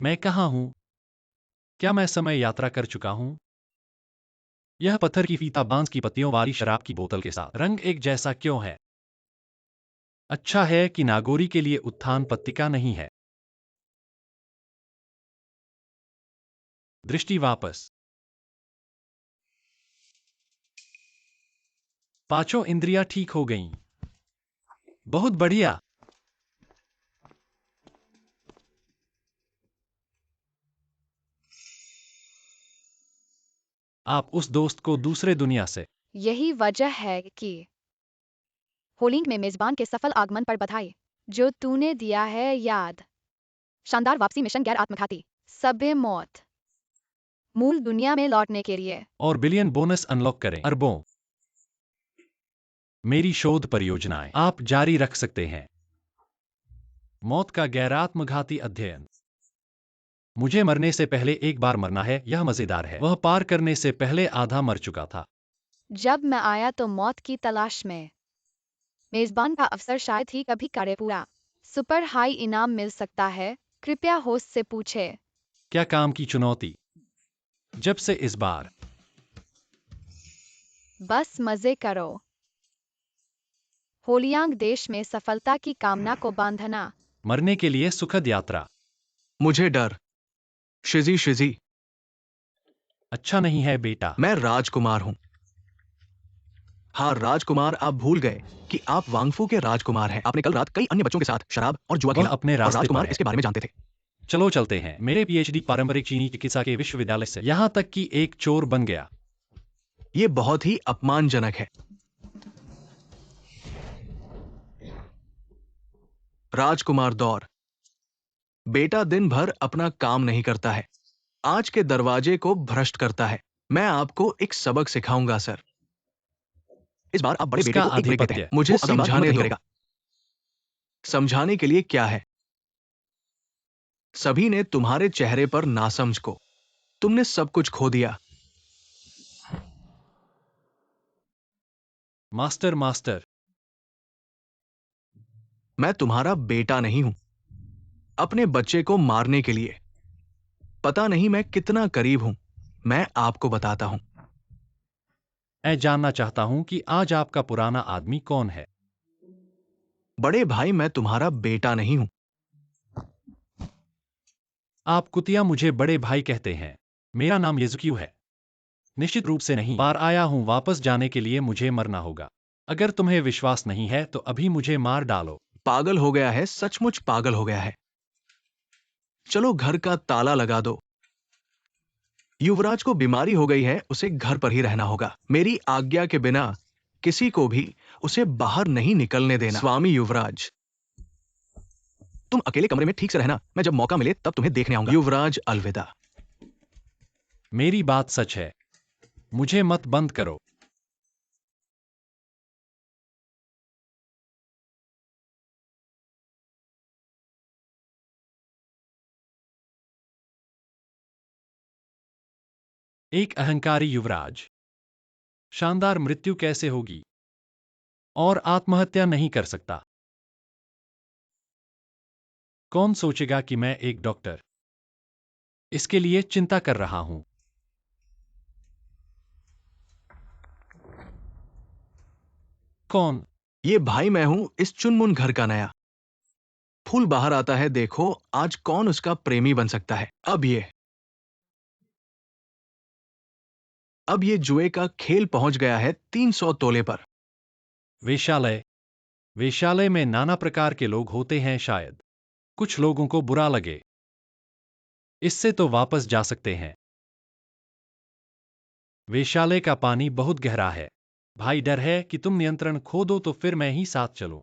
मैं कहाँ हूँ? क्या मैं समय यात्रा कर चुका हूँ? यह पत्थर की फीता बांस की पत्तियों वाली शराब की बोतल के साथ रंग एक जैसा क्यों है? अच्छा है कि नागोरी के लिए उत्थान पत्रिका नहीं है। दृष्टि वापस। पांचों इंद्रियां ठीक हो गईं। बहुत बढ़िया। आप उस दोस्त को दूसरे दुनिया से। यही वजह है कि होलिंग में मेजबान के सफल आगमन पर बधाई। जो तूने दिया है याद। शानदार वापसी मिशन गैर आत्मघाती। सभ्य मौत। मूल दुनिया में लौटने के लिए। और बिलियन बोनस अनलॉक करें। अरबों। मेरी शोध परियोजनाएं आप जारी रख सकते हैं। मौत का गैरात्मघाती अध्ययन। मुझे मरने से पहले एक बार मरना है, यह मजेदार है। वह पार करने से पहले आधा मर चुका था। जब मैं आया तो मौत की तलाश में। मेजबान का अफसर शायद ही कभी करे पूरा। सुपर हाई इनाम मिल सकता है। कृपया होस्ट से पूछे। क्या काम की चुनौती? जब से इस बार। बस मजे करो। होलियांग देश में सफलता की कामना को बांधना। मरने के लिए सुखद यात्रा। मुझे डर। शिजी शिजी। अच्छा नहीं है बेटा। मैं राजकुमार हूं। हाँ राजकुमार, आप भूल गए कि आप वांगफू के राजकुमार हैं। आपने कल रात कई अन्य बच्चों के साथ शराब और जुआ वह खेला अपने और रास्ते पर राजकुमार है। इसके बारे में जानते थे। चलो चलते हैं। मेरे पीएचडी पारंपरिक चीनी चिकित्सा के विश्वविद्यालय से, यहां तक कि एक चोर बन गया। यह बहुत ही अपमानजनक है। राजकुमार दौर। बेटा दिन भर अपना काम नहीं करता है, आज के दरवाजे को भ्रष्ट करता है। मैं आपको एक सबक सिखाऊंगा सर। इस बार आप बड़े बेटे उसका को एक ब्रेक देते हैं। आधिपत्य। मुझे वो अगली बार समझाने हिम्मत नहीं दो। करेगा। समझाने के लिए क्या है? सभी ने तुम्हारे चेहरे पर नासमझ को। तुमने सब कुछ खो दिया। Master master. मैं तुम्हारा बेटा नहीं हूं। अपने बच्चे को मारने के लिए। पता नहीं मैं कितना करीब हूं। मैं आपको बताता हूं। मैं जानना चाहता हूं कि आज आपका पुराना आदमी कौन है। बड़े भाई, मैं तुम्हारा बेटा नहीं हूं। आप कुतिया मुझे बड़े भाई कहते हैं। मेरा नाम येजुकियो है। निश्चित रूप से नहीं। बार आया हूं, वापस जाने के लिए मुझे मरना होगा। अगर तुम्हें विश्वास नहीं है तो अभी मुझे मार डालो। पागल हो गया है, सचमुच पागल हो गया है। चलो घर का ताला लगा दो। युवराज को बीमारी हो गई है, उसे घर पर ही रहना होगा। मेरी आज्ञा के बिना किसी को भी उसे बाहर नहीं निकलने देना। स्वामी युवराज, तुम अकेले कमरे में ठीक से रहना। मैं जब मौका मिले तब तुम्हें देखने आऊंगा। युवराज अलविदा। मेरी बात सच है। मुझे मत बंद करो। एक अहंकारी युवराज। शानदार मृत्यु कैसे होगी? और आत्महत्या नहीं कर सकता। कौन सोचेगा कि मैं एक डॉक्टर इसके लिए चिंता कर रहा हूं। कौन? ये भाई मैं हूं, इस चुनमुन घर का नया। फूल बाहर आता है, देखो आज कौन उसका प्रेमी बन सकता है। अब ये जुए का खेल पहुंच गया है 300 तोले पर। वेश्यालय। वेश्यालय में नाना प्रकार के लोग होते हैं, शायद कुछ लोगों को बुरा लगे। इससे तो वापस जा सकते हैं। वेश्यालय का पानी बहुत गहरा है। भाई, डर है कि तुम नियंत्रण खो दो तो फिर मैं ही साथ चलूं।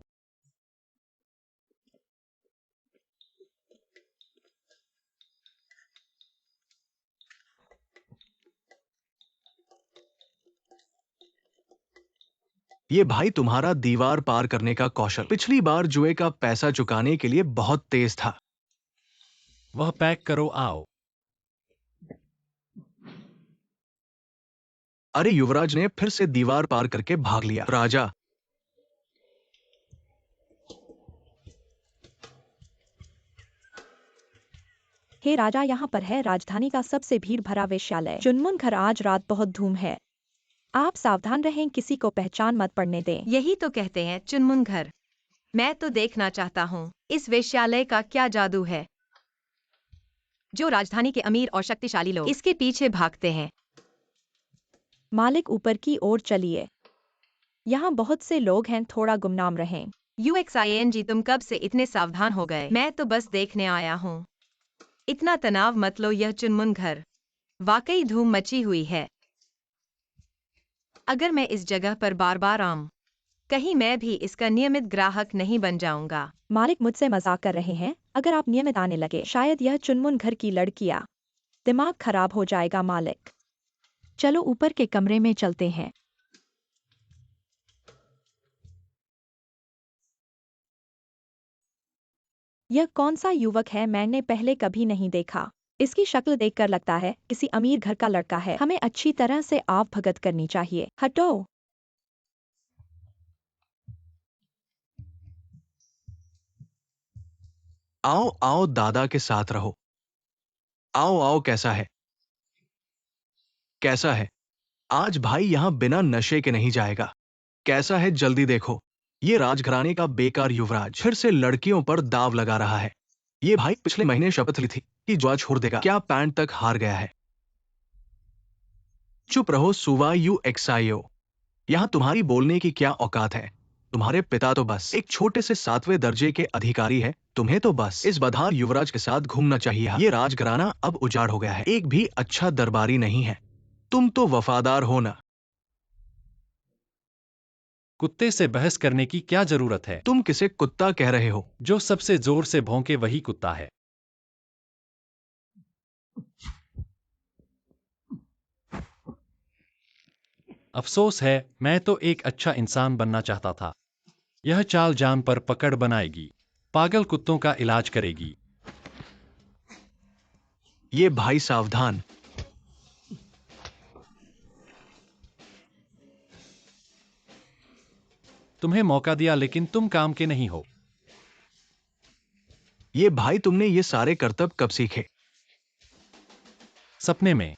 ये भाई तुम्हारा दीवार पार करने का कौशल पिछली बार जुए का पैसा चुकाने के लिए बहुत तेज था। वह पैक करो, आओ। अरे युवराज ने फिर से दीवार पार करके भाग लिया। राजा, हे राजा, यहाँ पर है राजधानी का सबसे भीड़ भरा वेश्यालय चुनमुन घर। आज रात बहुत धूम है, आप सावधान रहें, किसी को पहचान मत पड़ने दें। यही तो कहते हैं चुनमुन घर। मैं तो देखना चाहता हूँ इस वेश्यालय का क्या जादू है जो राजधानी के अमीर और शक्तिशाली लोग इसके पीछे भागते हैं। मालिक, ऊपर की ओर चलिए, यहाँ बहुत से लोग हैं, थोड़ा गुमनाम रहें। UXING, तुम कब से इतने सावधान हो गए? मैं तो बस देखने आया हूँ। इतना तनाव मत लो, यह चुनमुन घर वाकई धूम मची हुई है। अगर मैं इस जगह पर बार बार आऊं, कहीं मैं भी इसका नियमित ग्राहक नहीं बन जाऊंगा। मालिक, मुझसे मजाक कर रहे हैं? अगर आप नियमित आने लगे, शायद यह चुनमुन घर की लड़कियां दिमाग खराब हो जाएगा। मालिक, चलो ऊपर के कमरे में चलते हैं। यह कौन सा युवक है? मैंने पहले कभी नहीं देखा। इसकी शक्ल देखकर लगता है किसी अमीर घर का लड़का है। हमें अच्छी तरह से आव भगत करनी चाहिए। हटो। आओ आओ, दादा के साथ रहो। आओ आओ, कैसा है? कैसा है? आज भाई यहां बिना नशे के नहीं जाएगा। कैसा है, जल्दी देखो। ये राजघराने का बेकार युवराज फिर से लड़कियों पर दाव लगा रहा है। ये भाई पिछले महीने शपथ ली थी कि जुआ छोड़ देगा, क्या पैंट तक हार गया है। चुप रहो सुवा UXIO, यहां तुम्हारी बोलने की क्या औकात है? तुम्हारे पिता तो बस एक छोटे से 7वें दर्जे के अधिकारी है, तुम्हें तो बस इस बदहार युवराज के साथ घूमना चाहिए। ये राजघराना अब उजाड़ हो गया है, एक भी अच्छा दरबारी नहीं है। तुम तो वफादार हो ना। कुत्ते से बहस करने की क्या जरूरत है? तुम किसे कुत्ता कह रहे हो? जो सबसे जोर से भौंके वही कुत्ता है। अफसोस है, मैं तो एक अच्छा इंसान बनना चाहता था। यह चाल जान पर पकड़ बनाएगी, पागल कुत्तों का इलाज करेगी। ये भाई सावधान। तुम्हें मौका दिया लेकिन तुम काम के नहीं हो। ये भाई, तुमने ये सारे करतब कब सीखे? सपने में।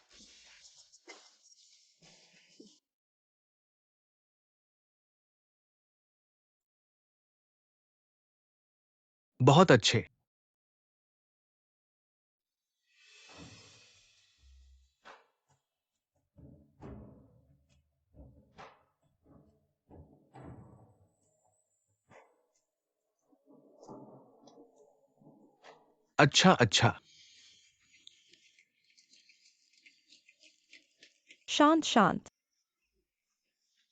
बहुत अच्छे। अच्छा अच्छा। शांत शांत।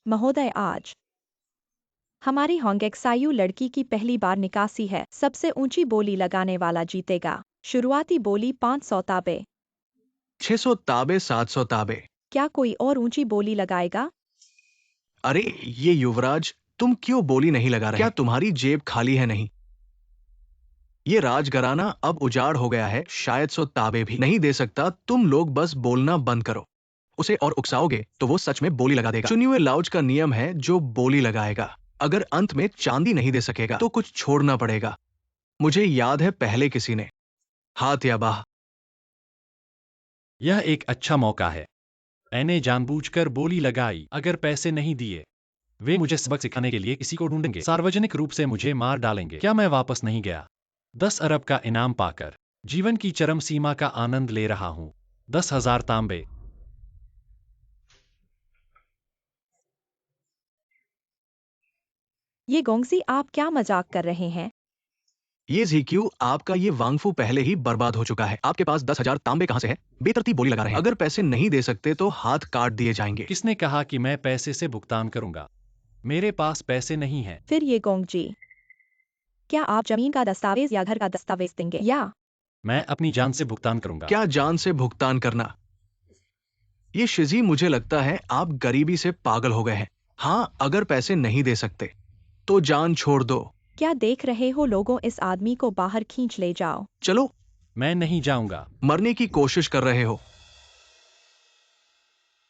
महोदय, आज हमारी होंगेक्सायु लड़की की पहली बार निकासी है। सबसे ऊंची बोली लगाने वाला जीतेगा। शुरुआती बोली 500 ताबे। 600 ताबे, 700 ताबे। क्या कोई और ऊंची बोली लगाएगा? अरे ये युवराज, तुम क्यों बोली नहीं लगा रहे? क्या तुम्हारी जेब खाली है? नहीं, ये राजघराना अब उजाड़ हो गया है, शायद 100 ताबे भी नहीं दे सकता। तुम लोग बस बोलना बंद करो। उसे और उकसाओगे तो वो सच में बोली लगा देगा। चुने हुए लाउज का नियम है, जो बोली लगाएगा, अगर अंत में चांदी नहीं दे सकेगा तो कुछ छोड़ना पड़ेगा। मुझे याद है पहले किसी ने हाथ या बाह। यह एक अच्छा मौका है। मैंने जानबूझकर बोली लगाई। अगर पैसे नहीं दिए, वे मुझे सबक सिखाने के लिए किसी को ढूंढेंगे, सार्वजनिक रूप से मुझे मार डालेंगे। क्या मैं वापस नहीं गया? 10 अरब का इनाम पाकर जीवन की चरम सीमा का आनंद ले रहा हूं। 10,000 तांबे। ये गोंगसी, आप क्या मजाक कर रहे हैं? ये ZQ, आपका ये वांगफू पहले ही बर्बाद हो चुका है। आपके पास 10,000 तांबे कहां से है? बेतरतीब बोली लगा रहे हैं। अगर पैसे नहीं दे सकते तो हाथ काट दिए जाएंगे। किसने कहा कि मैं पैसे से भुगतान करूंगा? मेरे पास पैसे नहीं हैं। फिर ये गोंगजी, क्या आप जमीन का दस्तावेज या घर का दस्तावेज देंगे, या मैं अपनी जान से भुगतान करूंगा। क्या जान से भुगतान करना? ये शिजी, मुझे लगता है आप गरीबी से पागल हो गए हैं। हाँ, अगर पैसे नहीं दे सकते तो जान छोड़ दो। क्या देख रहे हो लोगों, इस आदमी को बाहर खींच ले जाओ। चलो। मैं नहीं जाऊंगा। मरने की कोशिश कर रहे हो?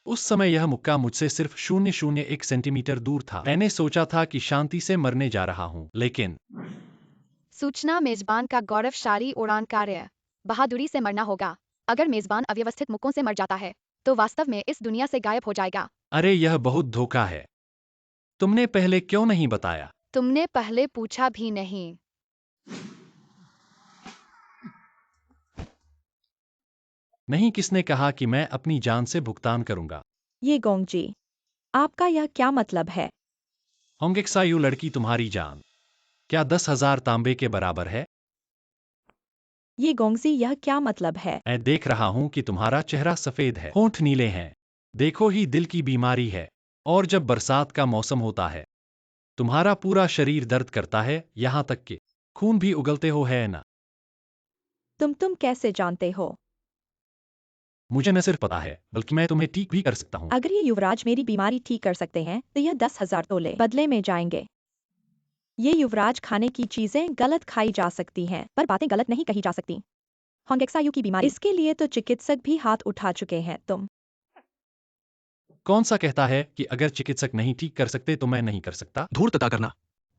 उस समय यह मुक्का मुझसे सिर्फ 0.01 सेंटीमीटर दूर था। मैंने सोचा था कि शांति से मरने जा रहा हूं, लेकिन सूचना मेजबान का गौरवशाली उड़ान कार्य। बहादुरी से मरना होगा। अगर मेजबान अव्यवस्थित मुक्कों से मर जाता है तो वास्तव में इस दुनिया से गायब हो जाएगा। अरे यह बहुत धोखा है। तुमने पहले क्यों नहीं बताया? तुमने पहले पूछा भी नहीं। नहीं, किसने कहा कि मैं अपनी जान से भुगतान करूंगा? ये गोंगजी, आपका यह क्या मतलब है? होंगेक्सायु लड़की, तुम्हारी जान क्या 10,000 तांबे के बराबर है? ये गोंगजी, यह क्या मतलब है? मैं देख रहा हूं कि तुम्हारा चेहरा सफेद है, होंठ नीले हैं। देखो ही, दिल की बीमारी है। और जब बरसात का मौसम होता है तुम्हारा पूरा शरीर दर्द करता है, यहां तक कि खून भी उगलते हो, है ना? तुम कैसे जानते हो? मुझे न सिर्फ पता है बल्कि मैं तुम्हें ठीक भी कर सकता हूं। अगर ये युवराज मेरी बीमारी ठीक कर सकते हैं तो यह 10,000 तोले बदले में जाएंगे। ये युवराज खाने की चीजें गलत खाई जा सकती हैं पर बातें गलत नहीं कही जा सकती। होंगेक्सायु की बीमारी, इसके लिए तो चिकित्सक भी हाथ उठा चुके हैं। तुम कौन सा कहता है कि अगर चिकित्सक नहीं ठीक कर सकते तो मैं नहीं कर सकता? धूर्तता करना।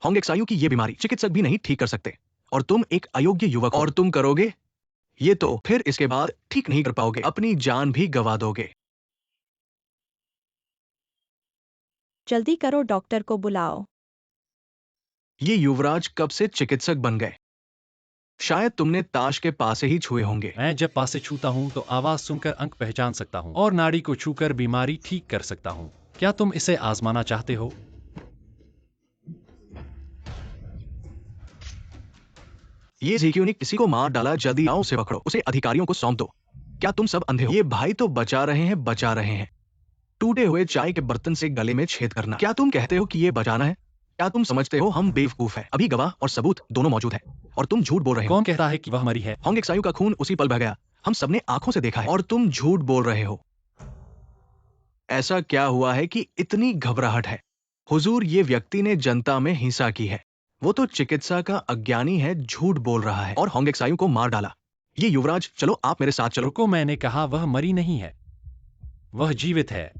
होंगेक्सायु की ये बीमारी चिकित्सक भी नहीं ठीक कर सकते, और तुम एक अयोग्य युवक हो। और तुम करोगे ये तो फिर इसके बाद ठीक नहीं कर पाओगे, अपनी जान भी गवा दोगे। जल्दी करो, डॉक्टर को बुलाओ। ये युवराज कब से चिकित्सक बन गए? शायद तुमने ताश के पासे ही छुए होंगे। मैं जब पासे छूता हूं तो आवाज सुनकर अंक पहचान सकता हूं और नाड़ी को छूकर बीमारी ठीक कर सकता हूं। क्या तुम इसे आजमाना चाहते हो? ये जीक्यू ने किसी को मार डाला, जल्दी आओ उसे पकड़ो, उसे अधिकारियों को सौंप दो। क्या तुम सब अंधे हो? ये भाई तो बचा रहे हैं, बचा रहे हैं। टूटे हुए चाय के बर्तन से गले में छेद करना। क्या तुम कहते हो कि ये बचाना है? क्या तुम समझते हो हम बेवकूफ हैं? अभी गवाह और सबूत दोनों मौजूद है और तुम झूठ बोल रहे हो। कौन कहता है कि वह मरी है? होंगेक्सायु का खून उसी पल बह गया, हम सबने आंखों से देखा है, और तुम झूठ बोल रहे हो। ऐसा क्या हुआ है कि इतनी घबराहट है? हुजूर, ये व्यक्ति ने जनता में हिंसा की है। वो तो चिकित्सा का अज्ञानी है, झूठ बोल रहा है और होंगेक्सायु को मार डाला। ये युवराज, चलो आप मेरे साथ चलो। रुको, मैंने कहा वह मरी नहीं है, वह जीवित है।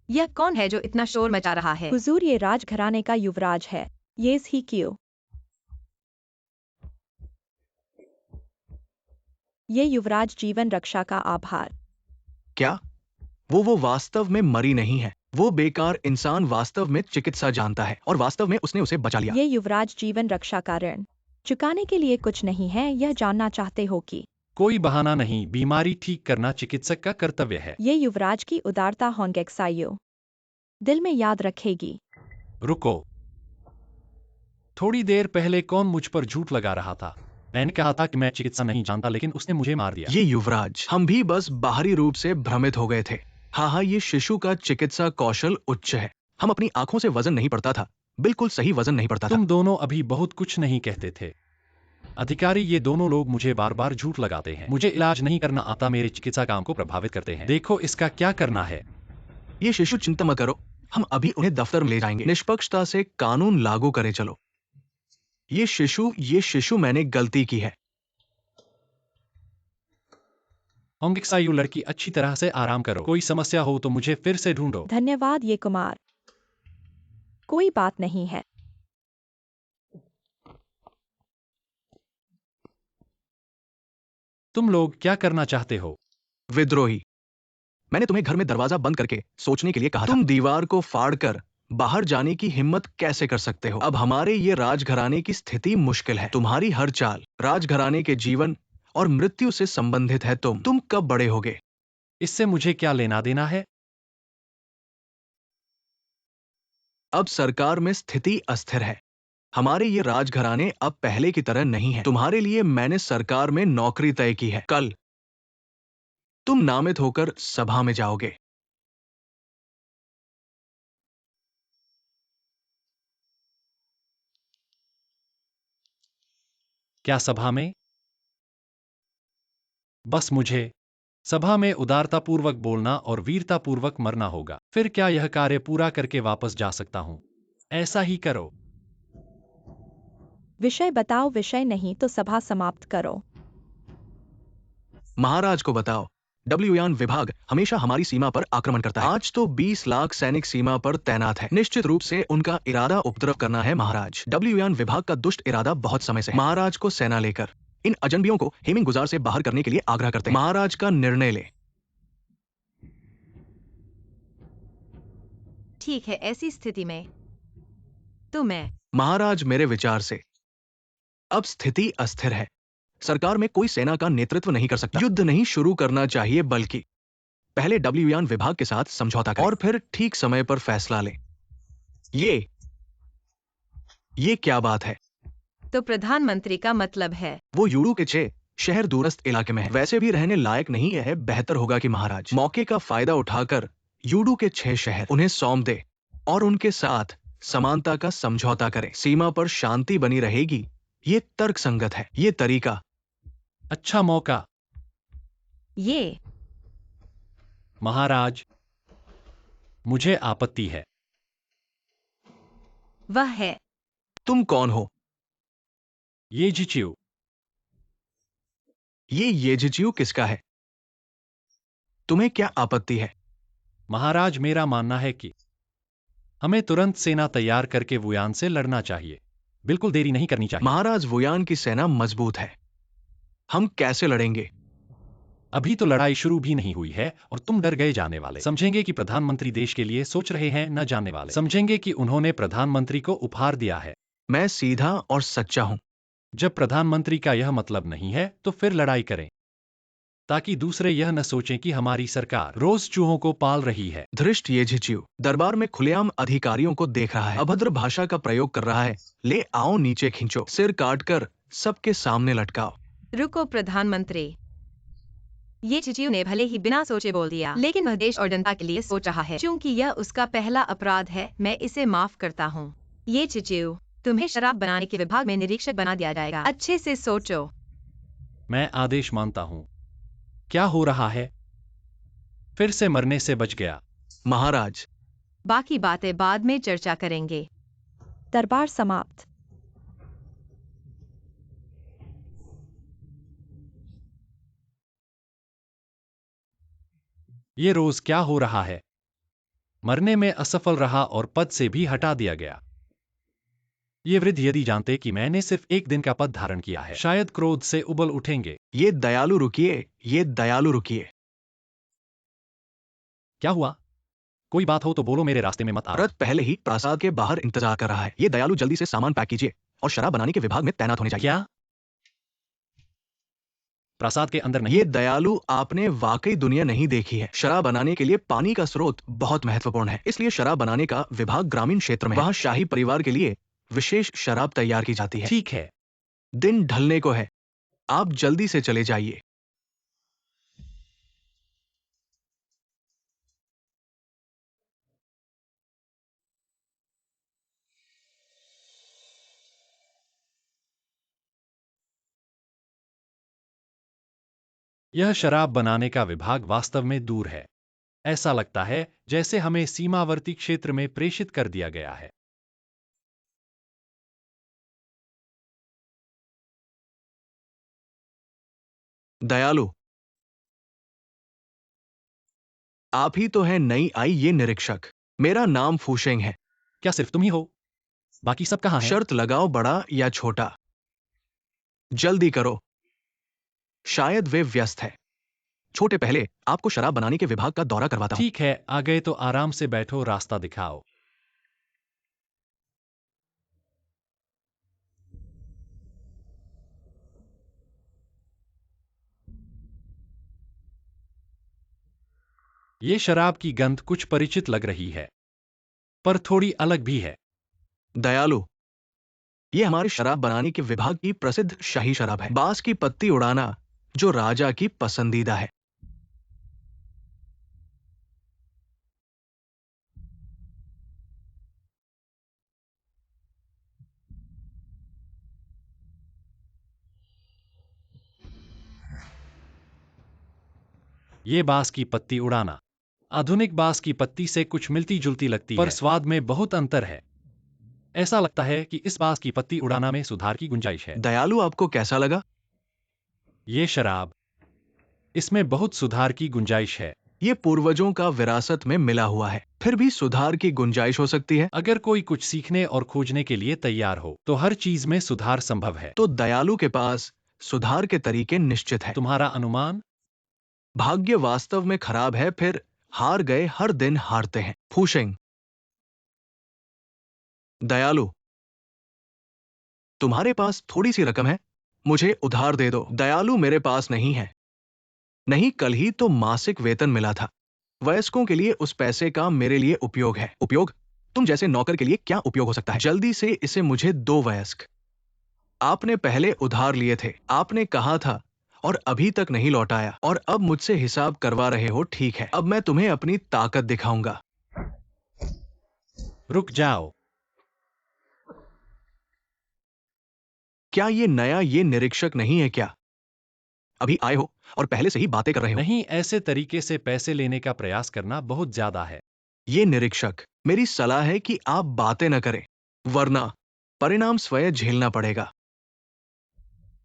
यह कौन है जो इतना शोर मचा रहा है? हुजूर, ये राजघराने का युवराज है। ये ही क्यों? ये युवराज जीवन रक्षा का आभार। क्या वो वास्तव में मरी नहीं है? वो बेकार इंसान वास्तव में चिकित्सा जानता है और वास्तव में उसने उसे बचा लिया। ये युवराज जीवन रक्षा का ऋण चुकाने के लिए कुछ नहीं है। यह जानना चाहते हो कि कोई बहाना नहीं, बीमारी ठीक करना चिकित्सक का कर्तव्य है। ये युवराज की उदारता होंगेक्सायु दिल में याद रखेगी। रुको, थोड़ी देर पहले कौन मुझ पर झूठ लगा रहा था? मैंने कहा था कि मैं चिकित्सा नहीं जानता, लेकिन उसने मुझे मार दिया। ये युवराज, हम भी बस बाहरी रूप से भ्रमित हो गए थे। हाँ, ये शिशु का चिकित्सा कौशल उच्च है। हम अपनी आंखों से वजन नहीं पड़ता था, बिल्कुल सही वजन नहीं पड़ता था। तुम दोनों अभी बहुत कुछ नहीं कहते थे। अधिकारी, ये दोनों लोग मुझे बार बार झूठ लगाते हैं। मुझे इलाज नहीं करना आता, मेरे चिकित्सा काम को प्रभावित करते हैं। देखो इसका क्या करना है। ये शिशु, चिंता मत करो, हम अभी उन्हें दफ्तर में ले जाएंगे। निष्पक्षता से कानून लागू करें, चलो। ये शिशु, मैंने गलती की है। होंगेक्सायु लड़की, अच्छी तरह से आराम करो। कोई समस्या हो तो मुझे फिर से ढूंढो। धन्यवाद ये कुमार, कोई बात नहीं है। तुम लोग क्या करना चाहते हो? विद्रोही, मैंने तुम्हें घर में दरवाजा बंद करके सोचने के लिए कहा था। तुम दीवार को फाड़कर बाहर जाने की हिम्मत कैसे कर सकते हो? अब हमारे ये राजघराने की स्थिति मुश्किल है। तुम्हारी हर चाल राजघराने के जीवन और मृत्यु से संबंधित है। तुम कब बड़े होगे? इससे मुझे क्या लेना देना है? अब सरकार में स्थिति अस्थिर है। हमारे ये राजघराने अब पहले की तरह नहीं है। तुम्हारे लिए मैंने सरकार में नौकरी तय की है। कल तुम नामित होकर सभा में जाओगे। क्या सभा में? बस मुझे सभा में उदारतापूर्वक बोलना और वीरतापूर्वक मरना होगा। फिर क्या यह कार्य पूरा करके वापस जा सकता हूं? ऐसा ही करो। विषय बताओ, विषय नहीं तो सभा समाप्त करो। महाराज को बताओ, डब्ल्यूयान विभाग हमेशा हमारी सीमा पर आक्रमण करता है। आज तो 20 लाख सैनिक सीमा पर तैनात है। निश्चित रूप से उनका इरादा उपद्रव करना है महाराज। डब्ल्यूयान विभाग का दुष्ट इरादा बहुत समय से है। महाराज को सेना लेकर इन अजनबियों को हेमिंग गुजार से बाहर करने के लिए आग्रह करते हैं। महाराज का निर्णय ले। ठीक है, ऐसी स्थिति में तो मैं महाराज, मेरे विचार से अब स्थिति अस्थिर है। सरकार में कोई सेना का नेतृत्व नहीं कर सकता। युद्ध नहीं शुरू करना चाहिए, बल्कि पहले डब्ल्यूयान विभाग के साथ समझौता करें और फिर ठीक समय पर फैसला लें। ये क्या बात है? तो प्रधानमंत्री का मतलब है वो यूडू के 6 शहर दूरस्थ इलाके में है। वैसे भी रहने लायक नहीं है। बेहतर होगा कि महाराज मौके का फायदा उठाकर यूडू के 6 शहर उन्हें सौंप दे और उनके साथ समानता का समझौता करें। सीमा पर शांति बनी रहेगी। ये तर्कसंगत है। ये तरीका अच्छा मौका। ये महाराज, मुझे आपत्ति है। वह है। तुम कौन हो? ये जिचियो। ये येजिचियो किसका है? तुम्हें क्या आपत्ति है? महाराज, मेरा मानना है कि हमें तुरंत सेना तैयार करके वुयान से लड़ना चाहिए। बिल्कुल देरी नहीं करनी चाहिए। महाराज, वुयान की सेना मजबूत है। हम कैसे लड़ेंगे? अभी तो लड़ाई शुरू भी नहीं हुई है और तुम डर गए। जाने वाले समझेंगे कि प्रधानमंत्री देश के लिए सोच रहे हैं, न जाने वाले समझेंगे कि उन्होंने प्रधानमंत्री को उपहार दिया है। मैं सीधा और सच्चा हूं। जब प्रधानमंत्री का यह मतलब नहीं है तो फिर लड़ाई करें, ताकि दूसरे यह न सोचें कि हमारी सरकार रोज चूहों को पाल रही है। धृष्ट येजिचियो दरबार में खुलेआम अधिकारियों को देख रहा है। अभद्र भाषा का प्रयोग कर रहा है। ले आओ, नीचे खींचो, सिर काटकर सबके सामने लटकाओ। रुको प्रधानमंत्री। ये चिचियो ने भले ही बिना सोचे बोल दिया, लेकिन वह देश और जनता के लिए सोच रहा है। क्योंकि यह उसका पहला अपराध है, मैं इसे माफ करता हूँ। ये चिचियो, तुम्हें शराब बनाने के विभाग में निरीक्षक बना दिया जाएगा। अच्छे से सोचो। मैं आदेश मानता हूं। क्या हो रहा है? फिर से मरने से बच गया। महाराज, बाकी बातें बाद में चर्चा करेंगे। दरबार समाप्त। ये रोज क्या हो रहा है? मरने में असफल रहा और पद से भी हटा दिया गया। ये वृद्ध यदि जानते कि मैंने सिर्फ एक दिन का पद धारण किया है, शायद क्रोध से उबल उठेंगे। ये दयालु रुकिए, ये दयालु रुकिए। क्या हुआ? कोई बात हो तो बोलो, मेरे रास्ते में मत आओ। रथ पहले ही प्रासाद के बाहर इंतजार कर रहा है। ये दयालु जल्दी से सामान पैक कीजिए और शराब बनाने के विभाग में तैनात होने चाहिए। क्या? प्रासाद के अंदर नहीं? ये दयालु, आपने वाकई दुनिया नहीं देखी है। शराब बनाने के लिए पानी का स्रोत बहुत महत्वपूर्ण है, इसलिए शराब बनाने का विभाग ग्रामीण क्षेत्र में है। वहाँ शाही परिवार के लिए विशेष शराब तैयार की जाती है। ठीक है। दिन ढलने को है, आप जल्दी से चले जाइए। यह शराब बनाने का विभाग वास्तव में दूर है। ऐसा लगता है जैसे हमें सीमावर्ती क्षेत्र में प्रेषित कर दिया गया है। दयालु, आप ही तो हैं नई आई ये निरीक्षक। मेरा नाम फूशेंग है। क्या सिर्फ तुम ही हो? बाकी सब कहाँ हैं? शर्त लगाओ, बड़ा या छोटा। जल्दी करो, शायद वे व्यस्त है। छोटे, पहले आपको शराब बनाने के विभाग का दौरा करवाता हूं। ठीक है, आ गए तो आराम से बैठो, रास्ता दिखाओ। ये शराब की गंध कुछ परिचित लग रही है, पर थोड़ी अलग भी है। दयालु, ये हमारे शराब बनाने के विभाग की प्रसिद्ध शाही शराब है। बांस की पत्ती उड़ाना, जो राजा की पसंदीदा है। ये बांस की पत्ती उड़ाना आधुनिक बांस की पत्ती से कुछ मिलती जुलती लगती है, पर स्वाद में बहुत अंतर है। ऐसा लगता है कि इस बांस की पत्ती उड़ाना में सुधार की गुंजाइश है। दयालु, आपको कैसा लगा? ये शराब इसमें बहुत सुधार की गुंजाइश है। ये पूर्वजों का विरासत में मिला हुआ है, फिर भी सुधार की गुंजाइश हो सकती है। अगर कोई कुछ सीखने और खोजने के लिए तैयार हो तो हर चीज में सुधार संभव है। तो दयालु के पास सुधार के तरीके निश्चित है। तुम्हारा अनुमान? भाग्य वास्तव में खराब है, फिर हार गए हर दिन हारते हैं। फूशिंग। दयालु, तुम्हारे पास थोड़ी सी रकम है, मुझे उधार दे दो। दयालु, मेरे पास नहीं है। नहीं, कल ही तो मासिक वेतन मिला था। वयस्कों के लिए उस पैसे का मेरे लिए उपयोग है। उपयोग? तुम जैसे नौकर के लिए क्या उपयोग हो सकता है? जल्दी से इसे मुझे दो। वयस्क, आपने पहले उधार लिए थे, आपने कहा था, और अभी तक नहीं लौटाया, और अब मुझसे हिसाब करवा रहे हो। ठीक है, अब मैं तुम्हें अपनी ताकत दिखाऊंगा। रुक जाओ। क्या ये नया ये निरीक्षक नहीं है क्या? अभी आए हो और पहले से ही बातें कर रहे हो। नहीं, ऐसे तरीके से पैसे लेने का प्रयास करना बहुत ज्यादा है। ये निरीक्षक, मेरी सलाह है कि आप बातें न करें, वरना परिणाम स्वयं झेलना पड़ेगा।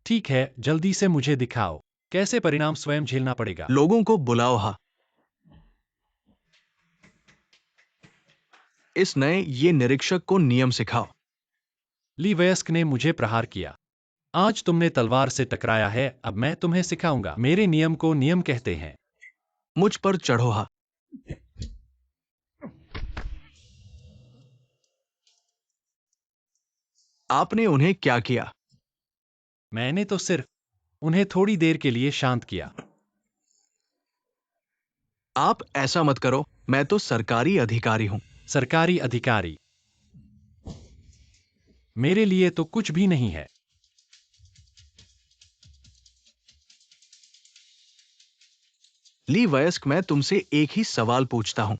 ठीक है, जल्दी से मुझे दिखाओ कैसे परिणाम स्वयं झेलना पड़ेगा। लोगों को बुलाओ। हा, इस नए ये निरीक्षक को नियम सिखाओ। ली वयस्क ने मुझे प्रहार किया। आज तुमने तलवार से टकराया है, अब मैं तुम्हें सिखाऊंगा। मेरे नियम को नियम कहते हैं। मुझ पर चढ़ो। हा, आपने उन्हें क्या किया? मैंने तो सिर्फ उन्हें थोड़ी देर के लिए शांत किया। आप ऐसा मत करो, मैं तो सरकारी अधिकारी हूं। सरकारी अधिकारी मेरे लिए तो कुछ भी नहीं है। ली वयस्क, मैं तुमसे एक ही सवाल पूछता हूं,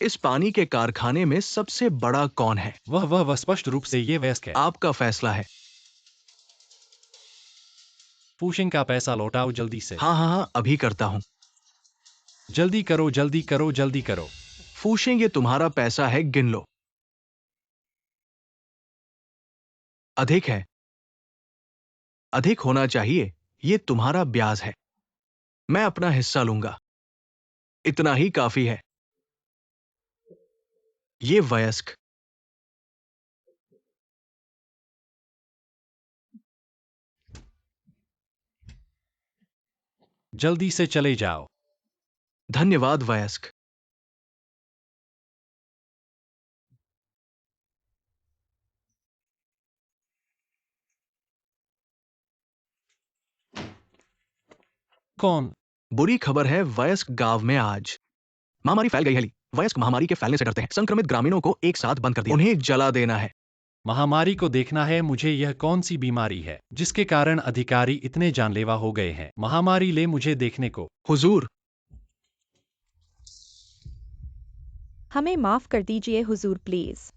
इस पानी के कारखाने में सबसे बड़ा कौन है? वह स्पष्ट रूप से ये वयस्क है। आपका फैसला है। फूशिंग का पैसा लौटाओ जल्दी से। हाँ हाँ हाँ, अभी करता हूं। जल्दी करो, जल्दी करो, जल्दी करो। फूशिंग, ये तुम्हारा पैसा है, गिन लो। अधिक है, अधिक होना चाहिए, ये तुम्हारा ब्याज है। मैं अपना हिस्सा लूंगा, इतना ही काफी है। ये वयस्क, जल्दी से चले जाओ। धन्यवाद वयस्क। कौन? बुरी खबर है वयस्क, गांव में आज महामारी फैल गई है। ली वयस्क महामारी के फैलने से डरते हैं, संक्रमित ग्रामीणों को एक साथ बंद कर दिया, उन्हें जला देना है। महामारी को देखना है मुझे। यह कौन सी बीमारी है जिसके कारण अधिकारी इतने जानलेवा हो गए हैं? महामारी ले मुझे देखने को। हुजूर, हमें माफ कर दीजिए हुजूर, प्लीज।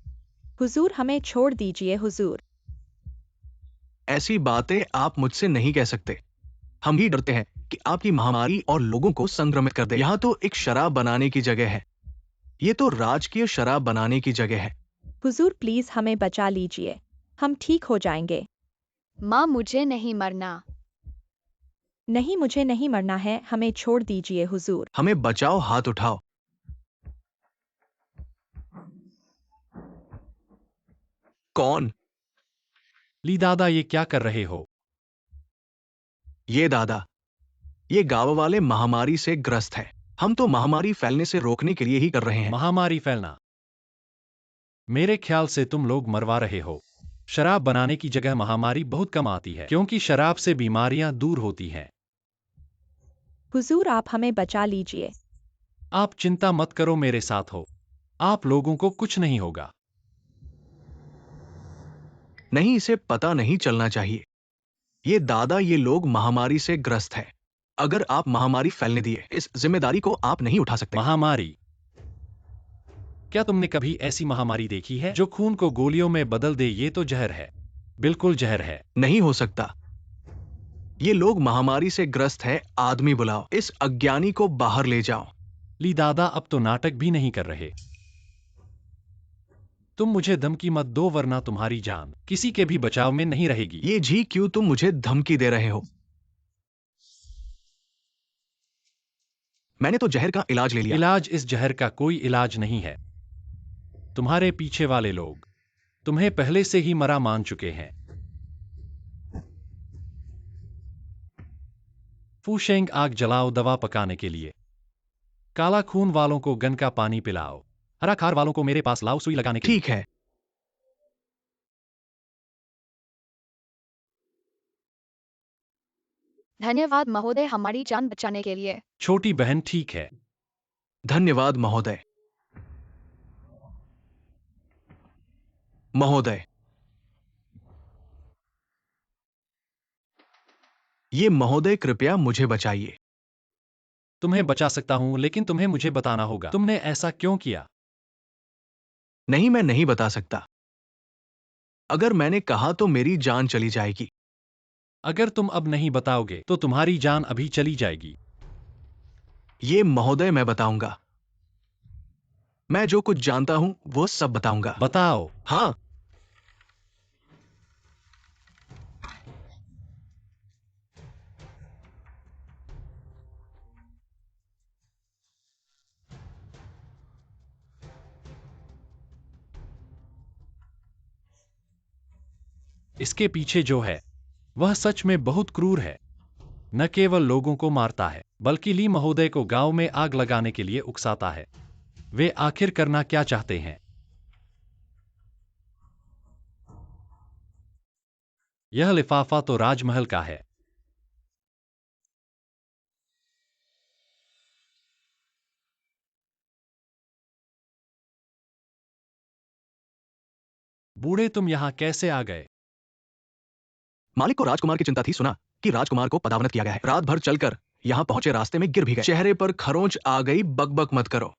हुजूर, हमें छोड़ दीजिए हुजूर। ऐसी बातें आप मुझसे नहीं कह सकते। हम ही डरते हैं कि आपकी महामारी और लोगों को संक्रमित कर दे। यहां तो एक शराब बनाने की जगह है, ये तो राजकीय शराब बनाने की जगह है। हुजूर, प्लीज हमें बचा लीजिए, हम ठीक हो जाएंगे। माँ, मुझे नहीं मरना। नहीं, मुझे नहीं मरना है, हमें छोड़ दीजिए हुजूर। हमें बचाओ, हाथ उठाओ। कौन? ली दादा, ये क्या कर रहे हो? ये दादा, ये गांव वाले महामारी से ग्रस्त है। हम तो महामारी फैलने से रोकने के लिए ही कर रहे हैं। महामारी फैलना? मेरे ख्याल से तुम लोग मरवा रहे हो। शराब बनाने की जगह महामारी बहुत कम आती है, क्योंकि शराब से बीमारियां दूर होती हैं। हुजूर, आप हमें बचा लीजिए। आप चिंता मत करो, मेरे साथ हो, आप लोगों को कुछ नहीं होगा। नहीं, इसे पता नहीं चलना चाहिए। ये दादा, ये लोग महामारी से ग्रस्त है। अगर आप महामारी फैलने दिए, इस जिम्मेदारी को आप नहीं उठा सकते। महामारी? क्या तुमने कभी ऐसी महामारी देखी है जो खून को गोलियों में बदल दे? ये तो जहर है, बिल्कुल जहर है। नहीं हो सकता। ये लोग महामारी से ग्रस्त है। आदमी बुलाओ, इस अज्ञानी को बाहर ले जाओ। ली दादा, अब तो नाटक भी नहीं कर रहे। तुम मुझे धमकी मत दो, वरना तुम्हारी जान किसी के भी बचाव में नहीं रहेगी। ये जी, क्यों तुम मुझे धमकी दे रहे हो? मैंने तो जहर का इलाज ले लिया। इलाज? इस जहर का कोई इलाज नहीं है। तुम्हारे पीछे वाले लोग तुम्हें पहले से ही मरा मान चुके हैं। फूशेंग, आग जलाओ दवा पकाने के लिए। काला खून वालों को गन का पानी पिलाओ। हरा खार वालों को मेरे पास लाओ सुई लगाने के लिए। ठीक है। धन्यवाद महोदय, हमारी जान बचाने के लिए। छोटी बहन, ठीक है। धन्यवाद महोदय। महोदय, ये महोदय कृपया मुझे बचाइए। तुम्हें बचा सकता हूं, लेकिन तुम्हें मुझे बताना होगा तुमने ऐसा क्यों किया। नहीं, मैं नहीं बता सकता। अगर मैंने कहा तो मेरी जान चली जाएगी। अगर तुम अब नहीं बताओगे तो तुम्हारी जान अभी चली जाएगी। ये महोदय मैं बताऊंगा। मैं जो कुछ जानता हूं वो सब बताऊंगा। बताओ। हाँ। इसके पीछे जो है वह सच में बहुत क्रूर है। न केवल लोगों को मारता है बल्कि ली महोदय को गांव में आग लगाने के लिए उकसाता है। वे आखिर करना क्या चाहते हैं? यह लिफाफा तो राजमहल का है। बूढ़े, तुम यहां कैसे आ गए? मालिक को राजकुमार की चिंता थी। सुना कि राजकुमार को पदावनत किया गया है। रात भर चलकर यहां पहुंचे, रास्ते में गिर भी गए। चेहरे पर खरोंच आ गई। बकबक मत करो।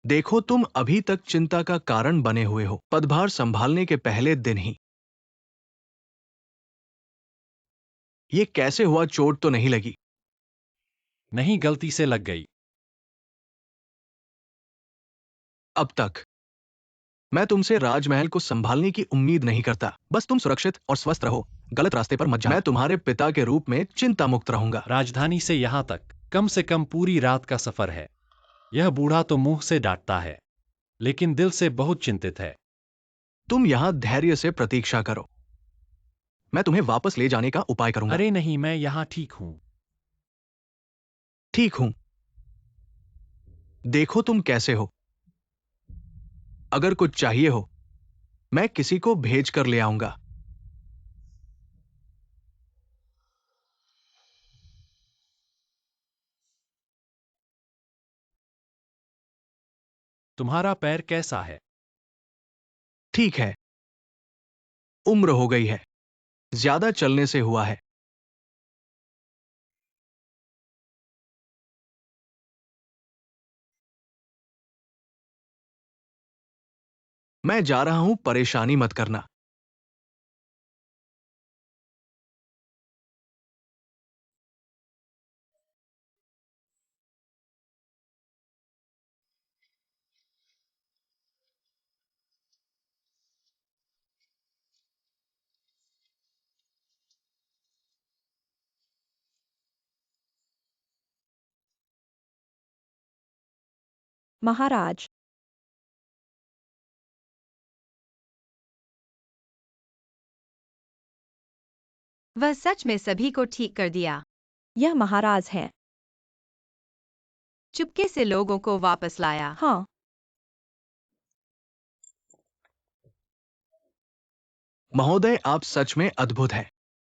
देखो, तुम अभी तक चिंता का कारण बने हुए हो, पदभार संभालने के पहले दिन ही। ये कैसे हुआ? चोट तो नहीं लगी? नहीं, गलती से लग गई। अब तक मैं तुमसे राजमहल को संभालने की उम्मीद नहीं करता। बस तुम सुरक्षित और स्वस्थ रहो, गलत रास्ते पर मत जाना। मैं तुम्हारे पिता के रूप में चिंता मुक्त रहूंगा। राजधानी से यहां तक कम से कम पूरी रात का सफर है। यह बूढ़ा तो मुंह से डांटता है लेकिन दिल से बहुत चिंतित है। तुम यहां धैर्य से प्रतीक्षा करो। मैं तुम्हें वापस ले जाने का उपाय करूंगा। अरे नहीं, मैं यहां ठीक हूं। ठीक हूं। देखो तुम कैसे हो। अगर कुछ चाहिए हो मैं किसी को भेज कर ले आऊंगा। तुम्हारा पैर कैसा है? ठीक है। उम्र हो गई है, ज्यादा चलने से हुआ है। मैं जा रहा हूं, परेशानी मत करना। महाराज, वह सच में सभी को ठीक कर दिया। यह महाराज हैं। चुपके से लोगों को वापस लाया। हाँ, महोदय, आप सच में अद्भुत हैं।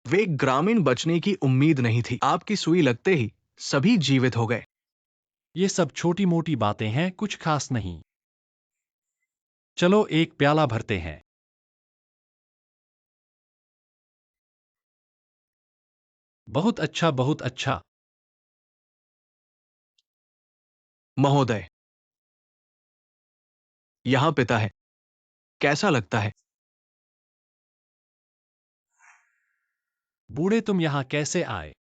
वे ग्रामीण बचने की उम्मीद नहीं थी। आपकी सुई लगते ही सभी जीवित हो गए। ये सब छोटी मोटी बातें हैं, कुछ खास नहीं। चलो एक प्याला भरते हैं। बहुत अच्छा, बहुत अच्छा। महोदय, यहां पिता है। कैसा लगता है? बूढ़े, तुम यहां कैसे आए?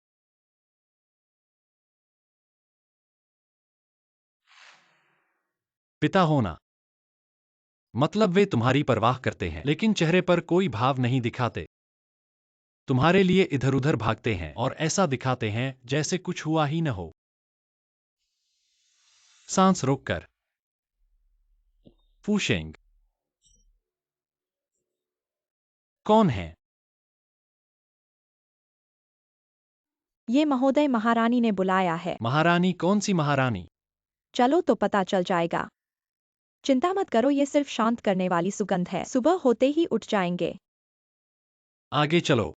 पिता होना मतलब वे तुम्हारी परवाह करते हैं लेकिन चेहरे पर कोई भाव नहीं दिखाते। तुम्हारे लिए इधर उधर भागते हैं और ऐसा दिखाते हैं जैसे कुछ हुआ ही न हो। सांस रोककर। फूशेंग। कौन है? ये महोदय महारानी ने बुलाया है। महारानी? कौन सी महारानी? चलो तो पता चल जाएगा। चिंता मत करो, ये सिर्फ शांत करने वाली सुगंध है, सुबह होते ही उठ जाएंगे। आगे चलो।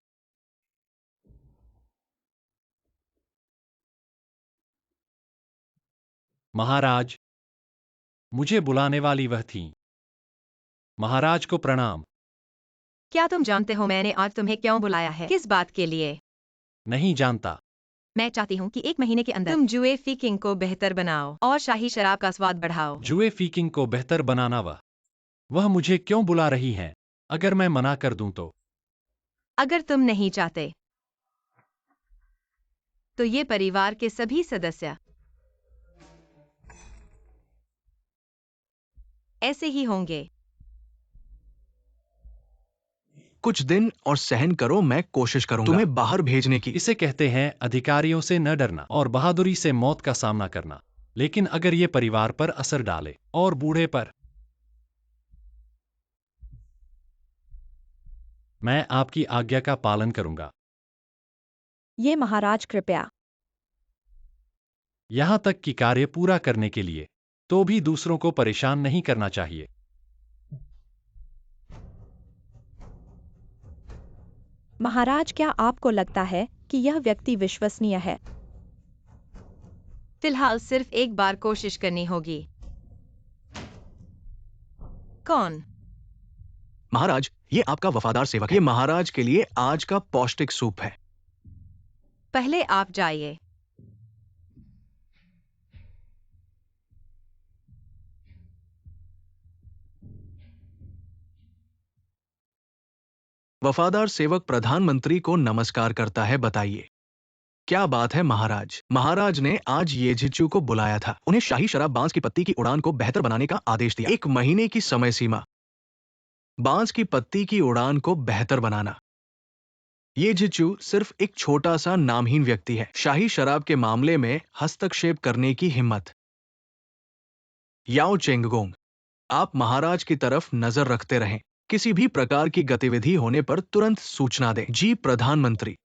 महाराज, मुझे बुलाने वाली वह थी। महाराज को प्रणाम। क्या तुम जानते हो मैंने आज तुम्हें क्यों बुलाया है? किस बात के लिए? नहीं जानता। मैं चाहती हूँ कि 1 महीने के अंदर तुम जुए फीकिंग को बेहतर बनाओ और शाही शराब का स्वाद बढ़ाओ। जुए फीकिंग को बेहतर बनाना? वह मुझे क्यों बुला रही हैं? अगर मैं मना कर दूं तो? अगर तुम नहीं चाहते तो ये परिवार के सभी सदस्य ऐसे ही होंगे। कुछ दिन और सहन करो, मैं कोशिश करूंगा तुम्हें बाहर भेजने की। इसे कहते हैं अधिकारियों से न डरना और बहादुरी से मौत का सामना करना। लेकिन अगर ये परिवार पर असर डाले और बूढ़े पर? मैं आपकी आज्ञा का पालन करूंगा। ये महाराज कृपया। यहां तक कि कार्य पूरा करने के लिए तो भी दूसरों को परेशान नहीं करना चाहिए। महाराज, क्या आपको लगता है कि यह व्यक्ति विश्वसनीय है? फिलहाल सिर्फ एक बार कोशिश करनी होगी। कौन? महाराज, ये आपका वफादार सेवक है। ये महाराज के लिए आज का पौष्टिक सूप है। पहले आप जाइए। वफादार सेवक प्रधानमंत्री को नमस्कार करता है। बताइए, क्या बात है महाराज? महाराज ने आज ये जिचू को बुलाया था। उन्हें शाही शराब बांस की पत्ती की उड़ान को बेहतर बनाने का आदेश दिया। 1 महीने की समय सीमा। बांस की पत्ती की उड़ान को बेहतर बनाना। ये जिचू सिर्फ एक छोटा सा नामहीन व्यक्ति है। शाही शराब के मामले में हस्तक्षेप करने की हिम्मत। याओ चेंगगोंग, आप महाराज की तरफ नजर रखते रहें। किसी भी प्रकार की गतिविधि होने पर तुरंत सूचना दें। जी प्रधानमंत्री।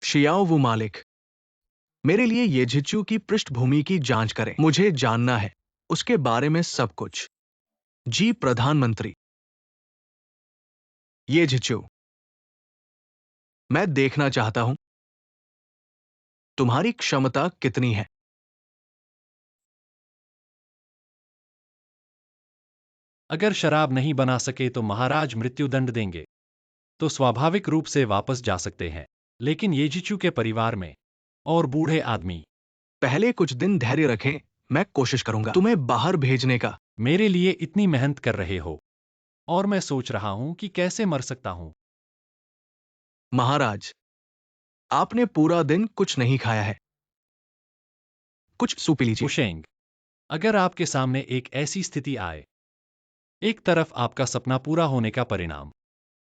शियाओ वू मालिक, मेरे लिए ये जिचू की पृष्ठभूमि की जांच करें। मुझे जानना है उसके बारे में सब कुछ। जी प्रधानमंत्री। ये जिचू, मैं देखना चाहता हूं तुम्हारी क्षमता कितनी है। अगर शराब नहीं बना सके तो महाराज मृत्युदंड देंगे। तो स्वाभाविक रूप से वापस जा सकते हैं। लेकिन येजिचू के परिवार में और बूढ़े आदमी? पहले कुछ दिन धैर्य रखें, मैं कोशिश करूंगा तुम्हें बाहर भेजने का। मेरे लिए इतनी मेहनत कर रहे हो और मैं सोच रहा हूं कि कैसे मर सकता हूं। महाराज, आपने पूरा दिन कुछ नहीं खाया है। कुछ सूप पी लीजिए। फूशेंग, अगर आपके सामने एक ऐसी स्थिति आए, एक तरफ आपका सपना पूरा होने का परिणाम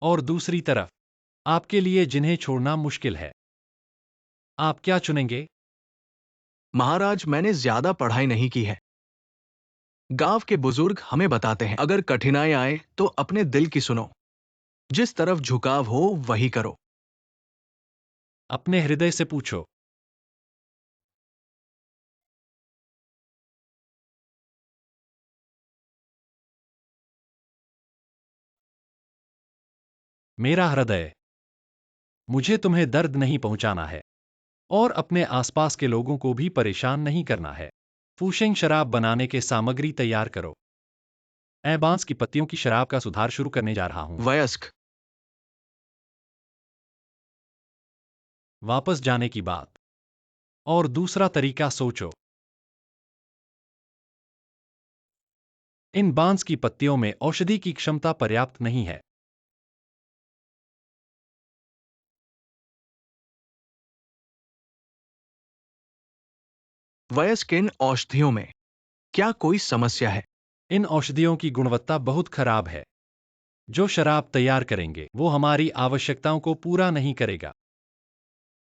और दूसरी तरफ आपके लिए जिन्हें छोड़ना मुश्किल है, आप क्या चुनेंगे? महाराज, मैंने ज्यादा पढ़ाई नहीं की है। गांव के बुजुर्ग हमें बताते हैं, अगर कठिनाई आए तो अपने दिल की सुनो। जिस तरफ झुकाव हो वही करो। अपने हृदय से पूछो। मेरा हृदय, मुझे तुम्हें दर्द नहीं पहुंचाना है और अपने आसपास के लोगों को भी परेशान नहीं करना है। फूशेंग, शराब बनाने के सामग्री तैयार करो। मैं बांस की पत्तियों की शराब का सुधार शुरू करने जा रहा हूं। वयस्क, वापस जाने की बात और दूसरा तरीका सोचो। इन बांस की पत्तियों में औषधि की क्षमता पर्याप्त नहीं है। वयस्क, इन औषधियों में क्या कोई समस्या है? इन औषधियों की गुणवत्ता बहुत खराब है। जो शराब तैयार करेंगे वो हमारी आवश्यकताओं को पूरा नहीं करेगा।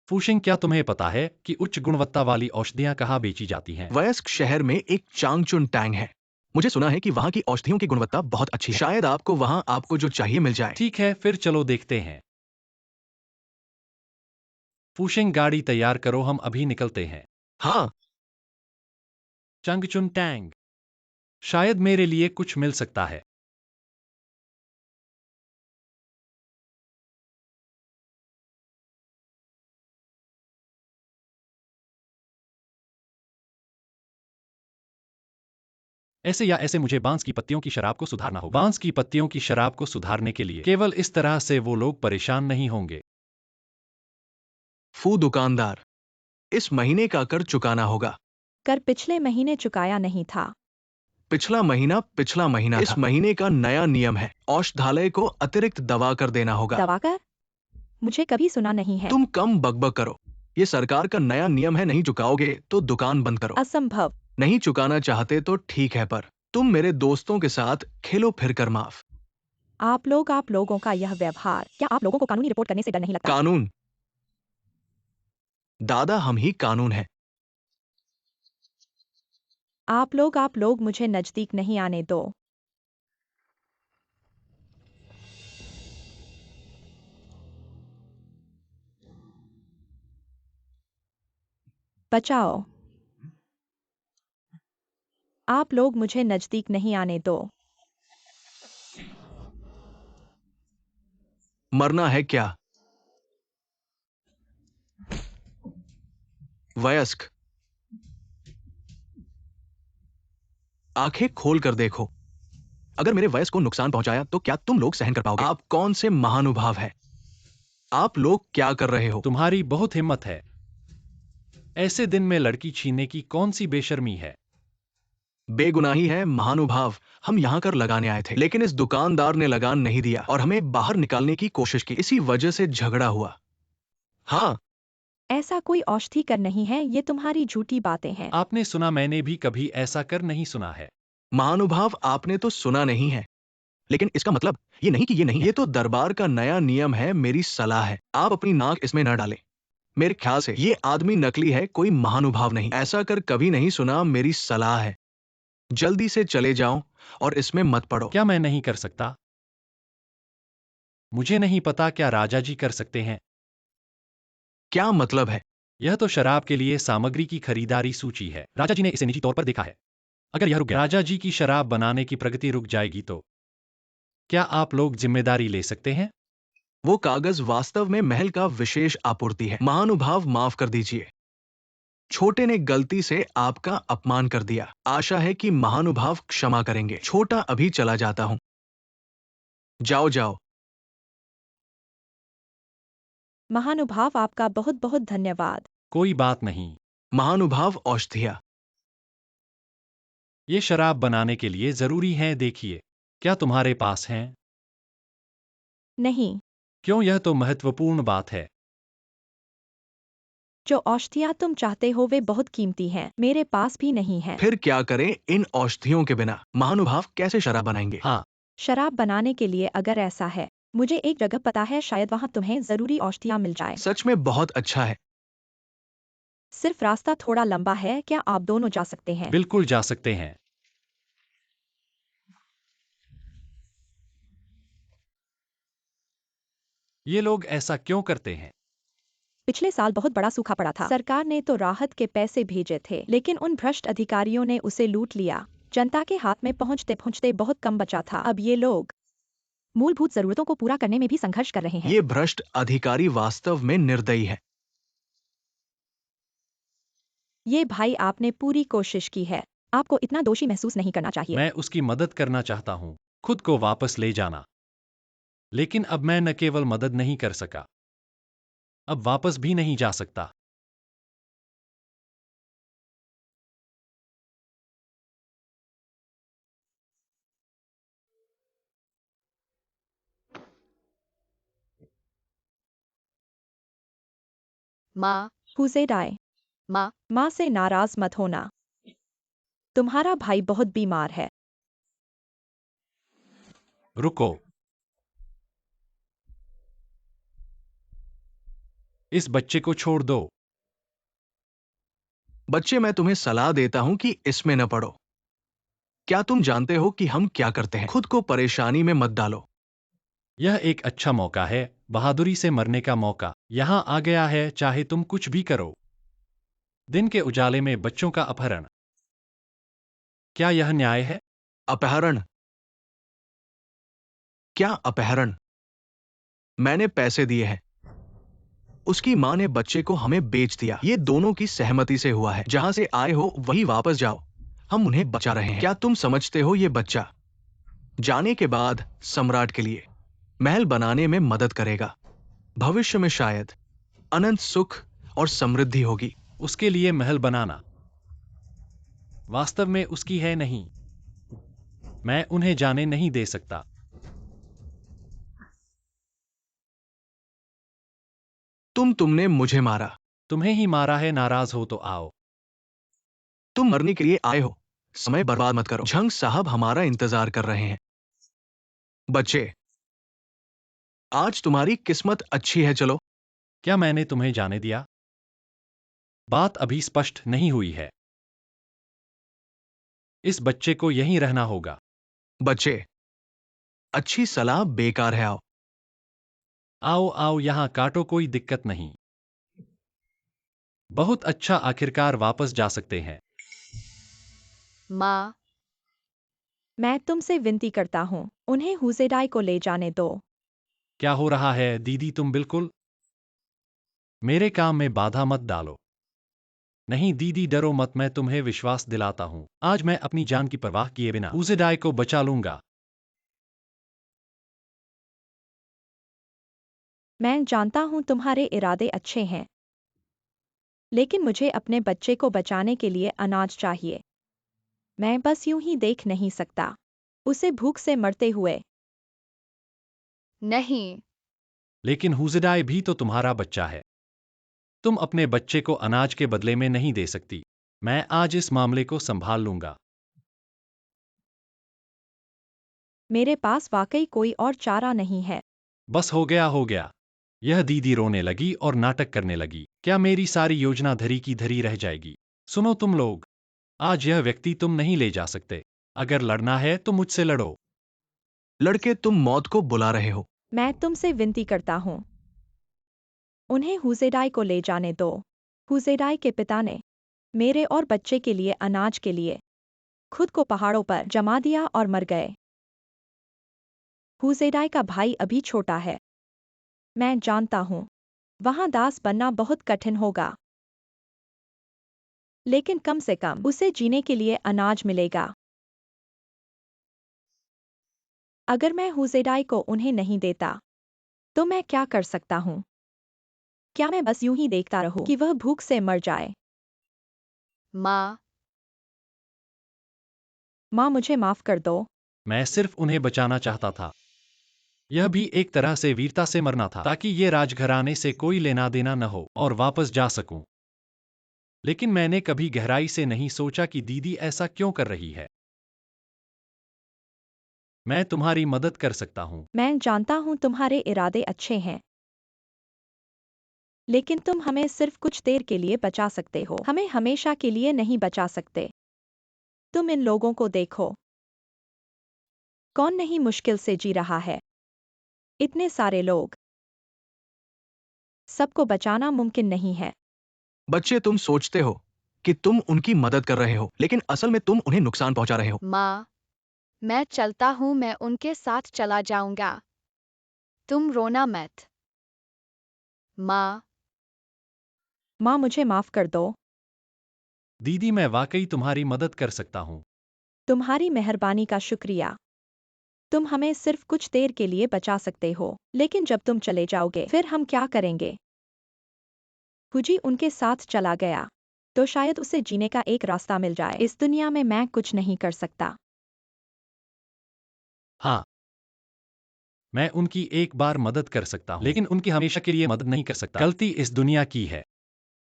फूशिंग, क्या तुम्हें पता है कि उच्च गुणवत्ता वाली औषधियां कहाँ बेची जाती हैं? वयस्क शहर में एक चांगचुन टैंग है। मुझे सुना है कि वहाँ की औषधियों की गुणवत्ता बहुत अच्छी है। शायद आपको वहाँ आपको जो चाहिए मिल जाए। ठीक है, फिर चलो देखते हैं। फूशिंग, गाड़ी तैयार करो, हम अभी निकलते हैं। हाँ, चंगचुन टैंग, शायद मेरे लिए कुछ मिल सकता है। ऐसे या ऐसे मुझे बांस की पत्तियों की शराब को सुधारना होगा। बांस की पत्तियों की शराब को सुधारने के लिए केवल इस तरह से वो लोग परेशान नहीं होंगे। फू दुकानदार, इस महीने का कर चुकाना होगा। कर पिछले महीने चुकाया नहीं था। पिछला महीना इस महीने का नया नियम है। औषधालय को अतिरिक्त दवा कर देना होगा। दवा कर? मुझे कभी सुना नहीं है। तुम कम बकबक करो। ये सरकार का नया नियम है, नहीं चुकाओगे तो दुकान बंद करो। असंभव। नहीं चुकाना चाहते तो ठीक है, पर तुम मेरे दोस्तों के साथ खेलो फिर कर माफ। आप लोगों का यह व्यवहार, क्या आप लोगों को कानूनी रिपोर्ट करने से डर नहीं लगता? कानून? दादा, हम ही कानून है। आप लोग मुझे नजदीक नहीं आने दो। बचाओ। आप लोग मुझे नजदीक नहीं आने दो। मरना है क्या? वयस्क, आंखें खोल कर देखो। अगर मेरे वयस्क को नुकसान पहुंचाया तो क्या तुम लोग सहन कर पाओगे? आप कौन से महानुभाव है? आप लोग क्या कर रहे हो? तुम्हारी बहुत हिम्मत है। ऐसे दिन में लड़की छीनने की कौन सी बेशर्मी है? बेगुनाही है महानुभाव। हम यहाँ कर लगाने आए थे, लेकिन इस दुकानदार ने लगान नहीं दिया और हमें बाहर निकालने की कोशिश की। इसी वजह से झगड़ा हुआ। हाँ, ऐसा कोई औषधि कर नहीं है, ये तुम्हारी झूठी बातें हैं। आपने सुना? मैंने भी कभी ऐसा कर नहीं सुना है। महानुभाव, आपने तो सुना नहीं है, लेकिन इसका मतलब ये नहीं कि ये नहीं है। ये तो दरबार का नया नियम है। मेरी सलाह है, आप अपनी नाक इसमें न डालें। मेरे ख्याल से ये आदमी नकली है, कोई महानुभाव नहीं। ऐसा कर कभी नहीं सुना। मेरी सलाह है, जल्दी से चले जाओ और इसमें मत पड़ो। क्या मैं नहीं कर सकता? मुझे नहीं पता, क्या राजा जी कर सकते हैं? क्या मतलब है? यह तो शराब के लिए सामग्री की खरीदारी सूची है। राजा जी ने इसे निजी तौर पर देखा है। अगर यह रुक गया, राजा जी की शराब बनाने की प्रगति रुक जाएगी तो क्या आप लोग जिम्मेदारी ले सकते हैं? वो कागज वास्तव में महल का विशेष आपूर्ति है। महानुभाव, माफ कर दीजिए। छोटे ने गलती से आपका अपमान कर दिया। आशा है कि महानुभाव क्षमा करेंगे। छोटा, अभी चला जाता हूं। जाओ जाओ। महानुभाव, आपका बहुत बहुत धन्यवाद। कोई बात नहीं। महानुभाव, औषधियां। ये शराब बनाने के लिए जरूरी है। देखिए, क्या तुम्हारे पास हैं? नहीं। क्यों? यह तो महत्वपूर्ण बात है। जो औषधियाँ तुम चाहते हो वे बहुत कीमती हैं, मेरे पास भी नहीं है। फिर क्या करें? इन औषधियों के बिना महानुभाव कैसे शराब बनाएंगे? हाँ, शराब बनाने के लिए अगर ऐसा है, मुझे एक जगह पता है, शायद वहाँ तुम्हें जरूरी औषधियाँ मिल जाए। सच में बहुत अच्छा है। सिर्फ रास्ता थोड़ा लंबा है, क्या आप दोनों जा सकते हैं? बिल्कुल जा सकते हैं। ये लोग ऐसा क्यों करते हैं? पिछले साल बहुत बड़ा सूखा पड़ा था। सरकार ने तो राहत के पैसे भेजे थे, लेकिन उन भ्रष्ट अधिकारियों ने उसे लूट लिया। जनता के हाथ में पहुंचते पहुंचते बहुत कम बचा था। अब ये लोग मूलभूत जरूरतों को पूरा करने में भी संघर्ष कर रहे हैं। ये भ्रष्ट अधिकारी वास्तव में निर्दयी है। ये भाई, आपने पूरी कोशिश की है। आपको इतना दोषी महसूस नहीं करना चाहिए। मैं उसकी मदद करना चाहता हूँ, खुद को वापस ले जाना। लेकिन अब मैं न केवल मदद नहीं कर सका, अब वापस भी नहीं जा सकता। माँ, हुजेडाई, माँ, माँ से नाराज मत होना। तुम्हारा भाई बहुत बीमार है। रुको। इस बच्चे को छोड़ दो। बच्चे, मैं तुम्हें सलाह देता हूं कि इसमें न पड़ो। क्या तुम जानते हो कि हम क्या करते हैं? खुद को परेशानी में मत डालो। यह एक अच्छा मौका है, बहादुरी से मरने का मौका यहां आ गया है, चाहे तुम कुछ भी करो। दिन के उजाले में बच्चों का अपहरण, क्या यह न्याय है? अपहरण? क्या अपहरण? मैंने पैसे दिए हैं। उसकी मां ने बच्चे को हमें बेच दिया। ये दोनों की सहमति से हुआ है। जहां से आए हो वही वापस जाओ। हम उन्हें बचा रहे हैं। क्या तुम समझते हो ये बच्चा जाने के बाद सम्राट के लिए महल बनाने में मदद करेगा? भविष्य में शायद अनंत सुख और समृद्धि होगी। उसके लिए महल बनाना वास्तव में उसकी है नहीं। मैं उन्हें जाने नहीं दे सकता। तुमने मुझे मारा। तुम्हें ही मारा है, नाराज हो तो आओ। तुम मरने के लिए आए हो। समय बर्बाद मत करो। झंग साहब हमारा इंतजार कर रहे हैं। बच्चे, आज तुम्हारी किस्मत अच्छी है। चलो। क्या मैंने तुम्हें जाने दिया? बात अभी स्पष्ट नहीं हुई है। इस बच्चे को यहीं रहना होगा। बच्चे, अच्छी सलाह बेकार है। आओ। आओ आओ, यहां काटो, कोई दिक्कत नहीं। बहुत अच्छा, आखिरकार वापस जा सकते हैं। माँ, मैं तुमसे विनती करता हूँ, उन्हें हुसेडाई को ले जाने दो। क्या हो रहा है दीदी? तुम बिल्कुल मेरे काम में बाधा मत डालो। नहीं दीदी, डरो मत, मैं तुम्हें विश्वास दिलाता हूं। आज मैं अपनी जान की परवाह किए बिना हुसेडाई को बचा लूंगा। मैं जानता हूँ तुम्हारे इरादे अच्छे हैं, लेकिन मुझे अपने बच्चे को बचाने के लिए अनाज चाहिए। मैं बस यूं ही देख नहीं सकता उसे भूख से मरते हुए। नहीं। लेकिन हुसेडाई भी तो तुम्हारा बच्चा है। तुम अपने बच्चे को अनाज के बदले में नहीं दे सकती। मैं आज इस मामले को संभाल लूंगा। मेरे पास वाकई कोई और चारा नहीं है। बस हो गया हो गया। यह दीदी रोने लगी और नाटक करने लगी। क्या मेरी सारी योजना धरी की धरी रह जाएगी? सुनो तुम लोग, आज यह व्यक्ति तुम नहीं ले जा सकते। अगर लड़ना है तो मुझसे लड़ो। लड़के, तुम मौत को बुला रहे हो। मैं तुमसे विनती करता हूँ, उन्हें हुसेडाई को ले जाने दो। हुसेडाई के पिता ने मेरे और बच्चे के लिए अनाज के लिए खुद को पहाड़ों पर जमा दिया और मर गए। हुसेडाई का भाई अभी छोटा है। मैं जानता हूँ वहां दास बनना बहुत कठिन होगा, लेकिन कम से कम उसे जीने के लिए अनाज मिलेगा। अगर मैं हुसेडाई को उन्हें नहीं देता तो मैं क्या कर सकता हूँ? क्या मैं बस यूं ही देखता रहूं कि वह भूख से मर जाए? माँ, माँ, मुझे माफ कर दो। मैं सिर्फ उन्हें बचाना चाहता था। यह भी एक तरह से वीरता से मरना था, ताकि ये राजघराने से कोई लेना देना न हो और वापस जा सकूं। लेकिन मैंने कभी गहराई से नहीं सोचा कि दीदी ऐसा क्यों कर रही है। मैं तुम्हारी मदद कर सकता हूं। मैं जानता हूँ तुम्हारे इरादे अच्छे हैं, लेकिन तुम हमें सिर्फ कुछ देर के लिए बचा सकते हो, हमें हमेशा के लिए नहीं बचा सकते। तुम इन लोगों को देखो, कौन नहीं मुश्किल से जी रहा है। इतने सारे लोग, सबको बचाना मुमकिन नहीं है। बच्चे, तुम सोचते हो कि तुम उनकी मदद कर रहे हो, लेकिन असल में तुम उन्हें नुकसान पहुंचा रहे हो। माँ, मैं चलता हूँ, मैं उनके साथ चला जाऊंगा। तुम रोना मत। माँ, माँ, मुझे माफ कर दो। दीदी, मैं वाकई तुम्हारी मदद कर सकता हूं। तुम्हारी मेहरबानी का शुक्रिया। तुम हमें सिर्फ कुछ देर के लिए बचा सकते हो, लेकिन जब तुम चले जाओगे फिर हम क्या करेंगे? हुजी उनके साथ चला गया, तो शायद उसे जीने का एक रास्ता मिल जाए। इस दुनिया में मैं कुछ नहीं कर सकता। हाँ, मैं उनकी एक बार मदद कर सकता हूं, लेकिन उनकी हमेशा के लिए मदद नहीं कर सकता। गलती इस दुनिया की है,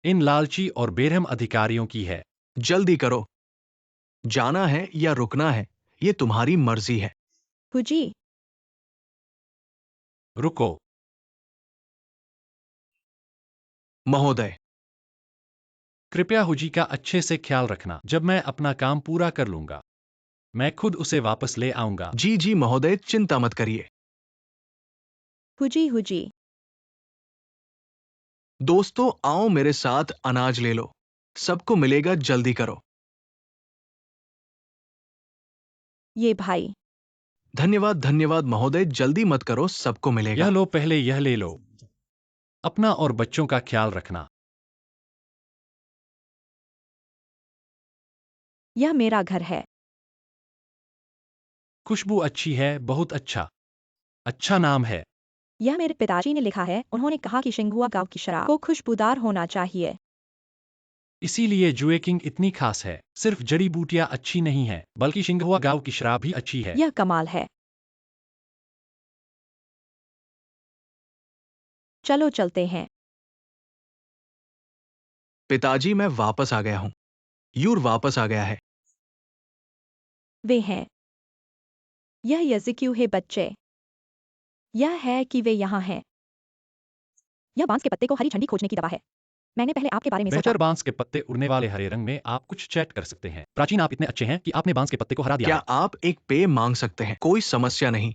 इन लालची और बेरहम अधिकारियों की है। जल्दी करो। जाना है या रुकना है, ये तुम्हारी मर्जी है। हुजी, रुको। महोदय, कृपया हुजी का अच्छे से ख्याल रखना। जब मैं अपना काम पूरा कर लूंगा मैं खुद उसे वापस ले आऊंगा। जी जी महोदय, चिंता मत करिए। हुजी हुजी। दोस्तों आओ मेरे साथ अनाज ले लो, सबको मिलेगा, जल्दी करो। ये भाई। धन्यवाद धन्यवाद महोदय, जल्दी मत करो, सबको मिलेगा। यह लो, पहले यह ले लो। अपना और बच्चों का ख्याल रखना। यह मेरा घर है। खुशबू अच्छी है, बहुत अच्छा। अच्छा नाम है। यह मेरे पिताजी ने लिखा है, उन्होंने कहा कि शिंगुआ गांव की शराब को खुशबूदार होना चाहिए। इसीलिए जुए किंग इतनी खास है। सिर्फ जड़ी बूटियां अच्छी नहीं है बल्कि शिंगहुआ गांव की शराब भी अच्छी है। यह कमाल है। चलो चलते हैं। पिताजी मैं वापस आ गया हूं। यूर वापस आ गया है। वे हैं। यह यज़िक्यू है बच्चे। यह है कि वे यहाँ हैं। यह बांस के पत्ते को हरी झंडी खोजने की दवा है। मैंने पहले आपके बारे में सोचा। बेहतर बांस के पत्ते उड़ने वाले हरे रंग में आप कुछ चैट कर सकते हैं। प्राचीन, आप इतने अच्छे हैं कि आपने बांस के पत्ते को हरा दिया क्या है। आप एक पेय मांग सकते हैं? कोई समस्या नहीं।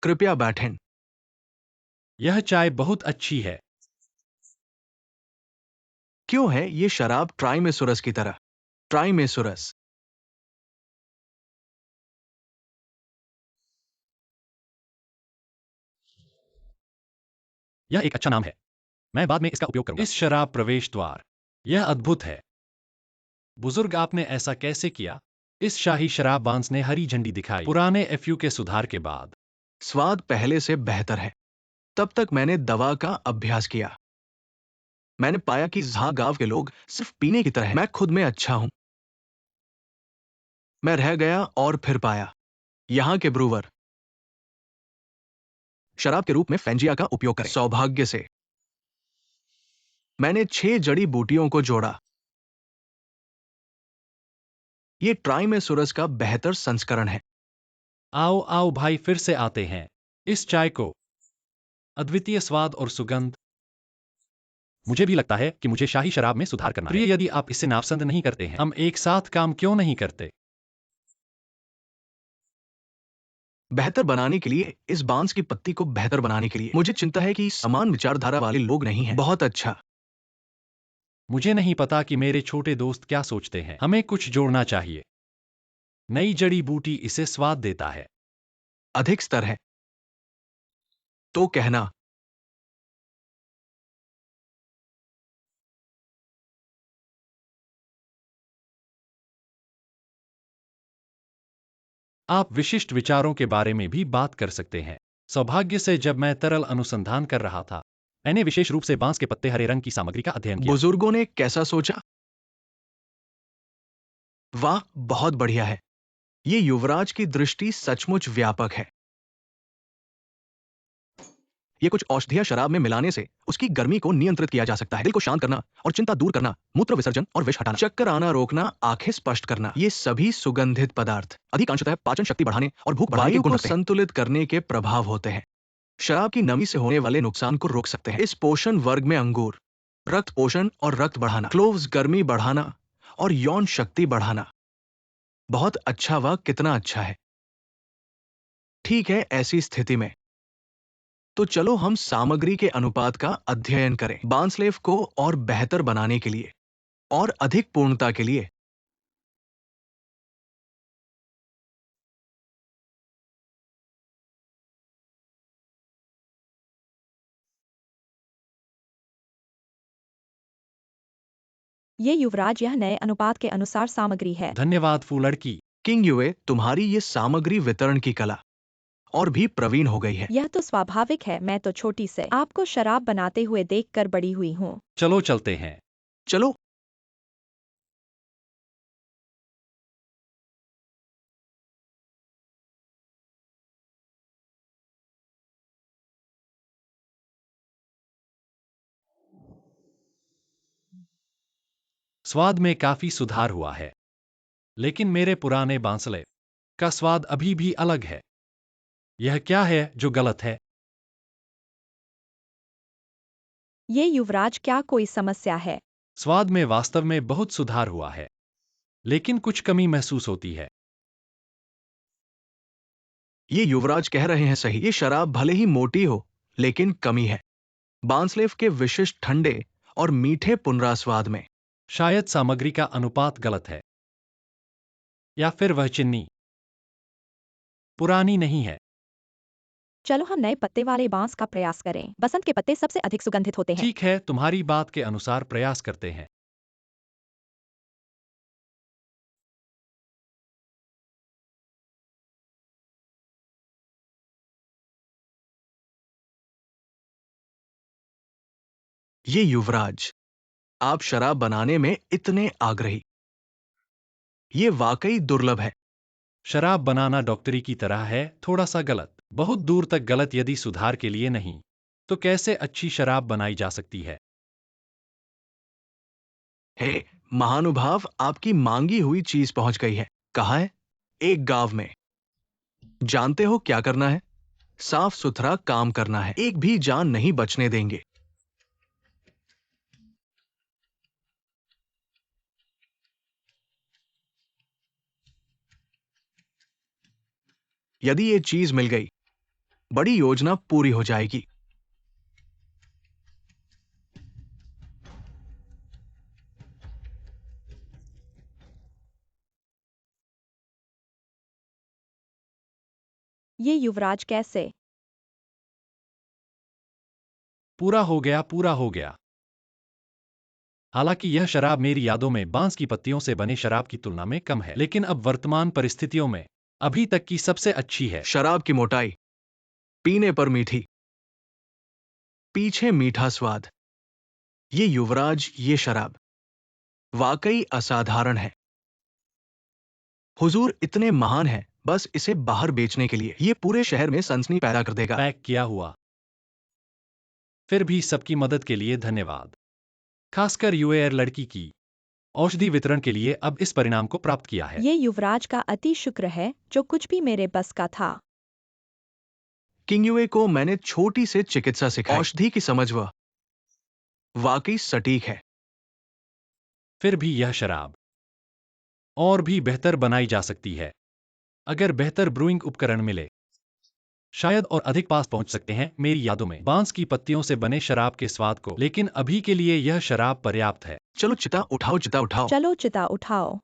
कृपया बैठें। यह चाय बहुत अच्छी है। क्यों है ये शराब ट्राइमेसुरस की तरह? ट्राइमेसुरस। यह एक अच्छा नाम है। मैं बाद में इसका उपयोग करूंगा। इस शराब प्रवेश द्वार। यह अद्भुत है। बुजुर्ग, आपने ऐसा कैसे किया? इस शाही शराब बांस ने हरी झंडी दिखाई पुराने एफयू के सुधार के बाद। स्वाद पहले से बेहतर है। तब तक मैंने दवा का अभ्यास किया। मैंने पाया कि जहां गांव के लोग सिर्फ पीने की तरह हैं, मैं खुद में अच्छा हूं। मैं रह गया और फिर पाया यहां के ब्रूवर शराब के रूप में फेंजिया का उपयोग करें। सौभाग्य से मैंने 6 जड़ी बूटियों को जोड़ा। ये ट्राइमेसुरस का बेहतर संस्करण है। आओ आओ भाई, फिर से आते हैं। इस चाय को अद्वितीय स्वाद और सुगंध। मुझे भी लगता है कि मुझे शाही शराब में सुधार करना है। प्रिय, यदि आप इसे नापसंद नहीं करते हैं, हम एक साथ काम क्यों नहीं करते? बेहतर बनाने के लिए, इस बांस की पत्ती को बेहतर बनाने के लिए मुझे चिंता है कि समान विचारधारा वाले लोग नहीं हैं। बहुत अच्छा। मुझे नहीं पता कि मेरे छोटे दोस्त क्या सोचते हैं। हमें कुछ जोड़ना चाहिए। नई जड़ी बूटी इसे स्वाद देता है। अधिक स्तर है तो कहना। आप विशिष्ट विचारों के बारे में भी बात कर सकते हैं। सौभाग्य से जब मैं तरल अनुसंधान कर रहा था, मैंने विशेष रूप से बांस के पत्ते हरे रंग की सामग्री का अध्ययन किया। बुजुर्गों ने कैसा सोचा? वाह, बहुत बढ़िया है। ये युवराज की दृष्टि सचमुच व्यापक है। ये कुछ औषधीय शराब में मिलाने से उसकी गर्मी को नियंत्रित किया जा सकता है, दिल को शांत करना और चिंता दूर करना, मूत्र विसर्जन और विष हटाना, चक्कर आना रोकना, आंखें स्पष्ट करना। ये सभी सुगंधित पदार्थ अधिकांशतः पाचन शक्ति बढ़ाने और भूख बढ़ाने के गुण रखते हैं। संतुलित करने के प्रभाव होते हैं। शराब की नमी से होने वाले नुकसान को रोक सकते हैं। इस पोषण वर्ग में अंगूर रक्त पोषण और रक्त बढ़ाना, क्लोव्स गर्मी बढ़ाना और यौन शक्ति बढ़ाना। बहुत अच्छा, वाह कितना अच्छा है। ठीक है, ऐसी स्थिति में तो चलो हम सामग्री के अनुपात का अध्ययन करें, बांसलेफ को और बेहतर बनाने के लिए और अधिक पूर्णता के लिए। ये युवराज, यह नए अनुपात के अनुसार सामग्री है। धन्यवाद फूलड़की। किंग युए, तुम्हारी ये सामग्री वितरण की कला और भी प्रवीण हो गई है। यह तो स्वाभाविक है, मैं तो छोटी से आपको शराब बनाते हुए देखकर बड़ी हुई हूँ। चलो चलते हैं। चलो। स्वाद में काफी सुधार हुआ है। लेकिन मेरे पुराने बांसले का स्वाद अभी भी अलग है। यह क्या है जो गलत है? ये युवराज, क्या कोई समस्या है? स्वाद में वास्तव में बहुत सुधार हुआ है, लेकिन कुछ कमी महसूस होती है। ये युवराज कह रहे हैं सही। ये शराब भले ही मोटी हो, लेकिन कमी है बांसलेव के विशिष्ट ठंडे और मीठे पुनरास्वाद में। शायद सामग्री का अनुपात गलत है, या फिर वह चीनी पुरानी नहीं है। चलो हम नए पत्ते वाले बांस का प्रयास करें। बसंत के पत्ते सबसे अधिक सुगंधित होते हैं। ठीक है, तुम्हारी बात के अनुसार प्रयास करते हैं। ये युवराज, आप शराब बनाने में इतने आग्रही, ये वाकई दुर्लभ है। शराब बनाना डॉक्टरी की तरह है, थोड़ा सा गलत, बहुत दूर तक गलत। यदि सुधार के लिए नहीं, तो कैसे अच्छी शराब बनाई जा सकती है? हे महानुभाव, आपकी मांगी हुई चीज पहुंच गई है। कहाँ है? एक गांव में। जानते हो क्या करना है? साफ सुथरा काम करना है। एक भी जान नहीं बचने देंगे। यदि ये चीज मिल गई, बड़ी योजना पूरी हो जाएगी। ये युवराज कैसे? पूरा हो गया, पूरा हो गया। हालांकि यह शराब मेरी यादों में बांस की पत्तियों से बने शराब की तुलना में कम है, लेकिन अब वर्तमान परिस्थितियों में अभी तक की सबसे अच्छी है। शराब की मोटाई, पीने पर मीठी, पीछे मीठा स्वाद। ये युवराज, ये शराब वाकई असाधारण है। हुजूर इतने महान हैं, बस इसे बाहर बेचने के लिए। ये पूरे शहर में सनसनी पैदा कर देगा। पैक किया हुआ। फिर भी सबकी मदद के लिए धन्यवाद, खासकर यूएआर लड़की की औषधि वितरण के लिए अब इस परिणाम को प्राप्त किया है। ये युवराज का अति शुक्र है, जो कुछ भी मेरे बस का था। किंगयुए को मैंने छोटी से चिकित्सा सिखाई। औषधि की समझ वह वाकई सटीक है। फिर भी यह शराब और भी बेहतर बनाई जा सकती है, अगर बेहतर ब्रूइंग उपकरण मिले। शायद और अधिक पास पहुंच सकते हैं मेरी यादों में बांस की पत्तियों से बने शराब के स्वाद को, लेकिन अभी के लिए यह शराब पर्याप्त है। चलो चिता उठाओ, चिता उठाओ। चलो चिता उठाओ।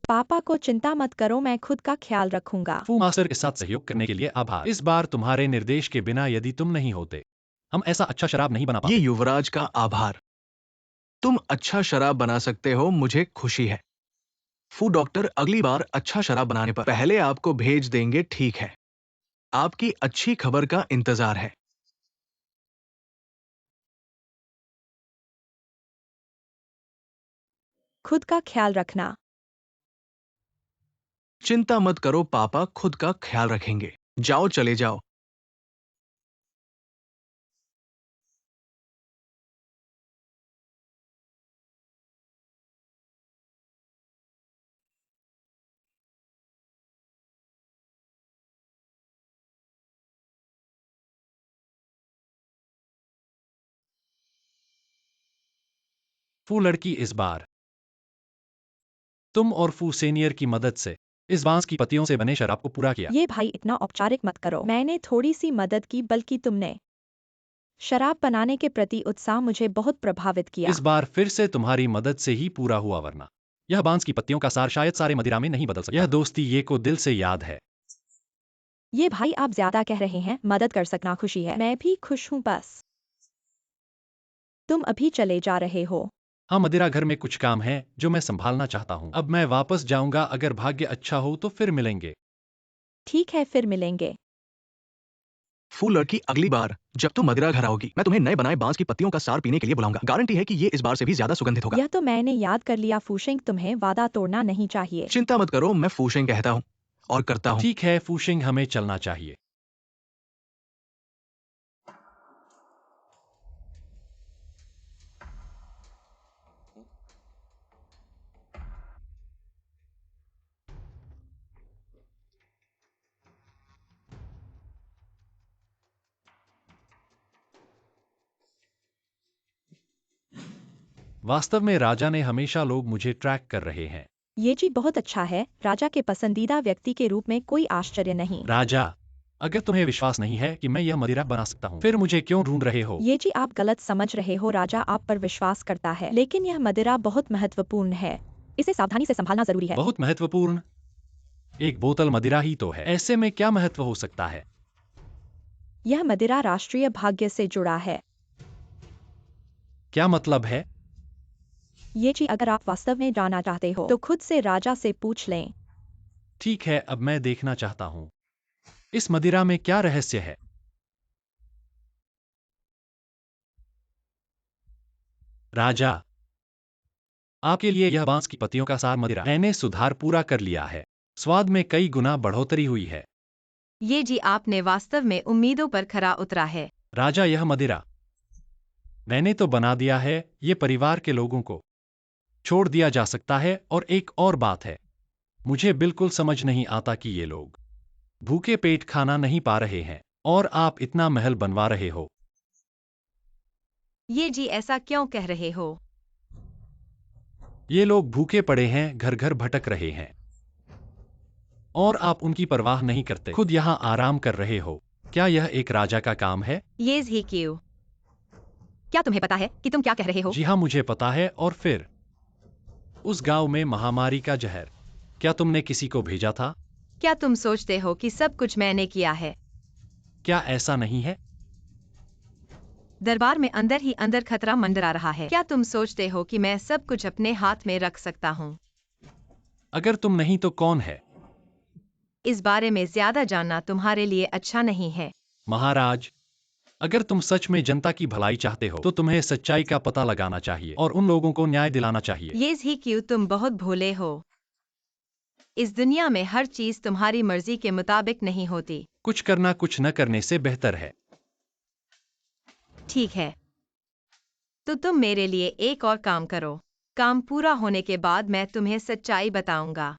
पापा को चिंता मत करो, मैं खुद का ख्याल रखूंगा। फू मास्टर के साथ सहयोग करने के लिए आभार। इस बार तुम्हारे निर्देश के बिना यदि तुम नहीं होते, हम ऐसा अच्छा शराब नहीं बना ये पाते। युवराज का आभार। तुम अच्छा शराब बना सकते हो, मुझे खुशी है। फू डॉक्टर, अगली बार अच्छा शराब बनाने पर पहले आपको भेज देंगे, ठीक है? आपकी अच्छी खबर का इंतजार है। खुद का ख्याल रखना। चिंता मत करो पापा, खुद का ख्याल रखेंगे। जाओ, चले जाओ। फू लड़की, इस बार तुम और फू सीनियर की मदद से इस बांस की पत्तियों से बने शराब को पूरा किया। ये भाई, इतना औपचारिक मत करो। मैंने थोड़ी सी मदद की, बल्कि तुमने शराब बनाने के प्रति उत्साह मुझे बहुत प्रभावित किया। इस बार फिर से तुम्हारी मदद से ही पूरा हुआ, वरना यह बांस की पत्तियों का सार शायद सारे मदिरा में नहीं बदल सकता। यह दोस्ती ये को दिल से याद है। ये भाई आप ज्यादा कह रहे हैं, मदद कर सकना खुशी है। मैं भी खुश हूँ बस। तुम अभी चले जा रहे हो? हाँ, मदिरा घर में कुछ काम है जो मैं संभालना चाहता हूँ। अब मैं वापस जाऊंगा, अगर भाग्य अच्छा हो तो फिर मिलेंगे। ठीक है, फिर मिलेंगे। फूल लड़की, अगली बार जब तुम मदिरा घर आओगी मैं तुम्हें नए बनाए बांस की पत्तियों का सार पीने के लिए बुलाऊंगा। गारंटी है कि ये इस बार से भी ज्यादा सुगंधित होगा। यह तो मैंने याद कर लिया फूशिंग, तुम्हें वादा तोड़ना नहीं चाहिए। चिंता मत करो, मैं फूशिंग कहता हूँ और करता हूँ। ठीक है फूशिंग, हमें चलना चाहिए। वास्तव में राजा ने हमेशा लोग मुझे ट्रैक कर रहे हैं। ये जी बहुत अच्छा है, राजा के पसंदीदा व्यक्ति के रूप में कोई आश्चर्य नहीं। राजा, अगर तुम्हें विश्वास नहीं है कि मैं यह मदिरा बना सकता हूँ, फिर मुझे क्यों ढूंढ रहे हो? ये जी आप गलत समझ रहे हो, राजा आप पर विश्वास करता है, लेकिन यह मदिरा बहुत महत्वपूर्ण है, इसे सावधानी से संभालना जरूरी है। बहुत महत्वपूर्ण? एक बोतल मदिरा ही तो है, ऐसे में क्या महत्व हो सकता है? यह मदिरा राष्ट्रीय भाग्य से जुड़ा है। क्या मतलब है? ये जी अगर आप वास्तव में जानना चाहते हो तो खुद से राजा से पूछ लें। ठीक है, अब मैं देखना चाहता हूँ। इस मदिरा में क्या रहस्य है? राजा, आपके लिए यह बांस की पत्तियों का सार मदिरा मैंने सुधार पूरा कर लिया है। स्वाद में कई गुना बढ़ोतरी हुई है। ये जी आपने वास्तव में उम्मीदों पर खरा उतरा है। राजा, यह मदिरा मैंने तो बना दिया है, ये परिवार के लोगों को छोड़ दिया जा सकता है। और एक और बात है, मुझे बिल्कुल समझ नहीं आता कि ये लोग भूखे पेट खाना नहीं पा रहे हैं और आप इतना महल बनवा रहे हो। ये जी ऐसा क्यों कह रहे हो? ये लोग भूखे पड़े हैं, घर घर भटक रहे हैं और आप उनकी परवाह नहीं करते, खुद यहाँ आराम कर रहे हो। क्या यह एक राजा का काम है? ये ही क्यों? क्या तुम्हें पता है कि तुम क्या कह रहे हो? जी हाँ, मुझे पता है। और फिर उस गांव में महामारी का जहर, क्या तुमने किसी को भेजा था? क्या तुम सोचते हो कि सब कुछ मैंने किया है? क्या ऐसा नहीं है? दरबार में अंदर ही अंदर खतरा मंडरा रहा है। क्या तुम सोचते हो कि मैं सब कुछ अपने हाथ में रख सकता हूँ? अगर तुम नहीं तो कौन है? इस बारे में ज्यादा जानना तुम्हारे लिए अच्छा नहीं है। महाराज, अगर तुम सच में जनता की भलाई चाहते हो तो तुम्हें सच्चाई का पता लगाना चाहिए और उन लोगों को न्याय दिलाना चाहिए। ये ही क्यों, तुम बहुत भोले हो। इस दुनिया में हर चीज तुम्हारी मर्जी के मुताबिक नहीं होती। कुछ करना कुछ न करने से बेहतर है। ठीक है, तो तुम मेरे लिए एक और काम करो। काम पूरा होने के बाद मैं तुम्हें सच्चाई बताऊंगा।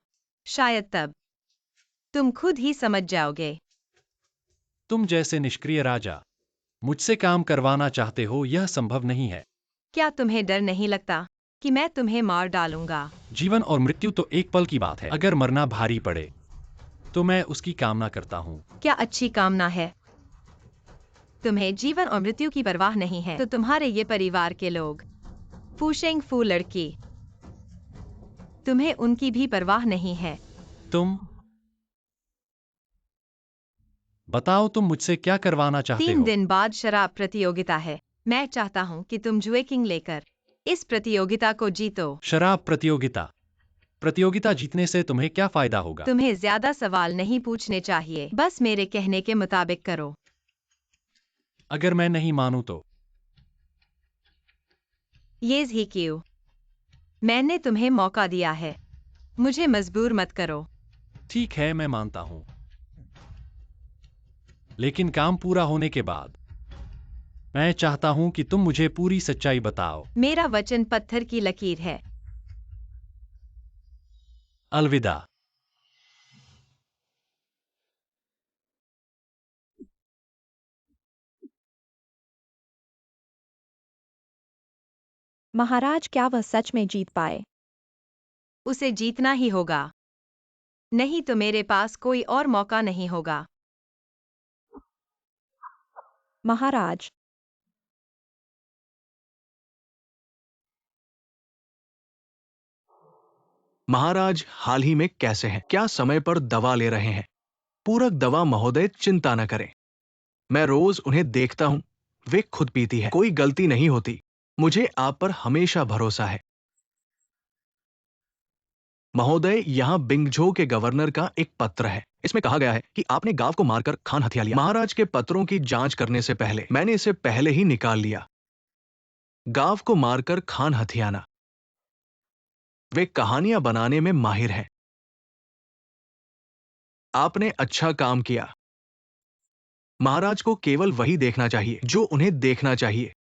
शायद तब तुम खुद ही समझ जाओगे। तुम जैसे निष्क्रिय राजा मुझसे काम करवाना चाहते हो, यह संभव नहीं है। क्या तुम्हें डर नहीं लगता कि मैं तुम्हें मार डालूंगा? जीवन और मृत्यु तो एक पल की बात है। अगर मरना भारी पड़े तो मैं उसकी कामना करता हूँ। क्या अच्छी कामना है? तुम्हें जीवन और मृत्यु की परवाह नहीं है तो तुम्हारे ये परिवार के लोग, फूशेंग फू लड़की, तुम्हें उनकी भी परवाह नहीं है। तुम बताओ, तुम मुझसे क्या करवाना चाहते 3 हो? दिन बाद शराब प्रतियोगिता है। मैं चाहता हूँ कि तुम जुए किंग लेकर इस प्रतियोगिता को जीतो। शराब प्रतियोगिता? प्रतियोगिता जीतने से तुम्हें क्या फायदा होगा? तुम्हें ज्यादा सवाल नहीं पूछने चाहिए, बस मेरे कहने के मुताबिक करो। अगर मैं नहीं मानूं तो? ये ही क्यों? मैंने तुम्हें मौका दिया है, मुझे मजबूर मत करो। ठीक है, मैं मानता हूं, लेकिन काम पूरा होने के बाद मैं चाहता हूं कि तुम मुझे पूरी सच्चाई बताओ। मेरा वचन पत्थर की लकीर है। अलविदा। महाराज, क्या वह सच में जीत पाए? उसे जीतना ही होगा, नहीं तो मेरे पास कोई और मौका नहीं होगा। महाराज, महाराज हाल ही में कैसे हैं? क्या समय पर दवा ले रहे हैं? पूरक दवा महोदय, चिंता न करें, मैं रोज उन्हें देखता हूं, वे खुद पीती है, कोई गलती नहीं होती, मुझे आप पर हमेशा भरोसा है। महोदय, यहाँ बिंगझो के गवर्नर का एक पत्र है। इसमें कहा गया है कि आपने गांव को मारकर खान हथिया लिया। महाराज के पत्रों की जांच करने से पहले मैंने इसे पहले ही निकाल लिया। गांव को मारकर खान हथियाना, वे कहानियां बनाने में माहिर हैं। आपने अच्छा काम किया। महाराज को केवल वही देखना चाहिए जो उन्हें देखना चाहिए।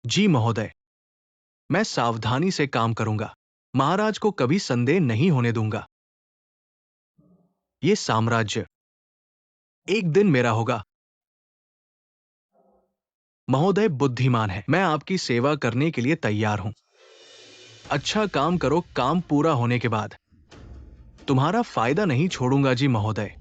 जी महोदय, मैं सावधानी से काम करूंगा, महाराज को कभी संदेह नहीं होने दूंगा। ये साम्राज्य एक दिन मेरा होगा। महोदय बुद्धिमान है, मैं आपकी सेवा करने के लिए तैयार हूं। अच्छा काम करो, काम पूरा होने के बाद तुम्हारा फायदा नहीं छोड़ूंगा। जी महोदय।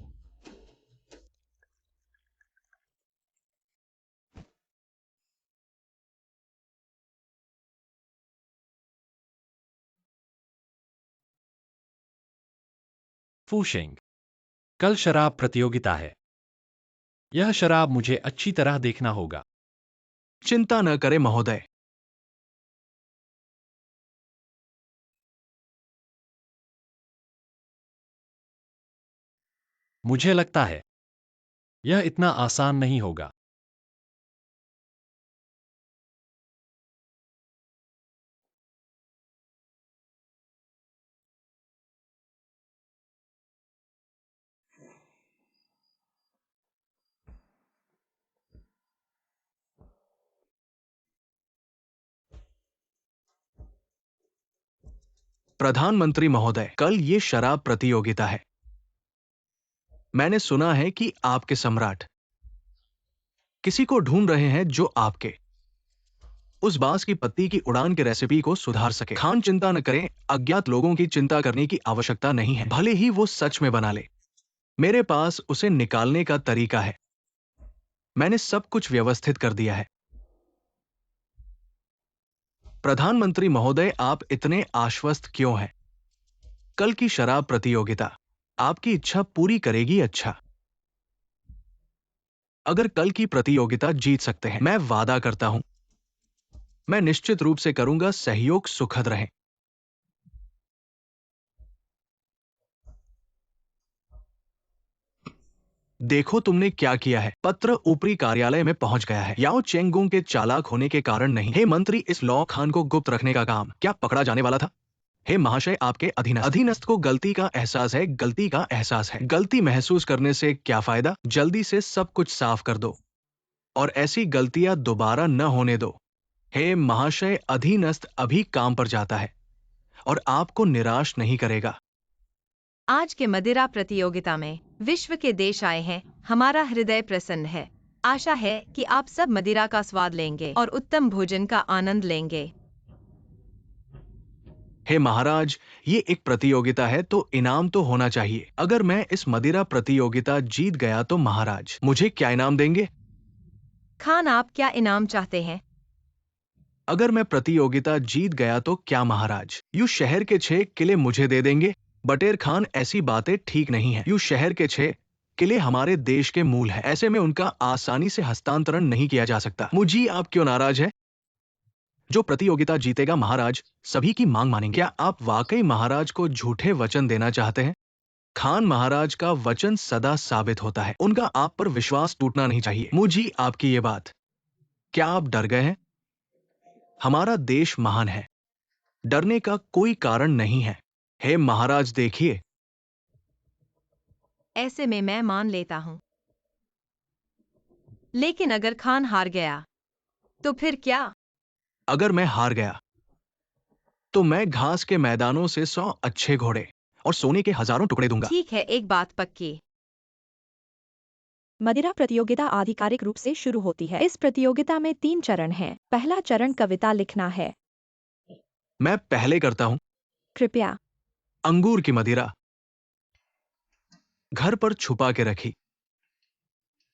फूशिंग, कल शराब प्रतियोगिता है। यह शराब मुझे अच्छी तरह देखना होगा। चिंता न करें महोदय। मुझे लगता है यह इतना आसान नहीं होगा। प्रधानमंत्री महोदय, कल ये शराब प्रतियोगिता है। मैंने सुना है कि आपके सम्राट किसी को ढूंढ रहे हैं जो आपके उस बांस की पत्ती की उड़ान के रेसिपी को सुधार सके। खान चिंता न करें, अज्ञात लोगों की चिंता करने की आवश्यकता नहीं है, भले ही वो सच में बना ले। मेरे पास उसे निकालने का तरीका है। मैंने सब कुछ व्यवस्थित कर दिया है। प्रधानमंत्री महोदय, आप इतने आश्वस्त क्यों हैं? कल की शराब प्रतियोगिता आपकी इच्छा पूरी करेगी। अच्छा, अगर कल की प्रतियोगिता जीत सकते हैं, मैं वादा करता हूं, मैं निश्चित रूप से करूंगा। सहयोग सुखद रहे। देखो तुमने क्या किया है। पत्र ऊपरी कार्यालय में पहुंच गया है। याओ चेंगोंग के चालाक होने के कारण नहीं। हे मंत्री, इस लॉ खान को गुप्त रखने का काम क्या पकड़ा जाने वाला था? हे महाशय, आपके अधीनस्थ को गलती का एहसास है। गलती का एहसास है। गलती महसूस करने से क्या फायदा? जल्दी से सब कुछ साफ कर दो और ऐसी गलतियां दोबारा न होने दो। हे महाशय, अधीनस्थ अभी काम पर जाता है और आपको निराश नहीं करेगा। आज के मदिरा प्रतियोगिता में विश्व के देश आए हैं। हमारा हृदय प्रसन्न है। आशा है कि आप सब मदिरा का स्वाद लेंगे और उत्तम भोजन का आनंद लेंगे। हे महाराज, ये एक प्रतियोगिता है तो इनाम तो होना चाहिए। अगर मैं इस मदिरा प्रतियोगिता जीत गया तो महाराज मुझे क्या इनाम देंगे? खान, आप क्या इनाम चाहते हैं? अगर मैं प्रतियोगिता जीत गया तो क्या महाराज यू शहर के 6 किले मुझे दे देंगे? बटेर खान, ऐसी बातें ठीक नहीं है। यू शहर के 6 किले हमारे देश के मूल है, ऐसे में उनका आसानी से हस्तांतरण नहीं किया जा सकता। मुझे आप क्यों नाराज है? जो प्रतियोगिता जीतेगा महाराज सभी की मांग मानेंगे। क्या आप वाकई महाराज को झूठे वचन देना चाहते हैं? खान, महाराज का वचन सदा साबित होता है, उनका आप पर विश्वास टूटना नहीं चाहिए। मुझे आपकी ये बात, क्या आप डर गए हैं? हमारा देश महान है, डरने का कोई कारण नहीं है। हे महाराज, देखिए, ऐसे में मैं मान लेता हूँ। लेकिन अगर खान हार गया तो फिर क्या? अगर मैं हार गया तो मैं घास के मैदानों से 100 अच्छे घोड़े और सोने के हजारों टुकड़े दूंगा। ठीक है, एक बात पक्की। मदिरा प्रतियोगिता आधिकारिक रूप से शुरू होती है। इस प्रतियोगिता में 3 चरण हैं। पहला चरण कविता लिखना है। मैं पहले करता हूं। कृपया। अंगूर की मदिरा घर पर छुपा के रखी,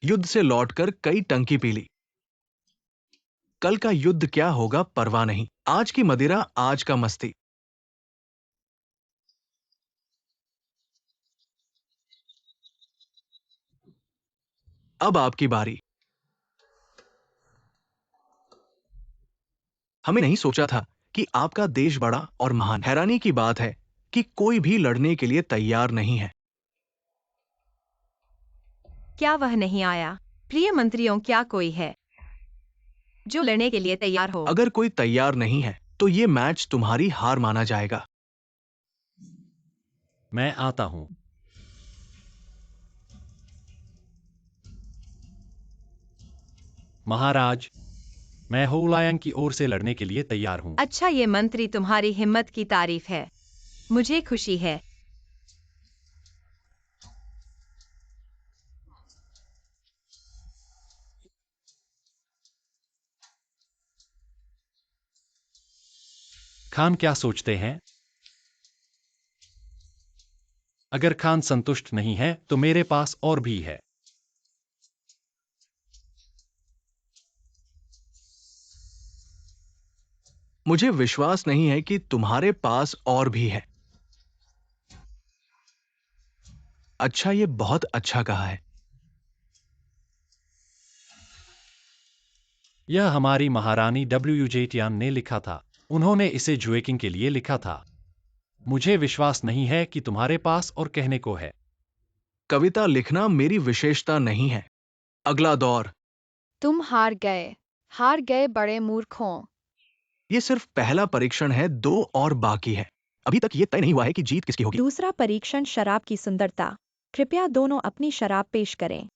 युद्ध से लौटकर कई टंकी पी ली। कल का युद्ध क्या होगा परवाह नहीं, आज की मदिरा आज का मस्ती। अब आपकी बारी। हमें नहीं सोचा था कि आपका देश बड़ा और महान। हैरानी की बात है कि कोई भी लड़ने के लिए तैयार नहीं है। क्या वह नहीं आया? प्रिय मंत्रियों, क्या कोई है जो लड़ने के लिए तैयार हो? अगर कोई तैयार नहीं है तो ये मैच तुम्हारी हार माना जाएगा। मैं आता हूं। महाराज, मैं होलायांग की ओर से लड़ने के लिए तैयार हूं। अच्छा, ये मंत्री तुम्हारी हिम्मत की तारीफ है। मुझे खुशी है। खान क्या सोचते हैं? अगर खान संतुष्ट नहीं है तो मेरे पास और भी है। मुझे विश्वास नहीं है कि तुम्हारे पास और भी है। अच्छा, ये बहुत अच्छा कहा है। यह हमारी महारानी WJ ने लिखा था। उन्होंने इसे जुएकिंग के लिए लिखा था। मुझे विश्वास नहीं है कि तुम्हारे पास और कहने को है। कविता लिखना मेरी विशेषता नहीं है। अगला दौर। तुम हार गए बड़े मूर्खों। ये सिर्फ पहला परीक्षण है, 2 और बाकी है। अभी तक ये तय नहीं हुआ है कि जीत किसकी होगी। दूसरा परीक्षण शराब की सुंदरता। कृपया दोनों अपनी शराब पेश करें।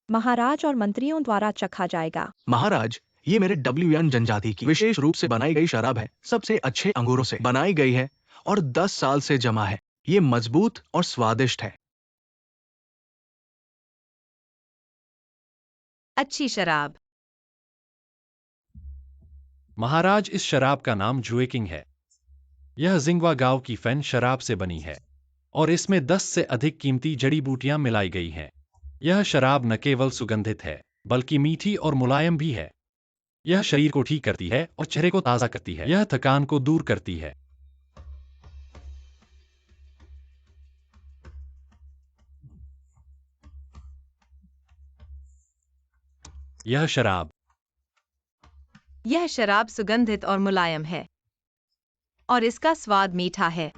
महाराज और मंत्रियों द्वारा चखा जाएगा। महाराज, ये मेरे WN जनजाति की विशेष रूप से बनाई गई शराब है। सबसे अच्छे अंगूरों से बनाई गई है और 10 साल से जमा है। ये मजबूत और स्वादिष्ट है। अच्छी शराब। महाराज, इस शराब का नाम जुएकिंग है। यह जिंगवा गांव की फैन शराब से बनी है और इसमें 10 से अधिक कीमती जड़ी बूटियां मिलाई गई हैं। यह शराब न केवल सुगंधित है बल्कि मीठी और मुलायम भी है। यह शरीर को ठीक करती है और चेहरे को ताज़ा करती है। यह थकान को दूर करती है। यह शराब सुगंधित और मुलायम है और इसका स्वाद मीठा है।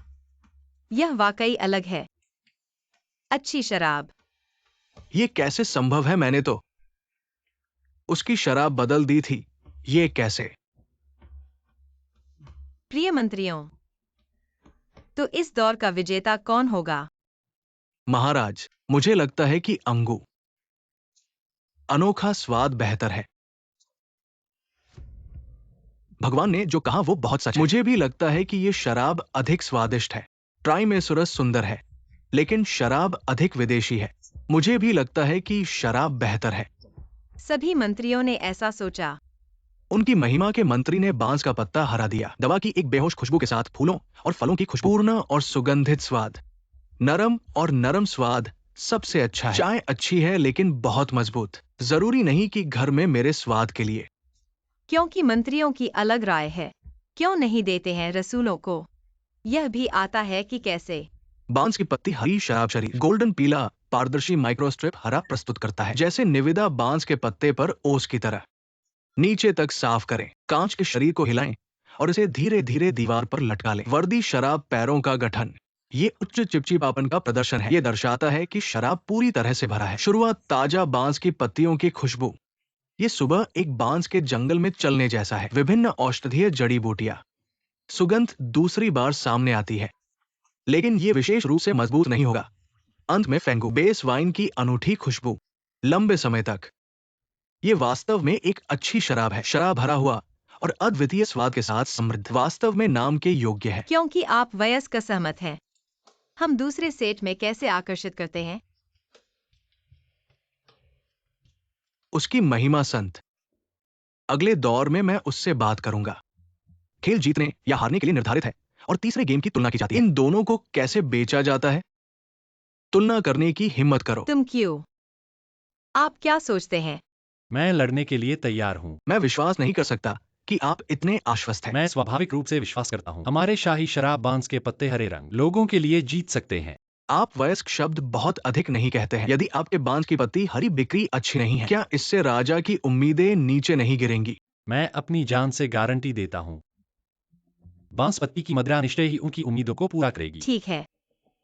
यह वाकई अलग है। अच्छी शराब। ये कैसे संभव है? मैंने तो उसकी शराब बदल दी थी। ये कैसे? प्रिय मंत्रियों, तो इस दौर का विजेता कौन होगा? महाराज, मुझे लगता है कि अंगू। अनोखा स्वाद बेहतर है। भगवान ने जो कहा वो बहुत सच है। मुझे भी लगता है कि ये शराब अधिक स्वादिष्ट है। ट्राइमेसुरस सुंदर है, लेकिन शराब अधिक विदेशी है। मुझे भी लगता है कि शराब बेहतर है। सभी मंत्रियों ने ऐसा सोचा। उनकी महिमा के मंत्री ने बांस का पत्ता हरा दिया। दवा की एक बेहोश खुशबू के साथ फूलों और फलों की खुशबूर्ण और सुगंधित स्वाद। नरम स्वाद सबसे अच्छा है। चाय अच्छी है लेकिन बहुत मजबूत। जरूरी नहीं कि घर में मेरे स्वाद के लिए। क्योंकि मंत्रियों की अलग राय है। क्यों नहीं देते हैं रसूलों को? यह भी आता है कि कैसे। बांस की पत्ती हरी शराब शरीर गोल्डन पीला पारदर्शी माइक्रोस्ट्रिप हरा प्रस्तुत करता है, जैसे निविदा बांस के पत्ते पर ओस की तरह। नीचे तक साफ करें, कांच के शरीर को हिलाएं और इसे धीरे धीरे दीवार पर लटका लें। वर्दी शराब पैरों का गठन। ये उच्च चिपचिपापन का प्रदर्शन है। ये दर्शाता है कि शराब पूरी तरह से भरा है। शुरुआत ताजा बांस की पत्तियों की खुशबू। ये सुबह एक बांस के जंगल में चलने जैसा है। विभिन्न औषधीय जड़ी बूटियां। सुगंध दूसरी बार सामने आती है, लेकिन ये विशेष रूप से मजबूत नहीं होगा। अंत में फेंगो बेस वाइन की अनूठी खुशबू लंबे समय तक। ये वास्तव में एक अच्छी शराब है। शराब भरा हुआ और अद्वितीय स्वाद के साथ समृद्ध, वास्तव में नाम के योग्य है। क्योंकि आप वयस्क सहमत हैं। हम दूसरे सेट में कैसे आकर्षित करते हैं? उसकी महिमा संत। अगले दौर में मैं उससे बात करूंगा। खेल जीतने या हारने के लिए निर्धारित है और तीसरे गेम की तुलना की जाती है। इन दोनों को कैसे बेचा जाता है? तुलना करने की हिम्मत करो। तुम क्यों? आप क्या सोचते हैं? मैं लड़ने के लिए तैयार हूं। मैं विश्वास नहीं कर सकता कि आप इतने आश्वस्त हैं। मैं स्वाभाविक रूप से विश्वास करता हूं। हमारे शाही शराब बांस के पत्ते हरे रंग लोगों के लिए जीत सकते हैं। आप वयस्क शब्द बहुत अधिक नहीं कहते हैं। यदि आपके बांस की पत्ती हरी बिक्री अच्छी नहीं है, क्या इससे राजा की उम्मीदें नीचे नहीं गिरेंगी? मैं अपनी जान से गारंटी देता हूँ, बांसपत्ती की मदिरा निश्चय ही उनकी उम्मीदों को पूरा करेगी। ठीक है,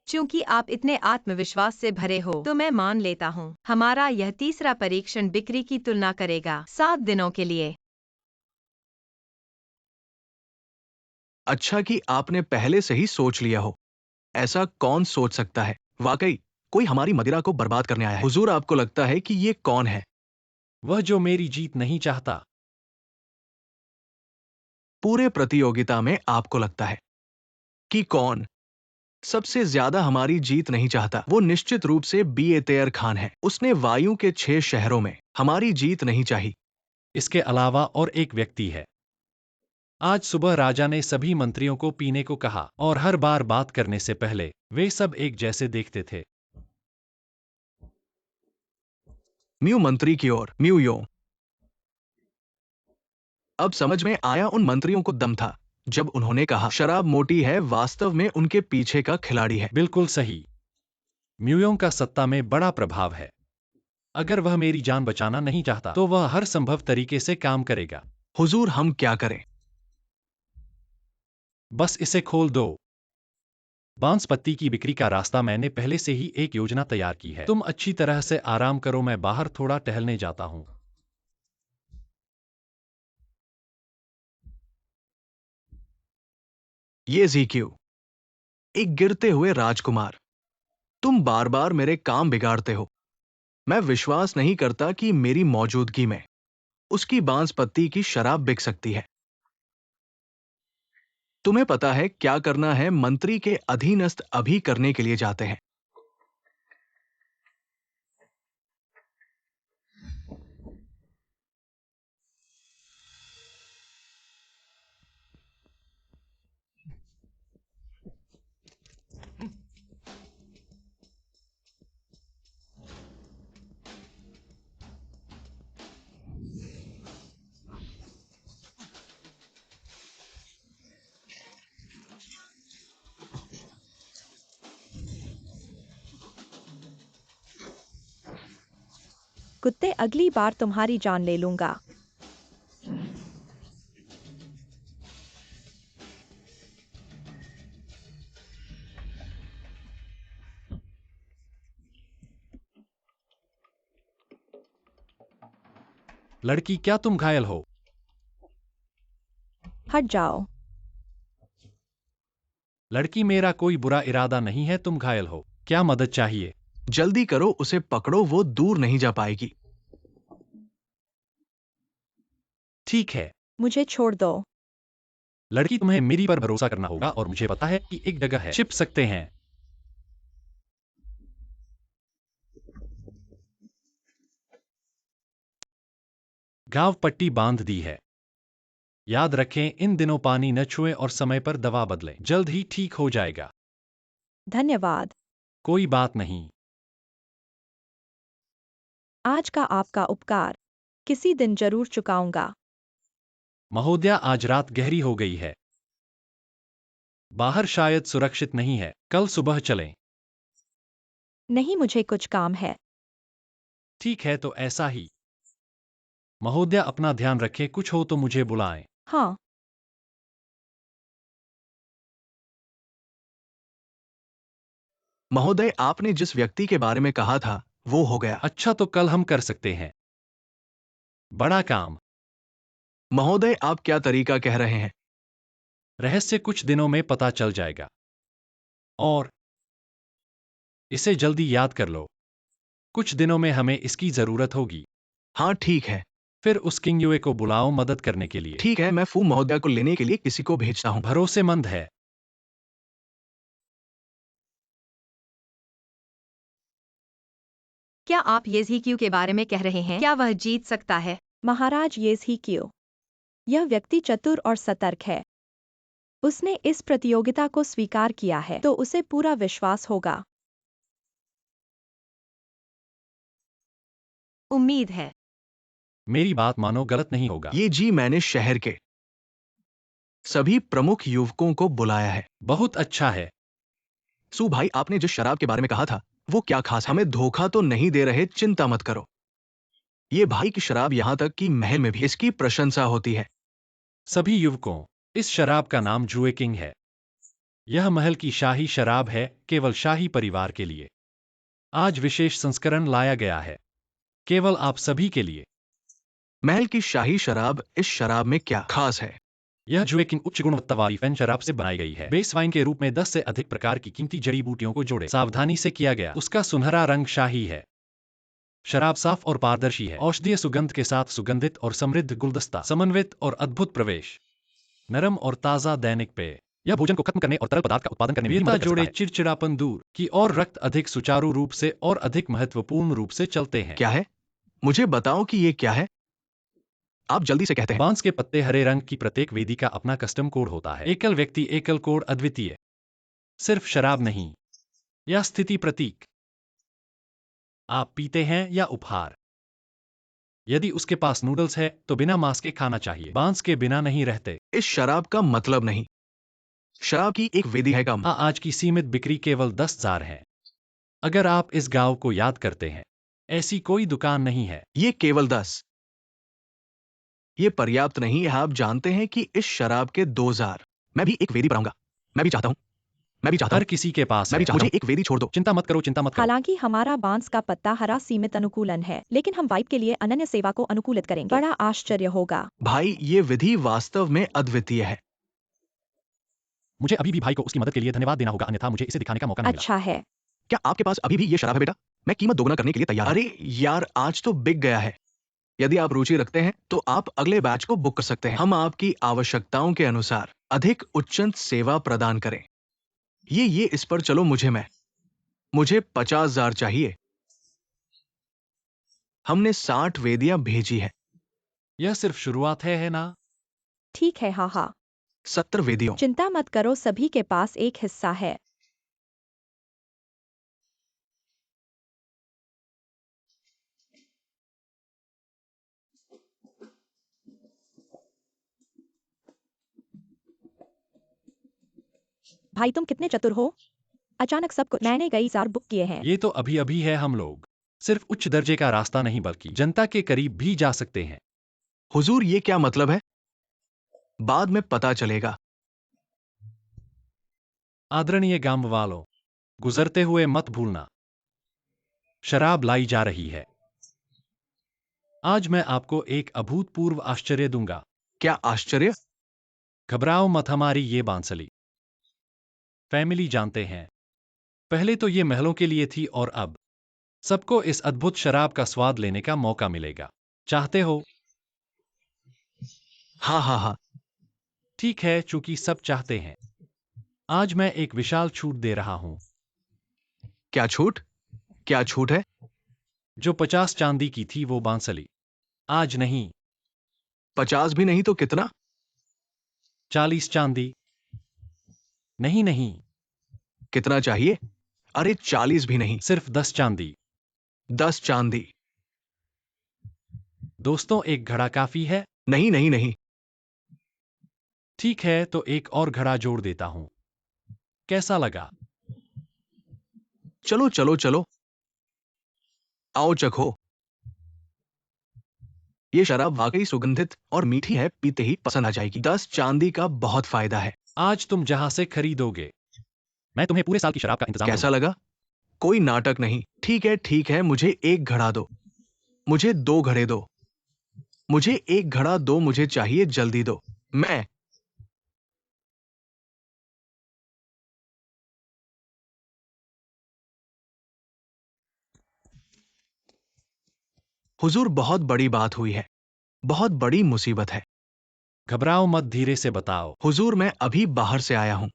चूंकि आप इतने आत्मविश्वास से भरे हो तो मैं मान लेता हूँ। हमारा यह तीसरा परीक्षण बिक्री की तुलना करेगा 7 दिनों के लिए। अच्छा कि आपने पहले से ही सोच लिया हो। ऐसा कौन सोच सकता है? वाकई कोई हमारी मदिरा को बर्बाद करने आया है। हुजूर, आपको लगता है कि ये कौन है? वह जो मेरी जीत नहीं चाहता। पूरे प्रतियोगिता में आपको लगता है कि कौन सबसे ज्यादा हमारी जीत नहीं चाहता? वो निश्चित रूप से बीएतेयर खान है। उसने वायु के 6 शहरों में हमारी जीत नहीं चाही। इसके अलावा और एक व्यक्ति है। आज सुबह राजा ने सभी मंत्रियों को पीने को कहा और हर बार बात करने से पहले वे सब एक जैसे देखते थे। म्यू मंत्री की ओर म्यू यो। अब समझ में आया, उन मंत्रियों को दम था जब उन्होंने कहा शराब मोटी है, वास्तव में उनके पीछे का खिलाड़ी है। बिल्कुल सही। म्यूयों का सत्ता में बड़ा प्रभाव है। अगर वह मेरी जान बचाना नहीं चाहता तो वह हर संभव तरीके से काम करेगा। हुजूर, हम क्या करें? बस इसे खोल दो। बांसपत्ती की बिक्री का रास्ता मैंने पहले से ही एक योजना तैयार की है। तुम अच्छी तरह से आराम करो, मैं बाहर थोड़ा टहलने जाता हूं। ये ज़ीक्यू, एक गिरते हुए राजकुमार। तुम बार बार मेरे काम बिगाड़ते हो। मैं विश्वास नहीं करता कि मेरी मौजूदगी में उसकी बांसपत्ती की शराब बिक सकती है। तुम्हें पता है क्या करना है? मंत्री के अधीनस्थ अभी करने के लिए जाते हैं। कुत्ते, अगली बार तुम्हारी जान ले लूंगा। लड़की, क्या तुम घायल हो? हट जाओ। लड़की, मेरा कोई बुरा इरादा नहीं है, तुम घायल हो। क्या मदद चाहिए? जल्दी करो, उसे पकड़ो, वो दूर नहीं जा पाएगी। ठीक है। मुझे छोड़ दो। लड़की, तुम्हें मेरी पर भरोसा करना होगा और मुझे पता है कि एक जगह है, छिप सकते हैं। घाव पट्टी बांध दी है। याद रखें, इन दिनों पानी न छुएं और समय पर दवा बदलें। जल्द ही ठीक हो जाएगा। धन्यवाद। कोई बात नहीं। आज का आपका उपकार किसी दिन जरूर चुकाऊंगा। महोदया, आज रात गहरी हो गई है। बाहर शायद सुरक्षित नहीं है। कल सुबह चलें। नहीं, मुझे कुछ काम है। ठीक है, तो ऐसा ही। महोदया, अपना ध्यान रखें, कुछ हो तो मुझे बुलाएं। हाँ। महोदय, आपने जिस व्यक्ति के बारे में कहा था वो हो गया। अच्छा, तो कल हम कर सकते हैं। बड़ा काम। महोदय, आप क्या तरीका कह रहे हैं? रहस्य कुछ दिनों में पता चल जाएगा। और इसे जल्दी याद कर लो। कुछ दिनों में हमें इसकी जरूरत होगी। हाँ ठीक है। फिर उस किंग युए को बुलाओ मदद करने के लिए। ठीक है, मैं फू महोदय को लेने के लिए किसी को भेजता हूँ। भरोसेमंद है। क्या आप येज़ीक्यू के बारे में कह रहे हैं? क्या वह जीत सकता है? महाराज येज़ीक्यू, यह व्यक्ति चतुर और सतर्क है। उसने इस प्रतियोगिता को स्वीकार किया है, तो उसे पूरा विश्वास होगा। उम्मीद है। मेरी बात मानो, गलत नहीं होगा। ये जी, मैंने शहर के सभी प्रमुख युवकों को बुलाया है। बहुत अच्छा है। सू भाई, आपने जिस शराब के बारे में कहा था वो क्या खास है? हमें धोखा तो नहीं दे रहे, चिंता मत करो। ये भाई की शराब, यहाँ तक कि महल में भी इसकी प्रशंसा होती है। सभी युवकों, इस शराब का नाम जुए किंग है। यह महल की शाही शराब है, केवल शाही परिवार के लिए। आज विशेष संस्करण लाया गया है, केवल आप सभी के लिए। महल की शाही शराब, इस शराब में क्या खास है? यह जुए किंग उच्च गुणवत्ता वाली फैन शराब से बनाई गई है। बेस वाइन के रूप में 10 से अधिक प्रकार की कीमती जड़ी बूटियों को जोड़े सावधानी से किया गया। उसका सुनहरा रंग शाही है। शराब साफ और पारदर्शी है। औषधीय सुगंध के साथ सुगंधित और समृद्ध गुलदस्ता, समन्वित और अद्भुत प्रवेश, नरम और ताजा दैनिक पेय। यह भोजन को खत्म करने और तरल पदार्थ का उत्पादन करने में भी मदद कर सकता है। चिड़चिड़ापन दूर की और रक्त अधिक सुचारू रूप से और अधिक महत्वपूर्ण रूप से चलते हैं। क्या है? मुझे बताओ कि ये क्या है। आप जल्दी से कहते हैं। बांस के पत्ते हरे रंग की प्रत्येक वेदी का अपना कस्टम कोड होता है। एकल व्यक्ति, एकल कोड, अद्वितीय। सिर्फ शराब नहीं, या स्थिति प्रतीक। आप पीते हैं या उपहार। यदि उसके पास नूडल्स है तो बिना मांस के खाना चाहिए। बांस के बिना नहीं रहते। इस शराब का मतलब नहीं। शराब की एक वेदी है कम। आज की सीमित बिक्री केवल 10,000 है। अगर आप इस गांव को याद करते हैं, ऐसी कोई दुकान नहीं है। ये केवल 10। ये पर्याप्त नहीं है। आप जानते हैं कि इस शराब के 2000। मैं भी एक वेदी पर आऊंगा। मैं भी चाहता हूं। मैं भी चाहता हर हूं। किसी के पास मैं है। भी चाहता हूं। मुझे एक वेदी छोड़ दो। चिंता मत करो, चिंता मत करो। हालांकि हमारा बांस का पत्ता हरा सीमित अनुकूलन है, लेकिन हम वाइप के लिए अनन्य सेवा को अनुकूलित करेंगे। बड़ा आश्चर्य होगा। भाई, ये विधि वास्तव में अद्वितीय है। मुझे अभी भी भाई को उसकी मदद के लिए धन्यवाद देना होगा, अन्यथा मुझे इसे दिखाने का मौका नहीं मिला। अच्छा है। क्या आपके पास अभी भी ये शराब है बेटा? मैं कीमत दोगुना करने के लिए तैयार हूं। अरे यार, आज तो बिक गया है। यदि आप रुचि रखते हैं तो आप अगले बैच को बुक कर सकते हैं। हम आपकी आवश्यकताओं के अनुसार अधिक उच्चत सेवा प्रदान करें। ये इस पर चलो। मुझे 50,000 चाहिए। हमने 60 वेदियां भेजी है। यह सिर्फ शुरुआत है ना? ठीक है, हाँ। 70 वेदियों। चिंता मत करो, सभी के पास एक हिस्सा है। भाई तुम कितने चतुर हो। अचानक सब कुछ। मैंने कई 1000 बुक किए हैं। ये तो अभी अभी है। हम लोग सिर्फ उच्च दर्जे का रास्ता नहीं बल्कि जनता के करीब भी जा सकते हैं। हुजूर, ये क्या मतलब है? बाद में पता चलेगा। आदरणीय गांव वालों, गुजरते हुए मत भूलना, शराब लाई जा रही है। आज मैं आपको एक अभूतपूर्व आश्चर्य दूंगा। क्या आश्चर्य? घबराओ मत, हमारी ये बांसली फैमिली जानते हैं। पहले तो ये महलों के लिए थी और अब सबको इस अद्भुत शराब का स्वाद लेने का मौका मिलेगा। चाहते हो? हाँ। ठीक है, चूंकि सब चाहते हैं, आज मैं एक विशाल छूट दे रहा हूं। क्या छूट? क्या छूट है? जो 50 चांदी की थी वो बांसली आज नहीं। 50 भी नहीं तो कितना? 40 चांदी। नहीं, कितना चाहिए? अरे 40 भी नहीं, सिर्फ 10 चांदी। 10 चांदी। दोस्तों, एक घड़ा काफी है? नहीं। ठीक है, तो एक और घड़ा जोड़ देता हूं। कैसा लगा? चलो। आओ चखो। ये शराब वाकई सुगंधित और मीठी है। पीते ही पसंद आ जाएगी। 10 चांदी का बहुत फायदा है। आज तुम जहां से खरीदोगे, मैं तुम्हें पूरे साल की शराब का इंतजाम कैसा दूंगा। लगा? कोई नाटक नहीं। ठीक है। मुझे एक घड़ा दो। मुझे 2 घड़े दो। मुझे एक घड़ा दो। मुझे चाहिए, जल्दी दो। मैं हुजूर, बहुत बड़ी बात हुई है। बहुत बड़ी मुसीबत है। घबराओ मत, धीरे से बताओ। हुजूर, मैं अभी बाहर से आया हूं।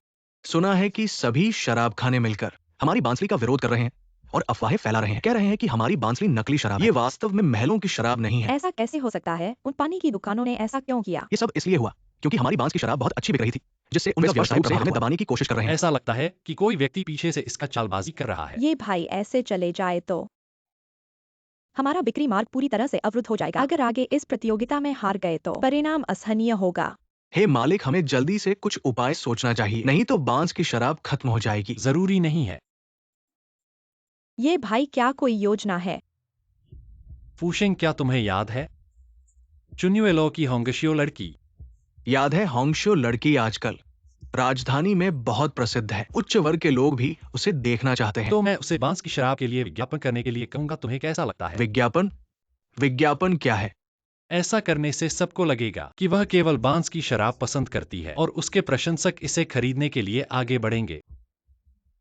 सुना है कि सभी शराब खाने मिलकर हमारी बांसली का विरोध कर रहे हैं और अफवाहें फैला रहे हैं। कह रहे हैं कि हमारी बांसली नकली शराब है। ये वास्तव में महलों की शराब नहीं है। ऐसा कैसे हो सकता है? उन पानी की दुकानों ने ऐसा क्यों किया? ये सब इसलिए हुआ क्योंकि हमारी बांस की शराब बहुत अच्छी बिक रही थी, जिससे उनका व्यवसाय प्रभाव हमें दबाने की कोशिश कर रहे हैं। ऐसा लगता है कि कोई व्यक्ति पीछे से इसका चालबाजी कर रहा है। ये भाई ऐसे चले जाए तो हमारा बिक्री मार्ग पूरी तरह से अवरुद्ध हो जाएगा। अगर आगे इस प्रतियोगिता में हार गए तो परिणाम असहनीय होगा। हे मालिक, हमें जल्दी से कुछ उपाय सोचना चाहिए, नहीं तो बांस की शराब खत्म हो जाएगी। जरूरी नहीं है। ये भाई क्या कोई योजना है? फूशेंग, क्या तुम्हें याद है चुन्युएलो की होंगशियो लड़की? याद है, होंगशो लड़की आजकल राजधानी में बहुत प्रसिद्ध है। उच्च वर्ग के लोग भी उसे देखना चाहते हैं। तो मैं उसे बांस की शराब के लिए विज्ञापन करने के लिए कहूंगा। तुम्हें कैसा लगता है? विज्ञापन? विज्ञापन क्या है? ऐसा करने से सबको लगेगा कि वह केवल बांस की शराब पसंद करती है और उसके प्रशंसक इसे खरीदने के लिए आगे बढ़ेंगे।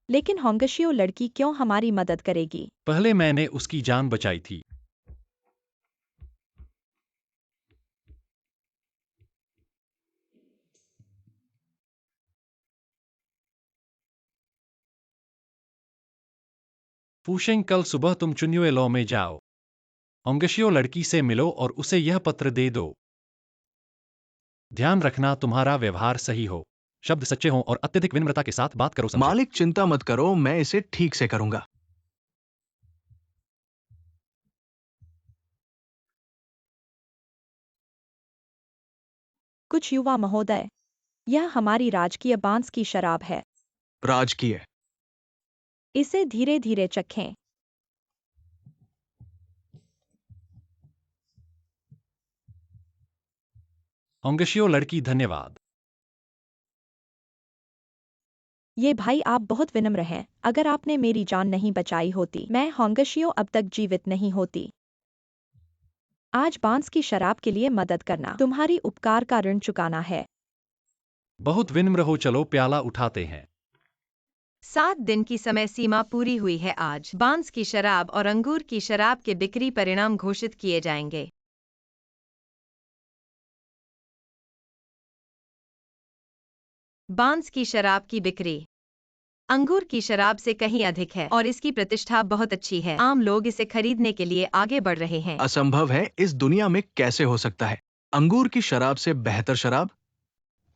लेकिन होंगशियो लड़की क्यों हमारी मदद करेगी? पहले मैंने उसकी जान बचाई थी। फूशेंग, कल सुबह तुम चुन्युएलो में जाओ, होंगशियो लड़की से मिलो और उसे यह पत्र दे दो। ध्यान रखना तुम्हारा व्यवहार सही हो, शब्द सच्चे हों और अत्यधिक विनम्रता के साथ बात करो। समझे? मालिक, चिंता मत करो, मैं इसे ठीक से करूंगा। कुछ युवा महोदय, यह हमारी राजकीय बांस की शराब है। राजकीय? इसे धीरे धीरे चखें। होंगशियो लड़की, धन्यवाद। ये भाई आप बहुत विनम्र हैं। अगर आपने मेरी जान नहीं बचाई होती, मैं होंगशियो अब तक जीवित नहीं होती। आज बांस की शराब के लिए मदद करना तुम्हारी उपकार का ऋण चुकाना है। बहुत विनम्र हो। चलो प्याला उठाते हैं। 7 दिन की समय सीमा पूरी हुई है। आज बांस की शराब और अंगूर की शराब के बिक्री परिणाम घोषित किए जाएंगे। बांस की शराब की बिक्री अंगूर की शराब से कहीं अधिक है और इसकी प्रतिष्ठा बहुत अच्छी है। आम लोग इसे खरीदने के लिए आगे बढ़ रहे हैं। असंभव है, इस दुनिया में कैसे हो सकता है? अंगूर की शराब से बेहतर शराब?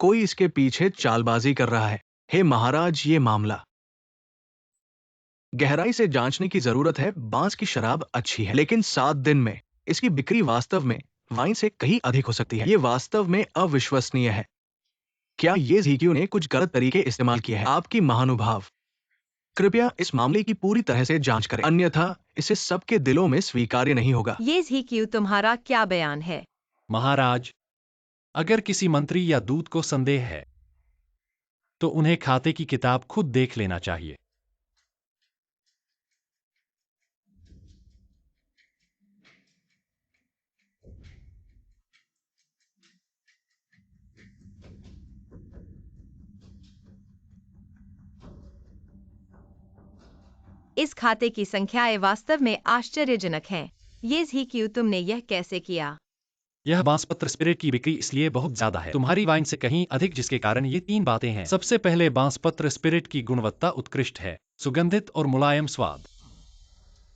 कोई इसके पीछे चालबाजी कर रहा है। हे महाराज, ये मामला गहराई से जांचने की जरूरत है। बांस की शराब अच्छी है, लेकिन 7 दिन में इसकी बिक्री वास्तव में वाइन से कहीं अधिक हो सकती है। ये वास्तव में अविश्वसनीय है। क्या ये ZQ ने कुछ गलत तरीके इस्तेमाल किए हैं? आपकी महानुभाव, कृपया इस मामले की पूरी तरह से जांच करें, अन्यथा इसे सबके दिलों में स्वीकार्य नहीं होगा। ये ही क्यों? तुम्हारा क्या बयान है? महाराज, अगर किसी मंत्री या दूत को संदेह है तो उन्हें खाते की किताब खुद देख लेना चाहिए। इस खाते की संख्याएं वास्तव में आश्चर्यजनक हैं। ये ही क्यों? तुमने यह कैसे किया? यह बांसपत्र स्पिरिट की बिक्री इसलिए बहुत ज्यादा है, तुम्हारी वाइन से कहीं अधिक, जिसके कारण ये 3 बातें हैं। सबसे पहले, बांसपत्र स्पिरिट की गुणवत्ता उत्कृष्ट है, सुगंधित और मुलायम स्वाद,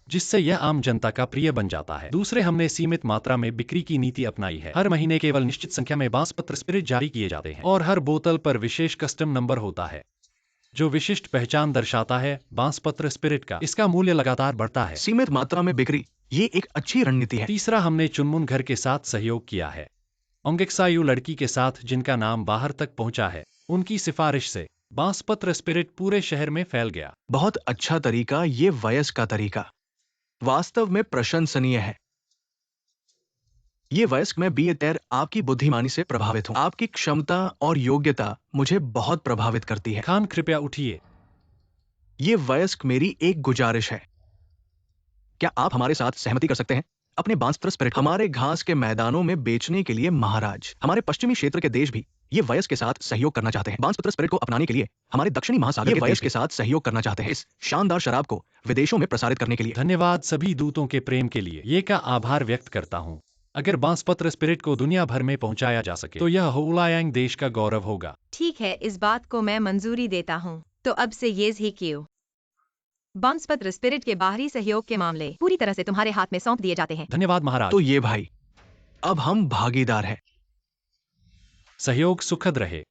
जिससे यह आम जनता का प्रिय बन जाता है। दूसरे, हमने सीमित मात्रा में बिक्री की नीति अपनाई है। हर महीने केवल निश्चित संख्या में बांसपत्र स्पिरिट जारी किए जाते हैं और हर बोतल पर विशेष कस्टम नंबर होता है जो विशिष्ट पहचान दर्शाता है बांसपत्र स्पिरिट का। इसका मूल्य लगातार बढ़ता है। सीमित मात्रा में बिक्री, ये एक अच्छी रणनीति है। तीसरा, हमने चुनमुन घर के साथ सहयोग किया है। ओंगेक्सायू लड़की के साथ, जिनका नाम बाहर तक पहुंचा है, उनकी सिफारिश से बांसपत्र स्पिरिट पूरे शहर में फैल गया। बहुत अच्छा तरीका, ये वयस्क का तरीका वास्तव में प्रशंसनीय है। ये वयस्क, मैं बीएतर आपकी बुद्धिमानी से प्रभावित हूँ। आपकी क्षमता और योग्यता मुझे बहुत प्रभावित करती है। खान, कृपया उठिए। ये वयस्क, मेरी एक गुजारिश है। क्या आप हमारे साथ सहमति कर सकते हैं? अपने बांसपत्र स्पिरिट हमारे घास के मैदानों में बेचने के लिए महाराज, हमारे पश्चिमी क्षेत्र के देश भी ये वयस्क के साथ सहयोग करना चाहते हैं। बांसपत्र स्पिरिट को अपनाने के लिए हमारे दक्षिणी महासागर के वयस्क के साथ सहयोग करना चाहते हैं, इस शानदार शराब को विदेशों में प्रसारित करने के लिए। धन्यवाद सभी दूतों के प्रेम के लिए। ये का आभार व्यक्त करता हूँ। अगर बांसपत्र स्पिरिट को दुनिया भर में पहुंचाया जा सके तो यह होलायांग देश का गौरव होगा। ठीक है, इस बात को मैं मंजूरी देता हूँ। तो अब से ये ही क्यों? बांसपत्र स्पिरिट के बाहरी सहयोग के मामले पूरी तरह से तुम्हारे हाथ में सौंप दिए जाते हैं। धन्यवाद महाराज। तो ये भाई, अब हम भागीदार हैं। सहयोग सुखद रहे।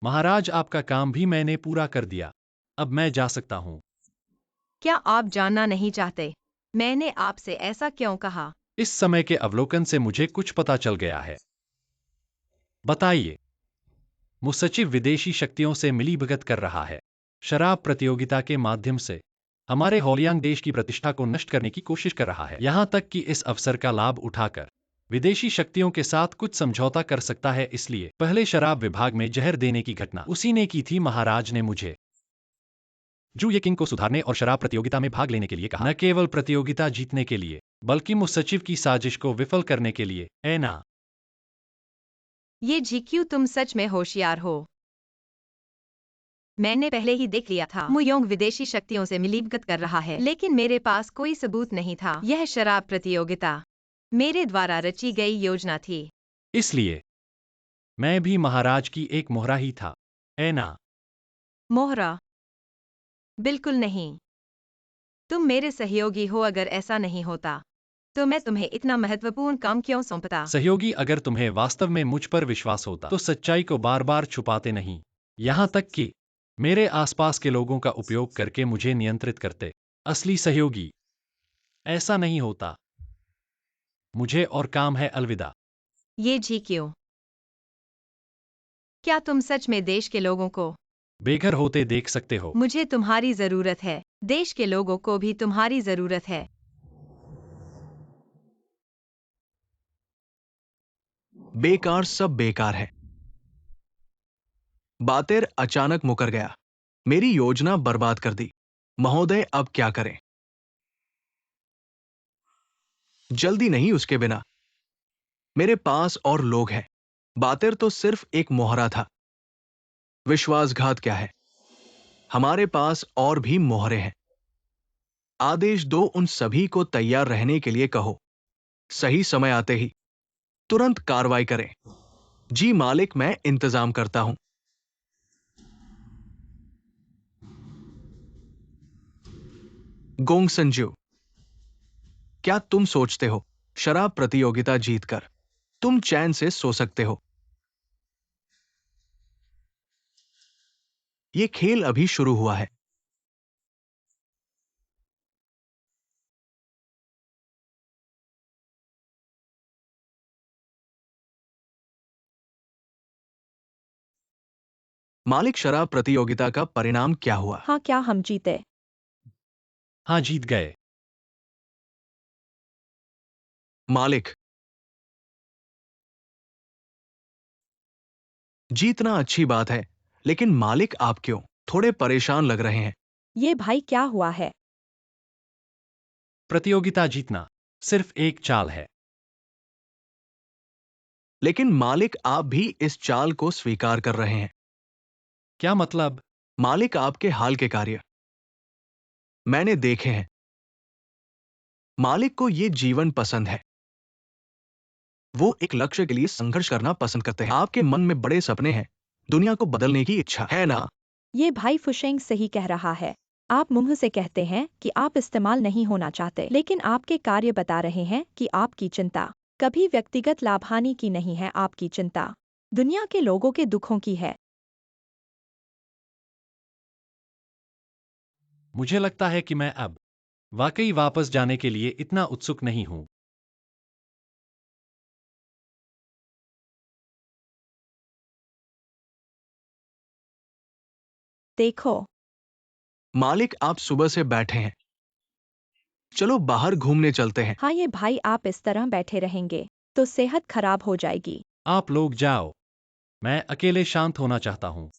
महाराज, आपका काम भी मैंने पूरा कर दिया। अब मैं जा सकता हूँ। क्या आप जानना नहीं चाहते मैंने आपसे ऐसा क्यों कहा? इस समय के अवलोकन से मुझे कुछ पता चल गया है। बताइए। मुसचिव विदेशी शक्तियों से मिलीभगत कर रहा है। शराब प्रतियोगिता के माध्यम से हमारे होलियांग देश की प्रतिष्ठा को नष्ट करने की कोशिश कर रहा है। यहाँ तक कि इस अवसर का लाभ उठाकर विदेशी शक्तियों के साथ कुछ समझौता कर सकता है। इसलिए पहले शराब विभाग में जहर देने की घटना उसी ने की थी। महाराज ने मुझे जू ये किंग को सुधारने और शराब प्रतियोगिता में भाग लेने के लिए कहा, न केवल प्रतियोगिता जीतने के लिए बल्कि मुसचिव की साजिश को विफल करने के लिए। ए ना, ये जीक्यू, तुम सच में होशियार हो। मैंने पहले ही देख लिया था। मुयोंग विदेशी शक्तियों से मिलीभगत कर रहा है, लेकिन मेरे पास कोई सबूत नहीं था। यह शराब प्रतियोगिता मेरे द्वारा रची गई योजना थी। इसलिए मैं भी महाराज की एक मोहरा ही था। ए ना, मोहरा? बिल्कुल नहीं। तुम मेरे सहयोगी हो। अगर ऐसा नहीं होता तो मैं तुम्हें इतना महत्वपूर्ण काम क्यों सौंपता? सहयोगी, अगर तुम्हें वास्तव में मुझ पर विश्वास होता तो सच्चाई को बार बार छुपाते नहीं, यहाँ तक कि मेरे आसपास के लोगों का उपयोग करके मुझे नियंत्रित करते। असली सहयोगी ऐसा नहीं होता। मुझे और काम है। अलविदा। ये जीक्यू, क्या तुम सच में देश के लोगों को बेघर होते देख सकते हो? मुझे तुम्हारी जरूरत है। देश के लोगों को भी तुम्हारी जरूरत है। बेकार, सब बेकार है। बातेर अचानक मुकर गया। मेरी योजना बर्बाद कर दी। महोदय, अब क्या करें? जल्दी नहीं उसके बिना। मेरे पास और लोग हैं। बातेर तो सिर्फ एक मोहरा था। विश्वासघात क्या है? हमारे पास और भी मोहरे हैं। आदेश दो, उन सभी को तैयार रहने के लिए कहो। सही समय आते ही तुरंत कार्रवाई करें। जी मालिक, मैं इंतजाम करता हूं। गोंग संजू, क्या तुम सोचते हो शराब प्रतियोगिता जीतकर तुम चैन से सो सकते हो? यह खेल अभी शुरू हुआ है। मालिक, शराब प्रतियोगिता का परिणाम क्या हुआ? हाँ, क्या हम जीते? हाँ, जीत गए। मालिक, जीतना अच्छी बात है, लेकिन मालिक आप क्यों थोड़े परेशान लग रहे हैं? ये भाई क्या हुआ है? प्रतियोगिता जीतना सिर्फ एक चाल है। लेकिन मालिक, आप भी इस चाल को स्वीकार कर रहे हैं। क्या मतलब? मालिक, आपके हाल के कार्य मैंने देखे हैं। मालिक को ये जीवन पसंद है। वो एक लक्ष्य के लिए संघर्ष करना पसंद करते हैं। आपके मन में बड़े सपने हैं, दुनिया को बदलने की इच्छा है ना? ये भाई फुशेंग सही कह रहा है। आप मुंह से कहते हैं कि आप इस्तेमाल नहीं होना चाहते, लेकिन आपके कार्य बता रहे हैं कि आपकी चिंता कभी व्यक्तिगत लाभानी की नहीं है। आपकी चिंता दुनिया के लोगों के दुखों की है। मुझे लगता है कि मैं अब वाकई वापस जाने के लिए इतना उत्सुक नहीं हूं। देखो, मालिक, आप सुबह से बैठे हैं। चलो बाहर घूमने चलते हैं। हाँ, ये भाई आप इस तरह बैठे रहेंगे तो सेहत खराब हो जाएगी। आप लोग जाओ, मैं अकेले शांत होना चाहता हूं।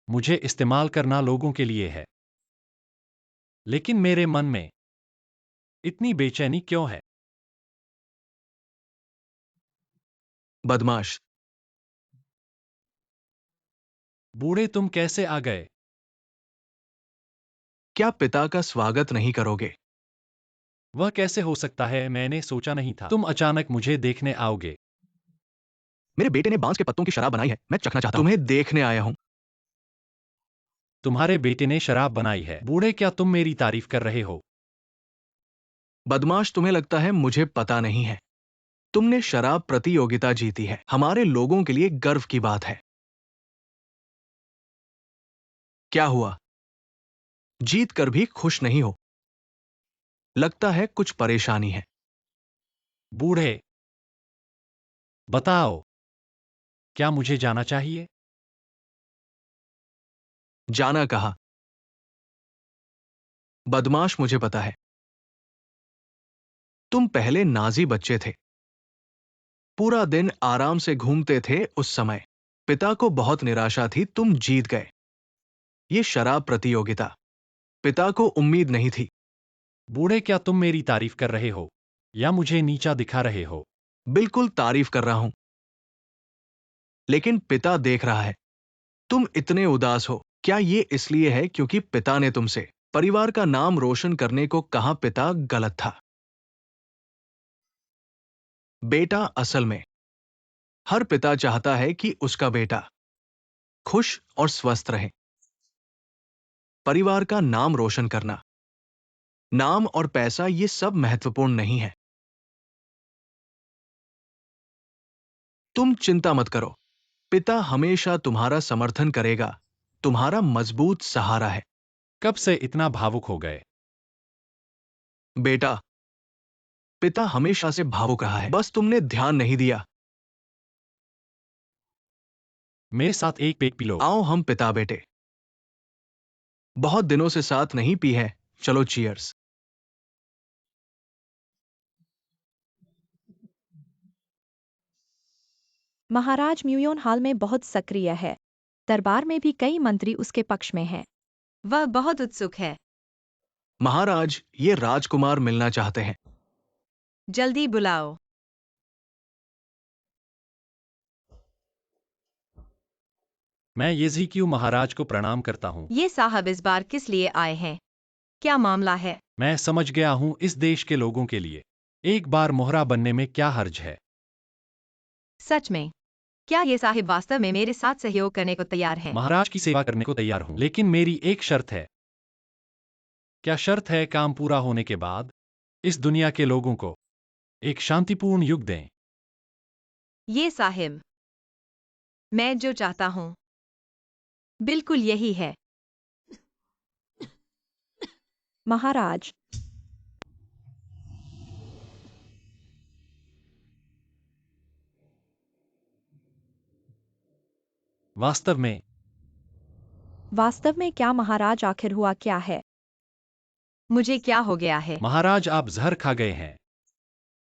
मुझे इस्तेमाल करना लोगों के लिए है, लेकिन मेरे मन में इतनी बेचैनी क्यों है? बदमाश। बूढ़े, तुम कैसे आ गए? क्या पिता का स्वागत नहीं करोगे? वह कैसे हो सकता है? मैंने सोचा नहीं था तुम अचानक मुझे देखने आओगे। मेरे बेटे ने बांस के पत्तों की शराब बनाई है, मैं चखना चाहता हूं। तुम्हें देखने आया हूं। तुम्हारे बेटे ने शराब बनाई है। बूढ़े, क्या तुम मेरी तारीफ कर रहे हो? बदमाश, तुम्हें लगता है मुझे पता नहीं है। तुमने शराब प्रतियोगिता जीती है। हमारे लोगों के लिए गर्व की बात है। क्या हुआ? जीत कर भी खुश नहीं हो। लगता है कुछ परेशानी है। बूढ़े, बताओ, क्या मुझे जाना चाहिए? जाना कहा? बदमाश, मुझे पता है। तुम पहले नाजी बच्चे थे। पूरा दिन आराम से घूमते थे उस समय। पिता को बहुत निराशा थी, तुम जीत गए। ये शराब प्रतियोगिता। पिता को उम्मीद नहीं थी। बूढ़े, क्या तुम मेरी तारीफ कर रहे हो या मुझे नीचा दिखा रहे हो? बिल्कुल तारीफ कर रहा हूं। लेकिन पिता देख रहा है। तुम इतने उदास हो। क्या ये इसलिए है क्योंकि पिता ने तुमसे परिवार का नाम रोशन करने को कहा? पिता गलत था। बेटा, असल में हर पिता चाहता है कि उसका बेटा खुश और स्वस्थ रहे। परिवार का नाम रोशन करना, नाम और पैसा, ये सब महत्वपूर्ण नहीं है। तुम चिंता मत करो। पिता हमेशा तुम्हारा समर्थन करेगा। तुम्हारा मजबूत सहारा है। कब से इतना भावुक हो गए? बेटा, पिता हमेशा से भावुक रहा है, बस तुमने ध्यान नहीं दिया। मेरे साथ एक पेग पी लो। आओ, हम पिता बेटे बहुत दिनों से साथ नहीं पी है। चलो, चीयर्स। महाराज म्यूयोन हाल में बहुत सक्रिय है। दरबार में भी कई मंत्री उसके पक्ष में हैं। वह बहुत उत्सुक है। महाराज, ये राजकुमार मिलना चाहते हैं। जल्दी बुलाओ। मैं येज़िक्यू महाराज को प्रणाम करता हूँ। ये साहब इस बार किस लिए आए हैं? क्या मामला है? मैं समझ गया हूँ, इस देश के लोगों के लिए एक बार मोहरा बनने में क्या हर्ज है? सच में? क्या ये साहिब वास्तव में मेरे साथ सहयोग करने को तैयार हैं? महाराज की सेवा करने को तैयार हूँ, लेकिन मेरी एक शर्त है। क्या शर्त है? काम पूरा होने के बाद इस दुनिया के लोगों को एक शांतिपूर्ण युग दें। ये साहिब, मैं जो चाहता हूँ बिल्कुल यही है। महाराज, वास्तव में क्या महाराज, आखिर हुआ क्या है? मुझे क्या हो गया है? महाराज, आप जहर खा गए हैं।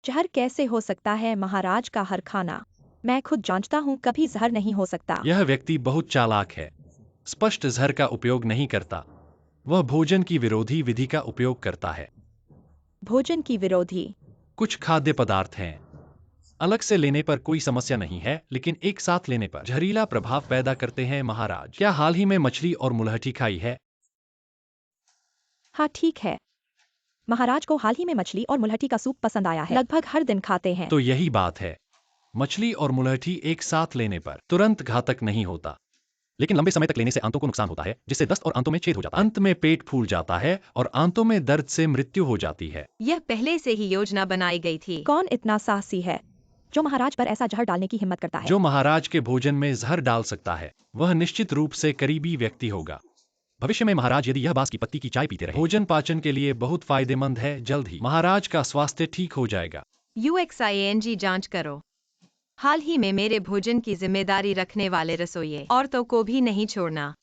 जहर कैसे हो सकता है? महाराज का हर खाना मैं खुद जांचता हूँ, कभी जहर नहीं हो सकता। यह व्यक्ति बहुत चालाक है। स्पष्ट जहर का उपयोग नहीं करता। वह भोजन की विरोधी विधि का उपयोग करता है। भोजन की विरोधी? कुछ खाद्य पदार्थ हैं, अलग से लेने पर कोई समस्या नहीं है, लेकिन एक साथ लेने पर जहरीला प्रभाव पैदा करते हैं। महाराज, क्या हाल ही में मछली और मुलहठी खाई है? हाँ, ठीक है। महाराज को हाल ही में मछली और मुलहठी का सूप पसंद आया है। लगभग हर दिन खाते हैं। तो यही बात है। मछली और मुलहठी एक साथ लेने पर तुरंत घातक नहीं होता, लेकिन लंबे समय तक लेने से आंतों को नुकसान होता है, जिससे दस्त और आंतों में छेद हो जाता है। अंत में पेट फूल जाता है और आंतों में दर्द से मृत्यु हो जाती है। यह पहले से ही योजना बनाई गई थी। कौन इतना साहसी है जो महाराज पर ऐसा जहर डालने की हिम्मत करता है? जो महाराज के भोजन में जहर डाल सकता है, वह निश्चित रूप से करीबी व्यक्ति होगा। भविष्य में महाराज यदि यह बांस की पत्ती की चाय पीते रहे, भोजन पाचन के लिए बहुत फायदेमंद है। जल्द ही महाराज का स्वास्थ्य ठीक हो जाएगा। UXING जांच करो। हाल ही में मेरे भोजन की जिम्मेदारी रखने वाले रसोइये औरतों को भी नहीं छोड़ना।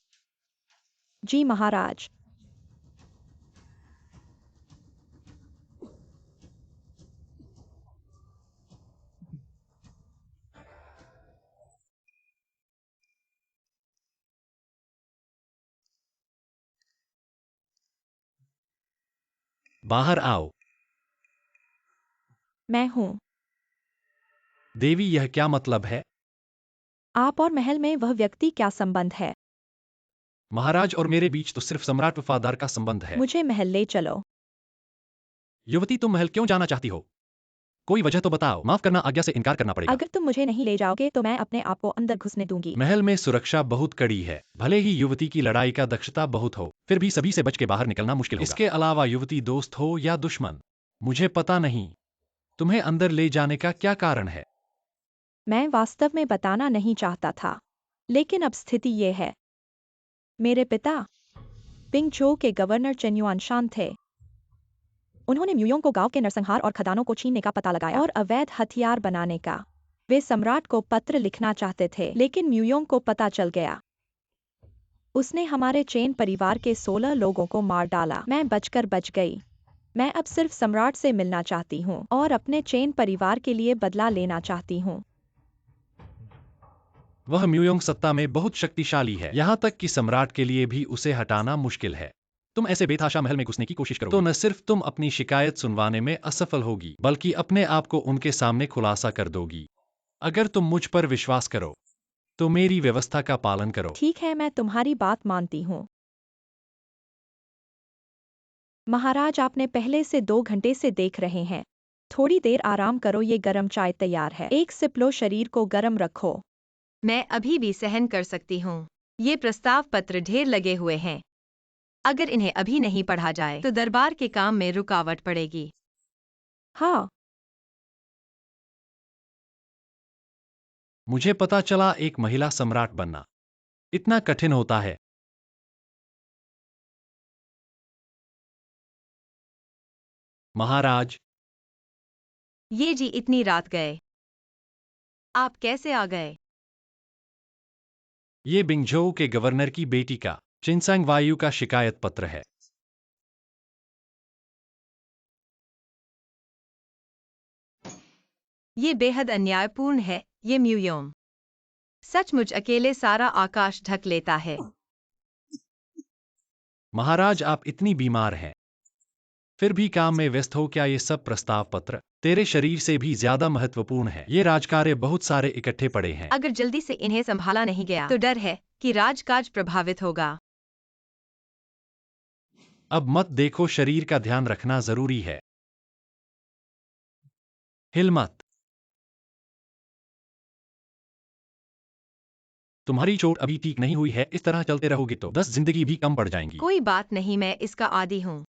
जी महाराज। बाहर आओ। मैं हूँ। देवी, यह क्या मतलब है? आप और महल में वह व्यक्ति क्या संबंध है? महाराज और मेरे बीच तो सिर्फ सम्राट वफादार का संबंध है। मुझे महल ले चलो। युवती, तुम महल क्यों जाना चाहती हो? कोई वजह तो बताओ। माफ करना, आज्ञा से इनकार करना पड़ेगा। अगर तुम मुझे नहीं ले जाओगे तो मैं अपने आप को अंदर घुसने दूंगी। महल में सुरक्षा बहुत कड़ी है। भले ही युवती की लड़ाई का दक्षता बहुत हो, फिर भी सभी से बच के बाहर निकलना मुश्किल होगा। इसके अलावा युवती दोस्त हो या दुश्मन, मुझे पता नहीं। तुम्हें अंदर ले जाने का क्या कारण है? मैं वास्तव में बताना नहीं चाहता था, लेकिन अब स्थिति ये है। मेरे पिता बिंगजो के गवर्नर चेन्युआन शान थे। उन्होंने म्यूयोंग को गांव के नरसंहार और खदानों को छीनने का पता लगाया और अवैध हथियार बनाने का। वे सम्राट को पत्र लिखना चाहते थे, लेकिन म्यूयोंग को पता चल गया। उसने हमारे चेन परिवार के 16 लोगों को मार डाला। मैं बचकर बच गई। मैं अब सिर्फ सम्राट से मिलना चाहती हूँ और अपने चेन परिवार के लिए बदला लेना चाहती हूँ। वह म्यूयोंग सत्ता में बहुत शक्तिशाली है, यहाँ तक कि सम्राट के लिए भी उसे हटाना मुश्किल है। तुम ऐसे बेतहाशा महल में घुसने की कोशिश करोगे तो न सिर्फ तुम अपनी शिकायत सुनवाने में असफल होगी, बल्कि अपने आप को उनके सामने खुलासा कर दोगी। अगर तुम मुझ पर विश्वास करो तो मेरी व्यवस्था का पालन करो। ठीक है, मैं तुम्हारी बात मानती हूँ। महाराज, आपने पहले से 2 घंटे से देख रहे हैं। थोड़ी देर आराम करो, ये गरम चाय तैयार है। एक सिप लो, शरीर को गरम रखो। मैं अभी भी सहन कर सकती हूँ। ये प्रस्ताव पत्र ढेर लगे हुए हैं। अगर इन्हें अभी नहीं पढ़ा जाए तो दरबार के काम में रुकावट पड़ेगी। हाँ, मुझे पता चला एक महिला सम्राट बनना इतना कठिन होता है। महाराज, ये जी इतनी रात गए, आप कैसे आ गए? ये बिंगझोउ के गवर्नर की बेटी का चिनसंग वायु का शिकायत पत्र है। ये बेहद अन्यायपूर्ण है। ये म्यूयोंग सचमुच अकेले सारा आकाश ढक लेता है। महाराज, आप इतनी बीमार हैं, फिर भी काम में व्यस्त हो। क्या ये सब प्रस्ताव पत्र तेरे शरीर से भी ज्यादा महत्वपूर्ण है? ये राजकार्य बहुत सारे इकट्ठे पड़े हैं। अगर जल्दी से इन्हें संभाला नहीं गया तो डर है कि राजकाज प्रभावित होगा। अब मत देखो, शरीर का ध्यान रखना जरूरी है। हिल मत। तुम्हारी चोट अभी ठीक नहीं हुई है, इस तरह चलते रहोगे तो 10 जिंदगी भी कम पड़ जाएंगी। कोई बात नहीं, मैं इसका आदी हूँ।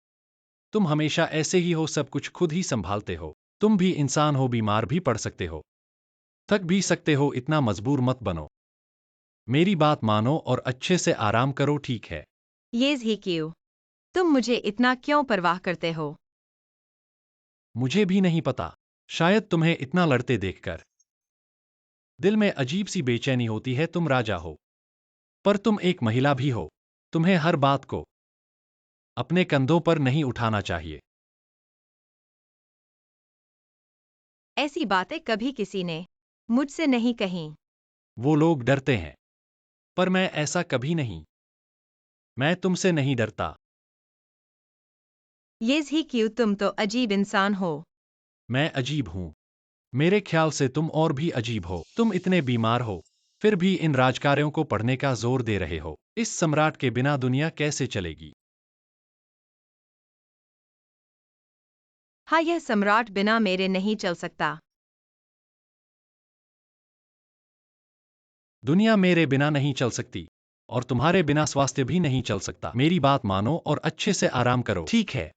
तुम हमेशा ऐसे ही हो, सब कुछ खुद ही संभालते हो। तुम भी इंसान हो, बीमार भी पड़ सकते हो, थक भी सकते हो। इतना मजबूर मत बनो। मेरी बात मानो और अच्छे से आराम करो, ठीक है? ये ही क्यों? तुम मुझे इतना क्यों परवाह करते हो? मुझे भी नहीं पता। शायद तुम्हें इतना लड़ते देखकर दिल में अजीब सी बेचैनी होती है। तुम राजा हो, पर तुम एक महिला भी हो। तुम्हें हर बात को अपने कंधों पर नहीं उठाना चाहिए। ऐसी बातें कभी किसी ने मुझसे नहीं कहीं। वो लोग डरते हैं, पर मैं ऐसा कभी नहीं। मैं तुमसे नहीं डरता। ये ही क्यों? तुम तो अजीब इंसान हो। मैं अजीब हूं? मेरे ख्याल से तुम और भी अजीब हो। तुम इतने बीमार हो, फिर भी इन राजकार्यों को पढ़ने का जोर दे रहे हो। इस सम्राट के बिना दुनिया कैसे चलेगी? हाँ, यह सम्राट बिना मेरे नहीं चल सकता। दुनिया मेरे बिना नहीं चल सकती, और तुम्हारे बिना स्वास्थ्य भी नहीं चल सकता। मेरी बात मानो और अच्छे से आराम करो, ठीक है?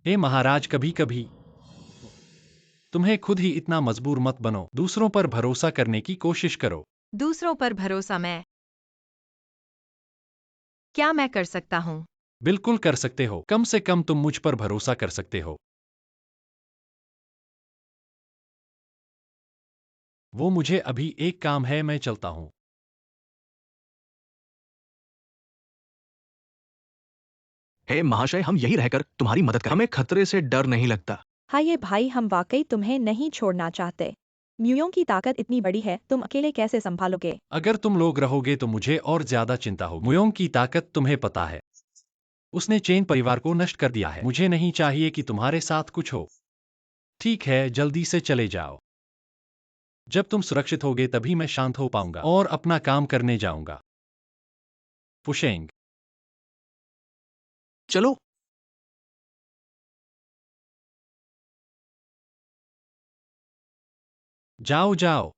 हे महाराज, कभी कभी तुम्हें खुद ही इतना मजबूर मत बनो। दूसरों पर भरोसा करने की कोशिश करो। दूसरों पर भरोसा क्या मैं कर सकता हूँ? बिल्कुल कर सकते हो। कम से कम तुम मुझ पर भरोसा कर सकते हो। वो मुझे अभी एक काम है, मैं चलता हूं। हे महाशय, हम यही रहकर तुम्हारी मदद कर, हमें खतरे से डर नहीं लगता। हाँ ये भाई, हम वाकई तुम्हें नहीं छोड़ना चाहते। म्यूयोंग की ताकत इतनी बड़ी है, तुम अकेले कैसे संभालोगे? अगर तुम लोग रहोगे तो मुझे और ज्यादा चिंता होगी। मुयोंग की ताकत तुम्हें पता है, उसने चेन परिवार को नष्ट कर दिया है। मुझे नहीं चाहिए कि तुम्हारे साथ कुछ हो। ठीक है, जल्दी से चले जाओ। जब तुम सुरक्षित होगे तभी मैं शांत हो पाऊंगा और अपना काम करने जाऊंगा। फुशेंग, चलो। जाओ जाओ।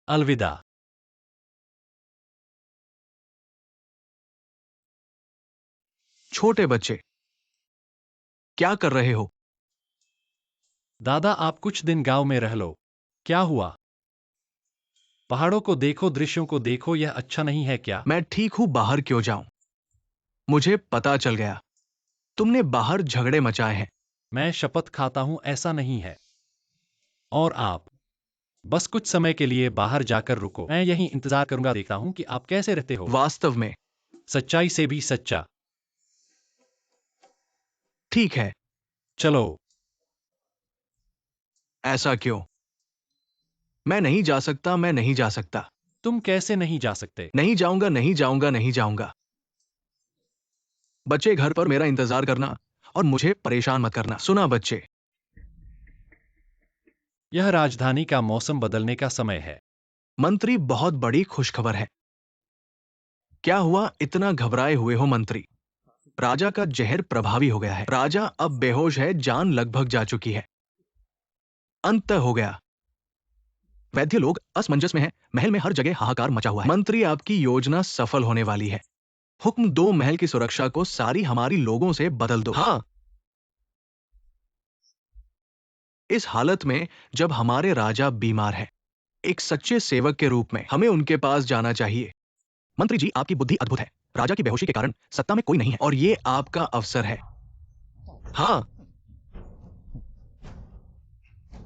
अलविदा। छोटे बच्चे, क्या कर रहे हो? दादा, आप कुछ दिन गांव में रह लो। क्या हुआ? पहाड़ों को देखो, दृश्यों को देखो, यह अच्छा नहीं है क्या? मैं ठीक हूं, बाहर क्यों जाऊं? मुझे पता चल गया तुमने बाहर झगड़े मचाए हैं। मैं शपथ खाता हूं ऐसा नहीं है। और आप बस कुछ समय के लिए बाहर जाकर रुको, मैं यहीं इंतजार करूंगा, देखता हूं कि आप कैसे रहते हो। वास्तव में? सच्चाई से भी सच्चा। ठीक है। चलो। ऐसा क्यों? मैं नहीं जा सकता, मैं नहीं जा सकता। तुम कैसे नहीं जा सकते? नहीं जाऊंगा, नहीं जाऊंगा, नहीं जाऊंगा। बच्चे, घर पर मेरा इंतजार करना और मुझे परेशान मत करना, सुना बच्चे? यह राजधानी का मौसम बदलने का समय है। मंत्री, बहुत बड़ी खुशखबर है। क्या हुआ, इतना घबराए हुए हो मंत्री? राजा का जहर प्रभावी हो गया है। राजा अब बेहोश है, जान लगभग जा चुकी है। अंत हो गया। वैद्य लोग असमंजस में हैं, महल में हर जगह हाहाकार मचा हुआ है। मंत्री, आपकी योजना सफल होने वाली है। हुक्म दो, महल की सुरक्षा को सारी हमारी लोगों से बदल दो। हाँ, इस हालत में जब हमारे राजा बीमार है, एक सच्चे सेवक के रूप में हमें उनके पास जाना चाहिए। मंत्री जी, आपकी बुद्धि अद्भुत है। राजा की बेहोशी के कारण सत्ता में कोई नहीं है और ये आपका अवसर है। हाँ,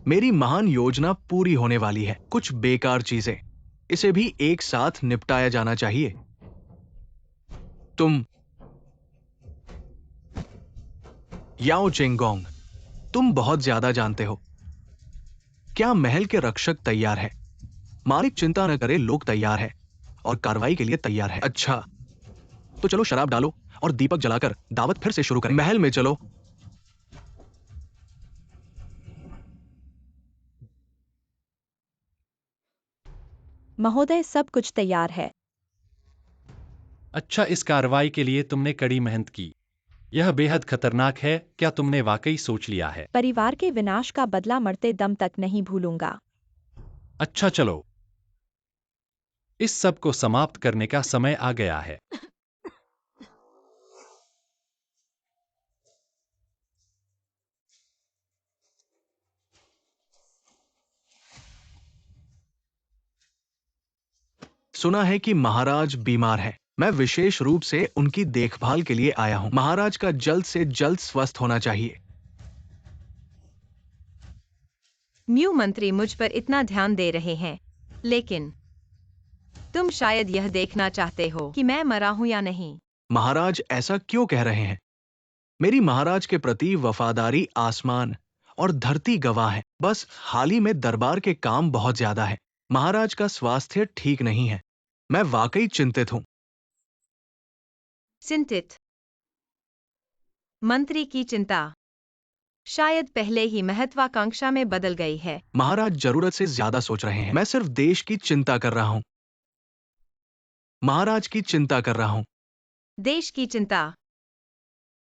मेरी महान योजना पूरी होने वाली है। कुछ बेकार चीजें, इसे भी एक साथ निपटाया जाना चाहिए। तुम याओ चेंगोंग, तुम बहुत ज्यादा जानते हो। क्या महल के रक्षक तैयार है? मालिक चिंता न करे, लोग तैयार है और कार्रवाई के लिए तैयार है। अच्छा, तो चलो शराब डालो और दीपक जलाकर दावत फिर से शुरू करें। महल में चलो। महोदय, सब कुछ तैयार है। अच्छा, इस कार्रवाई के लिए तुमने कड़ी मेहनत की। यह बेहद खतरनाक है, क्या तुमने वाकई सोच लिया है? परिवार के विनाश का बदला मरते दम तक नहीं भूलूंगा। अच्छा चलो, इस सब को समाप्त करने का समय आ गया है। सुना है कि महाराज बीमार है। मैं विशेष रूप से उनकी देखभाल के लिए आया हूं। महाराज का जल्द से जल्द स्वस्थ होना चाहिए। म्यू मंत्री मुझ पर इतना ध्यान दे रहे हैं, लेकिन तुम शायद यह देखना चाहते हो कि मैं मरा हूं या नहीं। महाराज ऐसा क्यों कह रहे हैं? मेरी महाराज के प्रति वफादारी आसमान और धरती गवाह है। बस हाल ही में दरबार के काम बहुत ज्यादा है। महाराज का स्वास्थ्य ठीक नहीं है। मैं वाकई चिंतित हूं। चिंतित? मंत्री की चिंता शायद पहले ही महत्वाकांक्षा में बदल गई है। महाराज जरूरत से ज्यादा सोच रहे हैं। मैं सिर्फ देश की चिंता कर रहा हूं। महाराज की चिंता कर रहा हूं। देश की चिंता?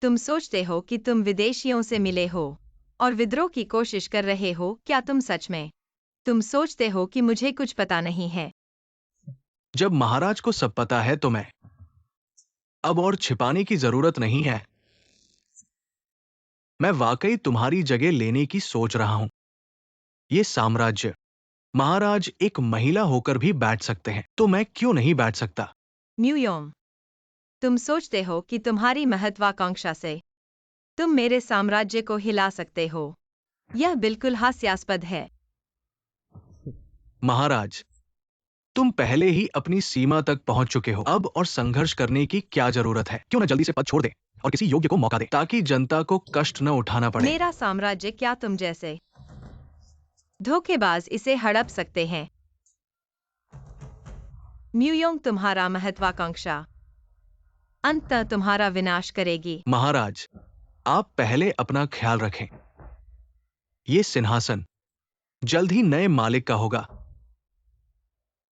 तुम सोचते हो कि तुम विदेशियों से मिले हो और विद्रोह की कोशिश कर रहे हो? क्या तुम सच में तुम सोचते हो कि मुझे कुछ पता नहीं है? जब महाराज को सब पता है तो मैं अब और छिपाने की जरूरत नहीं है। मैं वाकई तुम्हारी जगह लेने की सोच रहा हूं। ये साम्राज्य महाराज एक महिला होकर भी बैठ सकते हैं, तो मैं क्यों नहीं बैठ सकता? म्यूयोंग, तुम सोचते हो कि तुम्हारी महत्वाकांक्षा से तुम मेरे साम्राज्य को हिला सकते हो? यह बिल्कुल हास्यास्पद है। महाराज, तुम पहले ही अपनी सीमा तक पहुंच चुके हो। अब और संघर्ष करने की क्या जरूरत है? क्यों न जल्दी से पद छोड़ दे और किसी योग्य को मौका दे, ताकि जनता को कष्ट न उठाना पड़े। मेरा साम्राज्य क्या तुम जैसे धोखेबाज इसे हड़प सकते हैं? म्यूयोंग, तुम्हारा महत्वाकांक्षा अंततः तुम्हारा विनाश करेगी। महाराज, आप पहले अपना ख्याल रखें। ये सिंहासन जल्द ही नए मालिक का होगा।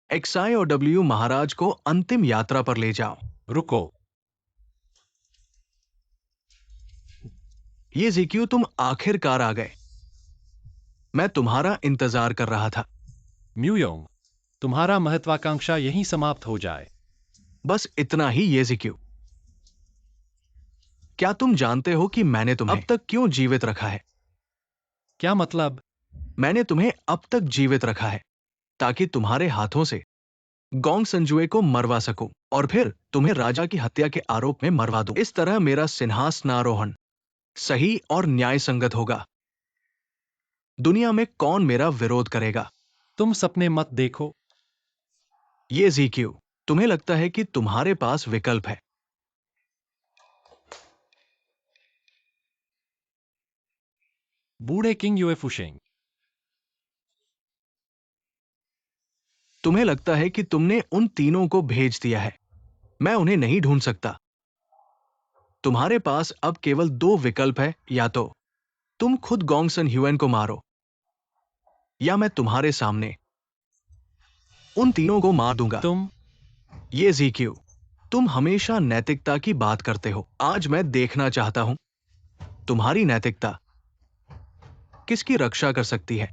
XIOW महाराज को अंतिम यात्रा पर ले जाओ। रुको। ये ज़िक्यू, तुम आखिरकार आ गए। मैं तुम्हारा इंतजार कर रहा था। म्यूयोंग, तुम्हारा महत्वाकांक्षा यहीं समाप्त हो जाए। बस इतना ही ये ज़िक्यू। क्या तुम जानते हो कि मैंने तुम्हें अब तक क्यों जीवित रखा है? क्या मतलब? मैंने तुम्हें अब तक जीवित रखा है ताकि तुम्हारे हाथों से गोंग संजुए को मरवा सकूं और फिर तुम्हें राजा की हत्या के आरोप में मरवा दूं। इस तरह मेरा सिंहासनारोहण सही और न्याय संगत होगा। दुनिया में कौन मेरा विरोध करेगा? तुम सपने मत देखो। ये ज़ीक्यू, तुम्हें लगता है कि तुम्हारे पास विकल्प है। बूढ़े किंग युए फुशेंग, तुम्हें लगता है कि तुमने उन तीनों को भेज दिया है। मैं उन्हें नहीं ढूंढ सकता। तुम्हारे पास अब केवल 2 विकल्प है, या तो तुम खुद गोंग सन ह्यूएन को मारो या मैं तुम्हारे सामने उन तीनों को मार दूंगा। तुम ये ज़ीक्यू, तुम हमेशा नैतिकता की बात करते हो। आज मैं देखना चाहता हूं तुम्हारी नैतिकता किसकी रक्षा कर सकती है।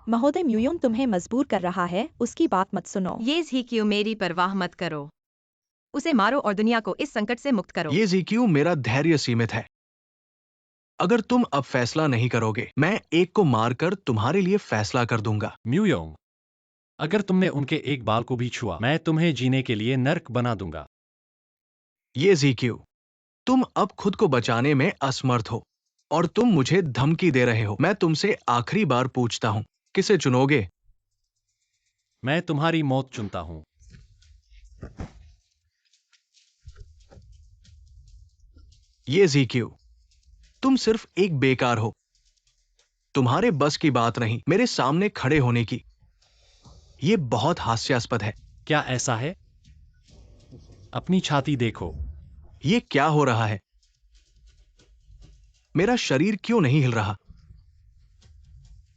महोदय म्यूयोंग तुम्हें मजबूर कर रहा है, उसकी बात मत सुनो। ये ज़ीक्यू, मेरी परवाह मत करो। उसे मारो और दुनिया को इस संकट से मुक्त करो। ये ज़ीक्यू, मेरा धैर्य सीमित है। अगर तुम अब फैसला नहीं करोगे, मैं एक को मारकर तुम्हारे लिए फैसला कर दूंगा। म्यूयोंग, अगर तुमने उनके एक बाल को भी छुआ, मैं तुम्हें जीने के लिए नर्क बना दूंगा। ये ज़ीक्यू, तुम अब खुद को बचाने में असमर्थ हो और तुम मुझे धमकी दे रहे हो। मैं तुमसे आखिरी बार पूछता हूं, किसे चुनोगे? मैं तुम्हारी मौत चुनता हूं। ये ज़ीक्यू, तुम सिर्फ एक बेकार हो। तुम्हारे बस की बात नहीं मेरे सामने खड़े होने की। ये बहुत हास्यास्पद है। क्या ऐसा है? अपनी छाती देखो। ये क्या हो रहा है? मेरा शरीर क्यों नहीं हिल रहा?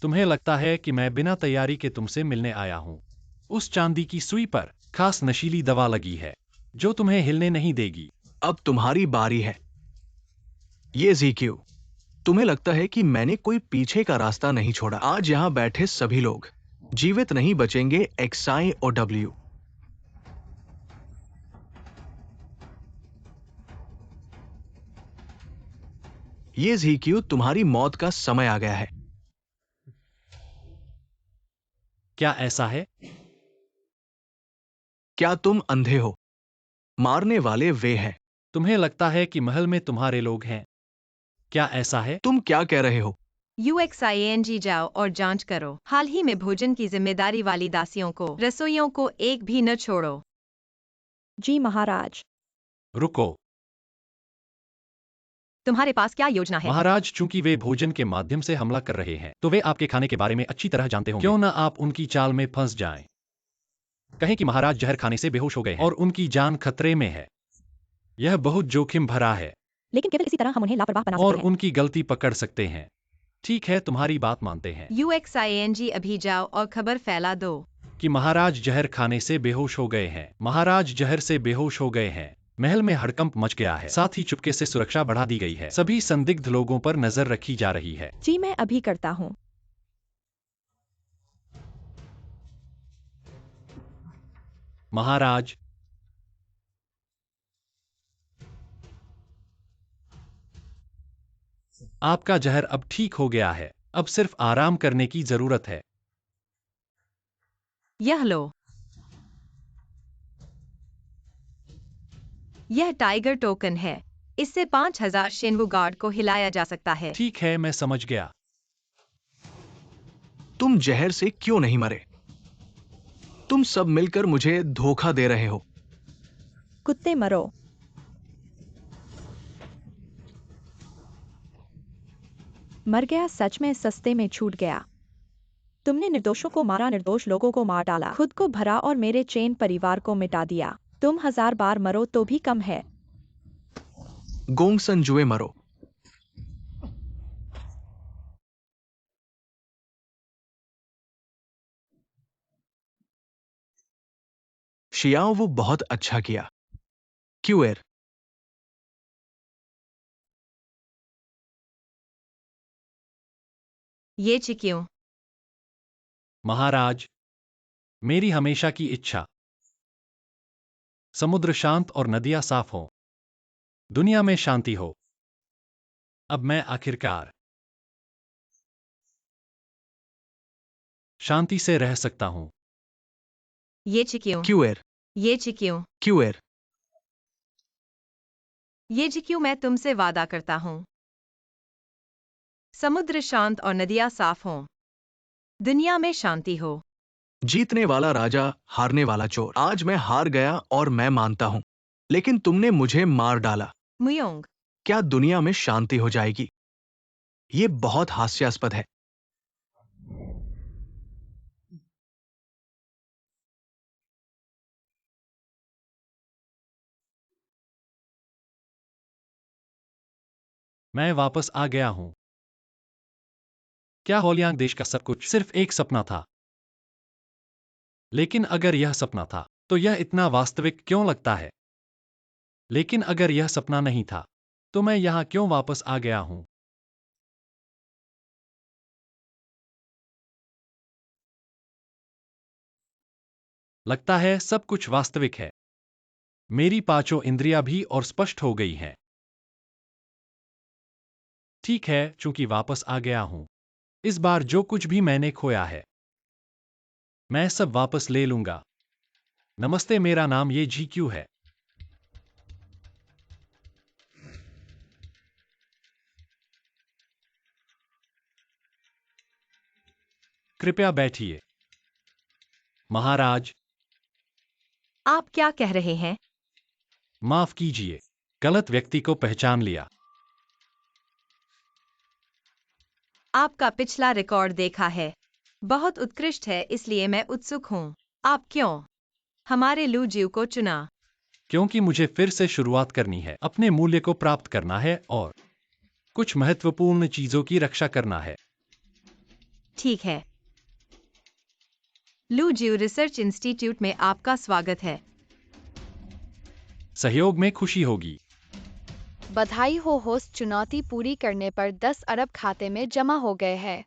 तुम्हें लगता है कि मैं बिना तैयारी के तुमसे मिलने आया हूं। उस चांदी की सुई पर खास नशीली दवा लगी है जो तुम्हें हिलने नहीं देगी। अब तुम्हारी बारी है। ये ज़ीक्यू, तुम्हें लगता है कि मैंने कोई पीछे का रास्ता नहीं छोड़ा। आज यहां बैठे सभी लोग जीवित नहीं बचेंगे। XIOW। ये ज़ीक्यू, तुम्हारी मौत का समय आ गया है। क्या ऐसा है? क्या तुम अंधे हो? मारने वाले वे हैं। तुम्हें लगता है कि महल में तुम्हारे लोग हैं। क्या ऐसा है? तुम क्या कह रहे हो? UXING, जाओ और जांच करो। हाल ही में भोजन की जिम्मेदारी वाली दासियों को, रसोइयों को एक भी न छोड़ो। जी महाराज। रुको तुम्हारे पास क्या योजना है? महाराज, चूंकि वे भोजन के माध्यम से हमला कर रहे हैं तो वे आपके खाने के बारे में अच्छी तरह जानते होंगे। क्यों न आप उनकी चाल में फंस जाएं। कहें कि महाराज जहर खाने से बेहोश हो गए हैं और उनकी जान खतरे में है। यह बहुत जोखिम भरा है लेकिन केवल इसी तरह हम उन्हें लापरवाह बना और सकते हैं। उनकी गलती पकड़ सकते हैं। ठीक है, तुम्हारी बात मानते हैं UXING, अभी जाओ और खबर फैला दो कि महाराज जहर खाने से बेहोश हो गए हैं। महाराज जहर से बेहोश हो गए हैं। महल में हड़कंप मच गया है। साथ ही चुपके से सुरक्षा बढ़ा दी गई है। सभी संदिग्ध लोगों पर नजर रखी जा रही है। जी मैं अभी करता हूँ। महाराज, आपका जहर अब ठीक हो गया है। अब सिर्फ आराम करने की जरूरत है। यह लो। यह टाइगर टोकन है। इससे 5000 शेनवू गार्ड को हिलाया जा सकता है। ठीक है, मैं समझ गया। तुम जहर से क्यों नहीं मरे? तुम सब मिलकर मुझे धोखा दे रहे हो। कुत्ते मरो। मर गया, सच में सस्ते में छूट गया। तुमने निर्दोषों को मारा, निर्दोष लोगों को मार डाला, खुद को भरा और मेरे चेन परिवार को मिटा दिया। तुम 1000 बार मरो तो भी कम है। गोंग सन जुए मरो। शियाओ, वो बहुत अच्छा किया। क्यूएर, ये क्यों? महाराज, मेरी हमेशा की इच्छा। समुद्र शांत और नदियां साफ हों। दुनिया में शांति हो। अब मैं आखिरकार शांति से रह सकता हूँ। ये चिक्यू, क्यूएर, ये चिक्यू, क्यूएर, ये चिक्यू, मैं तुमसे वादा करता हूँ। समुद्र शांत और नदियाँ साफ हों। दुनिया में शांति हो। जीतने वाला राजा, हारने वाला चोर। आज मैं हार गया और मैं मानता हूं, लेकिन तुमने मुझे मार डाला। मुयोंग, क्या दुनिया में शांति हो जाएगी? ये बहुत हास्यास्पद है। मैं वापस आ गया हूँ। क्या होलियांग देश का सब कुछ सिर्फ एक सपना था? लेकिन अगर यह सपना था, तो यह इतना वास्तविक क्यों लगता है? लेकिन अगर यह सपना नहीं था, तो मैं यहाँ क्यों वापस आ गया हूँ? लगता है सब कुछ वास्तविक है। मेरी पांचों इंद्रियां भी और स्पष्ट हो गई हैं। ठीक है, चूंकि वापस आ गया हूं, इस बार जो कुछ भी मैंने खोया है, मैं सब वापस ले लूंगा। नमस्ते, मेरा नाम ये GQ है। कृपया बैठिए। महाराज, आप क्या कह रहे हैं? माफ कीजिए, गलत व्यक्ति को पहचान लिया। आपका पिछला रिकॉर्ड देखा है। बहुत उत्कृष्ट है, इसलिए मैं उत्सुक हूँ। आप क्यों हमारे लू जीव को चुना? क्योंकि मुझे फिर से शुरुआत करनी है, अपने मूल्य को प्राप्त करना है और कुछ महत्वपूर्ण चीजों की रक्षा करना है। ठीक है। लू जीव रिसर्च इंस्टीट्यूट में आपका स्वागत है। सहयोग में खुशी होगी। बधाई हो होस्ट, चुनौती पूरी करने पर 10 अरब खाते में जमा हो गए हैं।